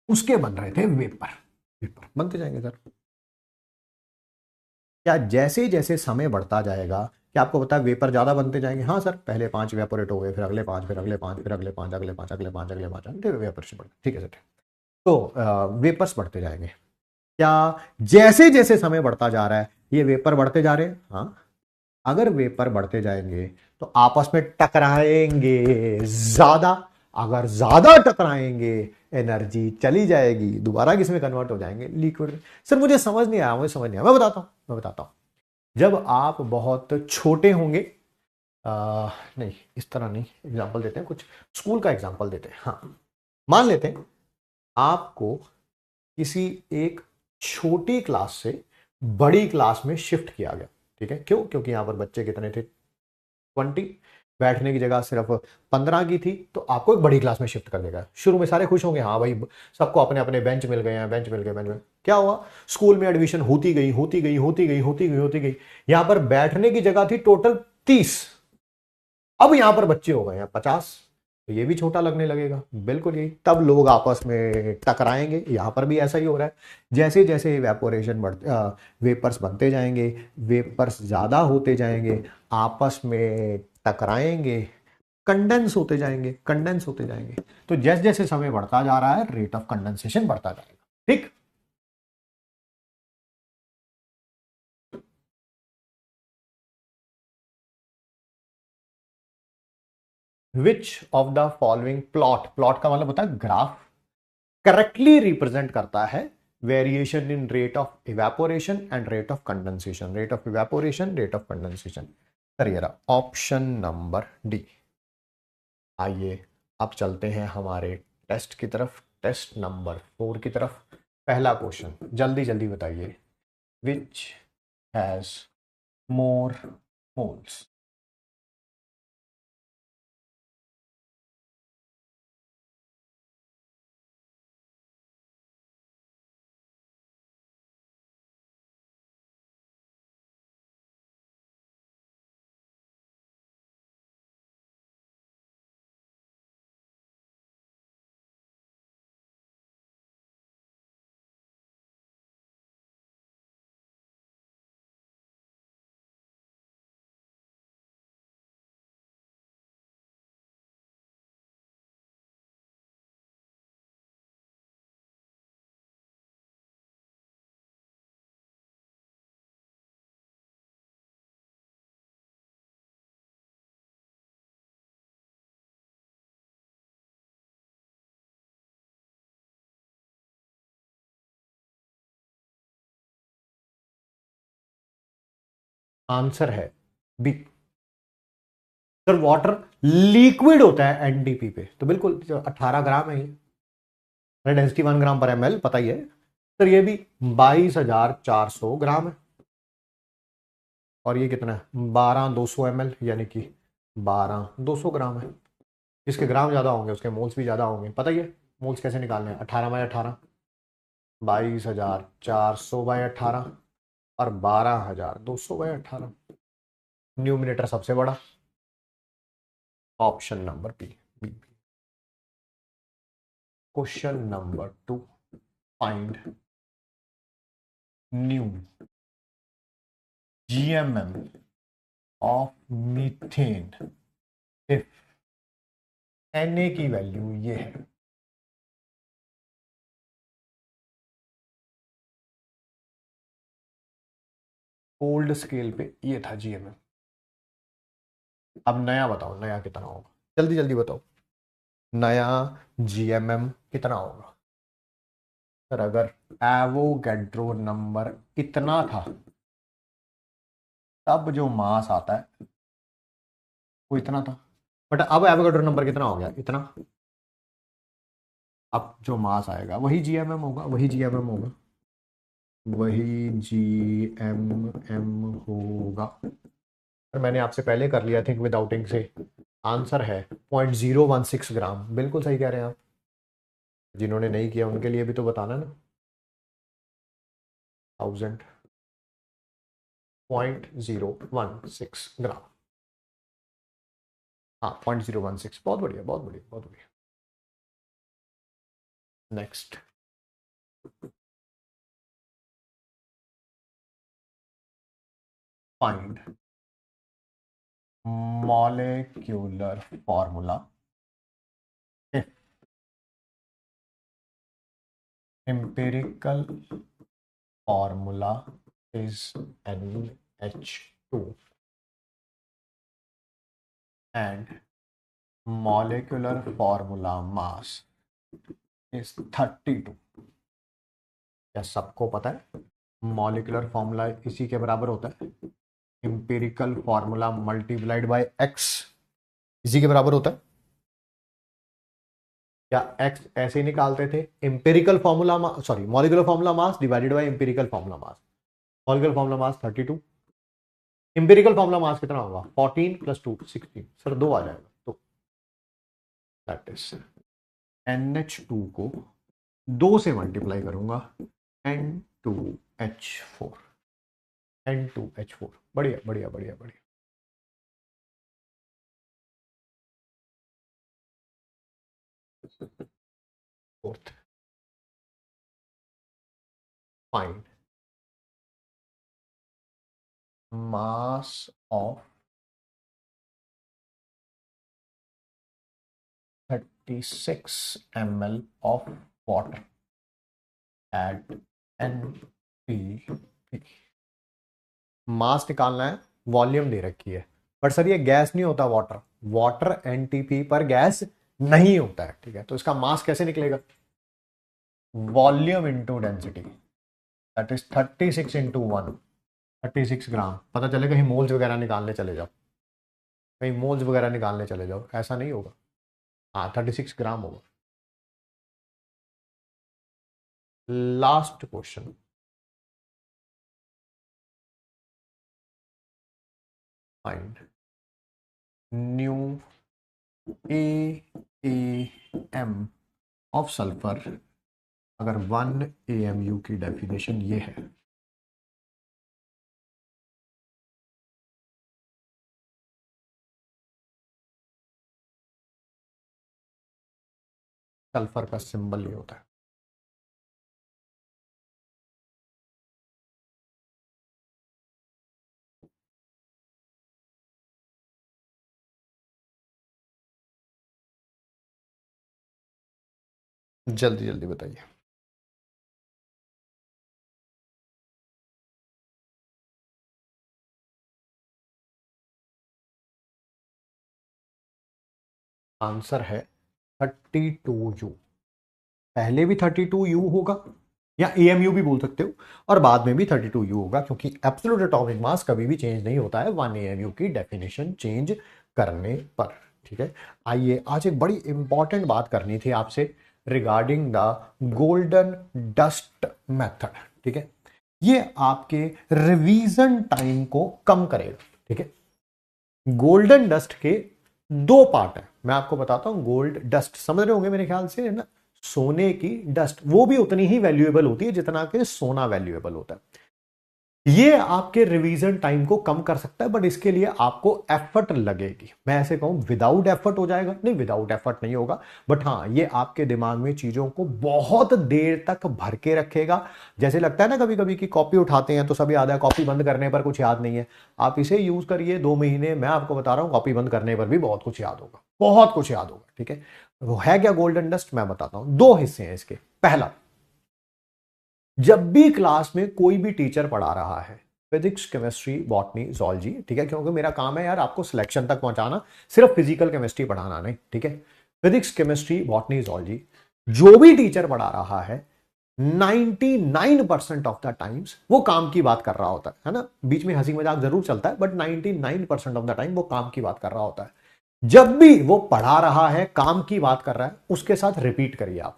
उसके बन रहे थे वेपर, वेपर बनते जाएंगे सर। क्या जैसे जैसे समय बढ़ता जाएगा, क्या आपको पता है वेपर ज्यादा बनते जाएंगे? हाँ सर, पहले 5 वेपोरेट हो गए, फिर अगले 5, फिर अगले 5, फिर अगले 5, अगले 5, अगले 5, अगले 5, वेपर से बढ़ते, ठीक है सर, ठीक। तो वेपर्स बढ़ते जाएंगे। क्या जैसे जैसे समय बढ़ता जा रहा है ये वेपर बढ़ते जा रहे हैं? हाँ, अगर वेपर बढ़ते जाएंगे तो आपस में टकराएंगे ज्यादा, अगर ज्यादा टकराएंगे एनर्जी चली जाएगी, दोबारा किसमें कन्वर्ट हो जाएंगे? लिक्विड। सर मुझे समझ नहीं आया, मुझे समझ नहीं आया, मैं बताता हूं, मैं बताता हूं। जब आप बहुत छोटे होंगे, नहीं इस तरह नहीं, एग्जाम्पल देते हैं, कुछ स्कूल का एग्जाम्पल देते हैं। हाँ, मान लेते हैं आपको किसी एक छोटी क्लास से बड़ी क्लास में शिफ्ट किया गया, ठीक है? क्यों? क्योंकि यहां पर बच्चे कितने थे? 20, बैठने की जगह सिर्फ 15 की थी, तो आपको एक बड़ी क्लास में शिफ्ट कर देगा। शुरू में सारे खुश होंगे, हाँ भाई सबको अपने अपने बेंच मिल गए हैं, बेंच मिल गए, बेंच में क्या हुआ, स्कूल में एडमिशन होती गई, होती गई, होती गई, होती गई, होती गई। यहां पर बैठने की जगह थी टोटल 30, अब यहां पर बच्चे हो गए हैं 50, तो ये भी छोटा लगने लगेगा। बिल्कुल यही, तब लोग आपस में टकराएंगे। यहां पर भी ऐसा ही हो रहा है, जैसे जैसे इवेपोरेशन बढ़ते, वेपर्स बनते जाएंगे, वेपर्स ज्यादा होते जाएंगे, आपस में टकराएंगे, कंडेंस होते जाएंगे, कंडेंस होते जाएंगे। तो जैसे जैसे समय बढ़ता जा रहा है रेट ऑफ कंडेंसेशन बढ़ता जाएगा, ठीक। Which of the following plot, plot का मतलब होता है ग्राफ, करेक्टली रिप्रेजेंट करता है variation in rate of evaporation and rate of condensation, rate of evaporation, rate of condensation. Sir ये रहा ऑप्शन नंबर डी। आइए अब चलते हैं हमारे टेस्ट की तरफ, टेस्ट नंबर 4 की तरफ। पहला क्वेश्चन जल्दी जल्दी बताइए, which has more moles? Answer है बी। सर वाटर लिक्विड होता है एनडीपी पे, तो बिल्कुल 18 ग्राम है ये, डेंसिटी 1 ग्राम पर एमएल, पता ही है सर। ये भी 22,400 ग्राम है। और ये कितना है, 12,200 ml, यानी कि 12,200 ग्राम है। जिसके ग्राम ज्यादा होंगे उसके मोल्स भी ज्यादा होंगे, पता ही है। मोल्स कैसे निकालने हैं, 18/18, 22,400/18 और 12,200/18। न्यूमिनेटर सबसे बड़ा, option number B. B. Question number 2, find new GMM of methane if Na की वैल्यू ये है। ओल्ड स्केल पे ये था GMM। अब नया बताओ, नया कितना होगा, जल्दी जल्दी बताओ, नया GMM कितना होगा। सर अगर एवोगैड्रो नंबर इतना था, तब जो मास आता है वो इतना था, बट अब एवोगैड्रो नंबर कितना हो गया, इतना। अब जो मास आएगा वही GMM होगा, वही GMM होगा, वही GMM होगा। सर मैंने आपसे पहले कर लिया, थिंक विदाउटिंग से। आंसर है 0.016 ग्राम, बिल्कुल सही कह रहे हैं आप। जिन्होंने नहीं किया उनके लिए भी तो बताना ना। 1000.016 ग्राम। हाँ 0.016, बहुत बढ़िया बहुत बढ़िया बहुत बढ़िया। Next, find molecular formula if empirical formula is NH2 and molecular formula mass is 32। क्या सबको पता है मॉलिक्यूलर फॉर्मूला इसी के बराबर होता है, empirical formula multiplied by x इसी के बराबर होता है। क्या एक्स ऐसे ही निकालते थे, empirical formula, sorry molecular formula mass divided by empirical formula mass. Molecular formula mass 32, empirical formula mass कितना होगा, 14 + 2 16, सर 2 आ जाएगा, तो दैट इज NH2 को 2 से मल्टीप्लाई करूंगा, N2H4, N2H4, बढ़िया बढ़िया बढ़िया बढ़िया। Fourth, find mass of 36 ml of water at NPP। मास निकालना है, वॉल्यूम दे रखी है, पर सर ये गैस नहीं होता वाटर, वाटर NTP पर गैस नहीं होता है, ठीक है। तो इसका मास कैसे निकलेगा, volume into density, that is 36 into 1, 36 ग्राम। पता चले कहीं मोल्स वगैरह निकालने चले जाओ, कहीं मोल्स वगैरह निकालने चले जाओ, ऐसा नहीं होगा। हाँ 36 ग्राम होगा। Last question, find new AAM of sulphur. अगर 1 AMU की डेफिनेशन ये है, सल्फर का सिंबल ये होता है। जल्दी जल्दी बताइए। आंसर है 32U। पहले भी 32U होगा, या एएमयू भी बोल सकते हो, और बाद में भी 32U होगा, क्योंकि एब्सोल्यूट एटॉमिक मास कभी भी चेंज नहीं होता है 1 एएमयू की डेफिनेशन चेंज करने पर। ठीक है, आइए आज एक बड़ी इंपॉर्टेंट बात करनी थी आपसे regarding the golden dust method. ठीक है, ये आपके रिवीजन टाइम को कम करेगा। ठीक है, गोल्डन डस्ट के दो पार्ट है, मैं आपको बताता हूं। गोल्ड डस्ट समझ रहे होंगे मेरे ख्याल से, है ना, सोने की डस्ट वो भी उतनी ही वैल्यूएबल होती है जितना कि सोना वैल्यूएबल होता है। ये आपके रिवीजन टाइम को कम कर सकता है, बट इसके लिए आपको एफर्ट लगेगी। मैं ऐसे कहूं विदाउट एफर्ट हो जाएगा, नहीं विदाउट एफर्ट नहीं होगा, बट हाँ ये आपके दिमाग में चीजों को बहुत देर तक भर के रखेगा। जैसे लगता है ना कभी कभी कि कॉपी उठाते हैं तो सब याद है, कॉपी बंद करने पर कुछ याद नहीं है। आप इसे यूज करिए 2 महीने, मैं आपको बता रहा हूं कॉपी बंद करने पर भी बहुत कुछ याद होगा, बहुत कुछ याद होगा। ठीक है, वो है क्या गोल्डन डस्ट, मैं बताता हूं। दो हिस्से हैं इसके। पहला, जब भी क्लास में कोई भी टीचर पढ़ा रहा है, फिजिक्स केमिस्ट्री बॉटनी जूलॉजी, ठीक है, क्योंकि मेरा काम है यार आपको सिलेक्शन तक पहुंचाना, सिर्फ फिजिकल केमिस्ट्री पढ़ाना नहीं। ठीक है, फिजिक्स केमिस्ट्री बॉटनी जूलॉजी जो भी टीचर पढ़ा रहा है 99% ऑफ द टाइम्स वो काम की बात कर रहा होता है ना। बीच में हंसी मजाक जरूर चलता है, बट 99% ऑफ द टाइम वो काम की बात कर रहा होता है। जब भी वो पढ़ा रहा है, काम की बात कर रहा है, उसके साथ रिपीट करिए। आप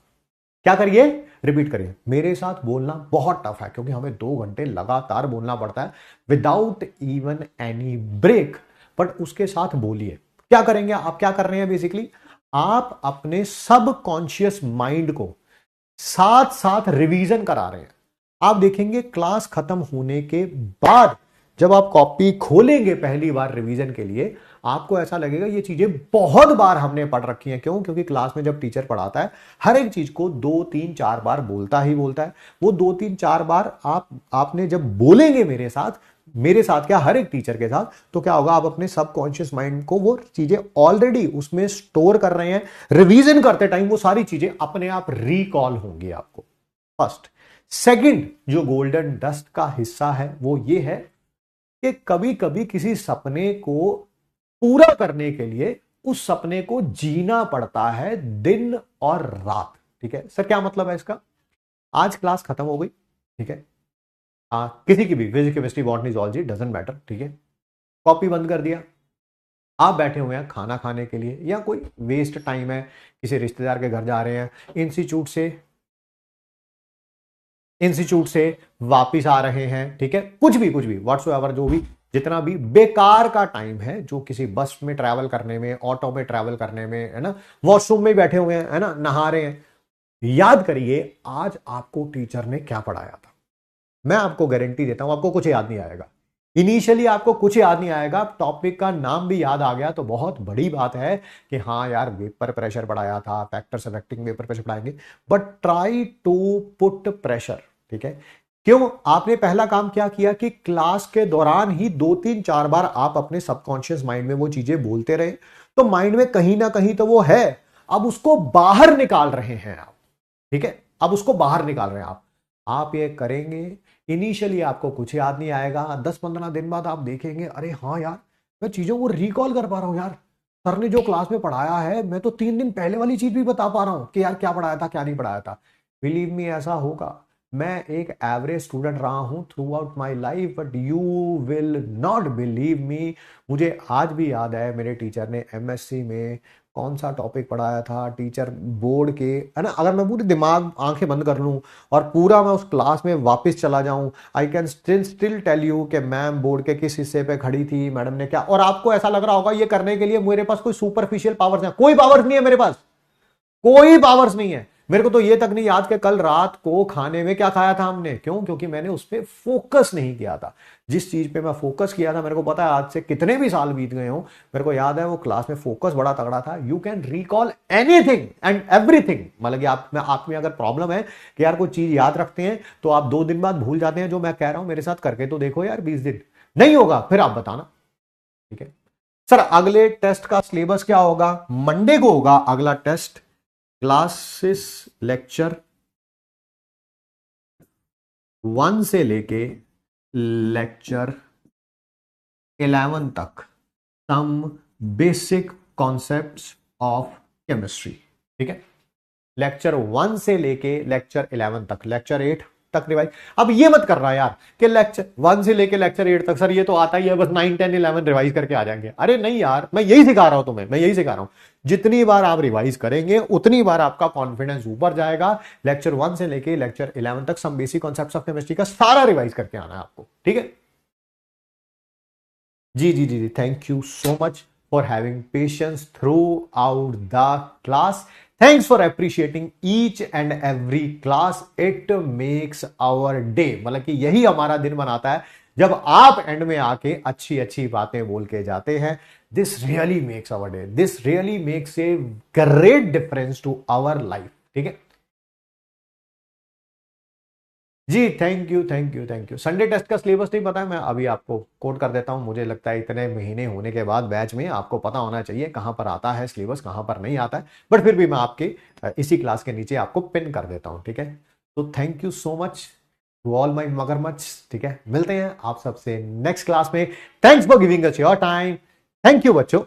क्या करिए, रिपीट करिए। मेरे साथ बोलना बहुत टफ है क्योंकि हमें 2 घंटे लगातार बोलना पड़ता है without even any break, but उसके साथ बोलिए। क्या करेंगे आप, क्या कर रहे हैं बेसिकली, आप अपने सब कॉन्शियस माइंड को साथ साथ रिवीजन करा रहे हैं। आप देखेंगे क्लास खत्म होने के बाद जब आप कॉपी खोलेंगे पहली बार रिवीजन के लिए, आपको ऐसा लगेगा ये चीजें बहुत बार हमने पढ़ रखी हैं। क्यों, क्योंकि क्लास में जब टीचर पढ़ाता है हर एक चीज को 2 3 4 बार बोलता ही बोलता है। वो 2 3 4 बार आपने जब बोलेंगे मेरे साथ क्या, हर एक टीचर के साथ, तो क्या होगा, आप अपने सबकॉन्शियस माइंड को वो चीजें ऑलरेडी उसमें स्टोर कर रहे हैं। रिवीजन करते टाइम वो सारी चीजें अपने आप रिकॉल होंगी आपको। फर्स्ट। सेकंड, जो गोल्डन डस्ट का हिस्सा है वो ये है कि कभी कभी किसी सपने को पूरा करने के लिए उस सपने को जीना पड़ता है दिन और रात। ठीक है सर, क्या मतलब है इसका। आज क्लास खत्म हो गई, ठीक है, किसी की भी physics chemistry botany zoology doesn't matter, ठीक है, कॉपी बंद कर दिया, आप बैठे हुए हैं खाना खाने के लिए, या कोई वेस्ट टाइम है, किसी रिश्तेदार के घर जा रहे हैं, इंस्टीट्यूट से वापिस आ रहे हैं, ठीक है, कुछ भी व्हाट्सएवर, जो भी जितना भी बेकार का टाइम है, जो किसी बस में ट्रैवल करने में, ऑटो में ट्रैवल करने में, है ना, वॉशरूम में बैठे हुए हैं, है ना, नहा रहे हैं, याद करिए आज आपको टीचर ने क्या पढ़ाया था। मैं आपको गारंटी देता हूं आपको कुछ याद नहीं आएगा। इनिशियली आपको कुछ याद नहीं आएगा, टॉपिक का नाम भी याद आ गया तो बहुत बड़ी बात है कि हाँ यार वेपर प्रेशर पढ़ाया था, फैक्टर्स अफेक्टिंग वेपर प्रेशर पढ़ाएंगे, but try to put pressure. ठीक है, क्यों, आपने पहला काम क्या किया कि क्लास के दौरान ही 2 3 4 बार आप अपने सबकॉन्शियस माइंड में वो चीजें बोलते रहे, तो माइंड में कहीं ना कहीं तो वो है, अब उसको बाहर निकाल रहे हैं आप। ठीक है, अब उसको बाहर निकाल रहे हैं आप ये करेंगे। इनिशियली आपको कुछ याद नहीं आएगा, 10 15 दिन बाद आप देखेंगे अरे हाँ यार मैं चीजों को रिकॉल कर पा रहा हूं यार, सर ने जो क्लास में पढ़ाया है मैं तो 3 दिन पहले वाली चीज भी बता पा रहा हूं कि यार क्या पढ़ाया था क्या नहीं पढ़ाया था। बिलीव मी ऐसा होगा। मैं एक एवरेज स्टूडेंट रहा हूं through out my life, but you will not believe me. मुझे आज भी याद है मेरे टीचर ने एमएससी में कौन सा टॉपिक पढ़ाया था, टीचर बोर्ड के, है ना, अगर मैं पूरी दिमाग आंखें बंद कर लूं और पूरा मैं उस क्लास में वापस चला जाऊं, I can still tell you कि मैम बोर्ड के किस हिस्से पे खड़ी थी, मैडम ने क्या, और आपको ऐसा लग रहा होगा ये करने के लिए मेरे पास कोई सुपरफिशियल पावर्स है। कोई पावर्स नहीं है मेरे पास, कोई पावर्स नहीं है। मेरे को तो ये तक नहीं याद कि कल रात को खाने में क्या खाया था हमने। क्यों, क्योंकि मैंने उस पर फोकस नहीं किया था। जिस चीज पे मैं फोकस किया था, मेरे को पता है आज से कितने भी साल बीत गए हो, मेरे को याद है वो क्लास में फोकस बड़ा तगड़ा था। You can recall anything and everything. मतलब कि आप में अगर प्रॉब्लम है कि यार कोई चीज याद रखते हैं तो आप 2 दिन बाद भूल जाते हैं, जो मैं कह रहा हूं मेरे साथ करके तो देखो यार, 20 दिन नहीं होगा फिर आप बताना। ठीक है सर, अगले टेस्ट का सिलेबस क्या होगा, मंडे को होगा अगला टेस्ट, क्लासेस लेक्चर 1 से लेके लेक्चर 11 तक, some basic concepts of chemistry. ठीक है, लेक्चर 1 से लेके लेक्चर 11 तक, लेक्चर 8 तक रिवाइज। अब ये मत कर रहा यार कि लेक्चर 1 से लेके लेक्चर 8 तक सर ये तो आता ही है, बस 9, 10, 11 रिवाइज करके आ जाएंगे। अरे नहीं यार, मैं यही सिखा रहा हूं तुम्हें, मैं यही सिखा रहा हूं। जितनी बार आप रिवाइज करेंगे उतनी बार आपका कॉन्फिडेंस ऊपर जाएगा। लेक्चर 1 से लेके लेक्चर 11 तक some basic concepts of chemistry का सारा रिवाइज करके आना है आपको, ठीक है। जी जी जी जी, thank you so much for having patience throughout the class. Thanks for appreciating each and every class, it makes our day. मतलब कि यही हमारा दिन बनाता है जब आप एंड में आके अच्छी अच्छी बातें बोल के जाते हैं। This really makes our day, this really makes a great difference to our life, ठीक है जी। Thank you thank you thank you. Sunday test का सिलेबस नहीं पता है, मैं अभी आपको कोड कर देता हूं। मुझे लगता है इतने महीने होने के बाद बैच में आपको पता होना चाहिए कहां पर आता है सिलेबस, कहां पर नहीं आता है, बट फिर भी मैं आपके इसी क्लास के नीचे आपको पिन कर देता हूं, ठीक है। तो thank you so much to all my मगरमच्छ, ठीक है। मिलते हैं आप सबसे नेक्स्ट क्लास में। Thanks for giving us your time. Thank you बच्चों।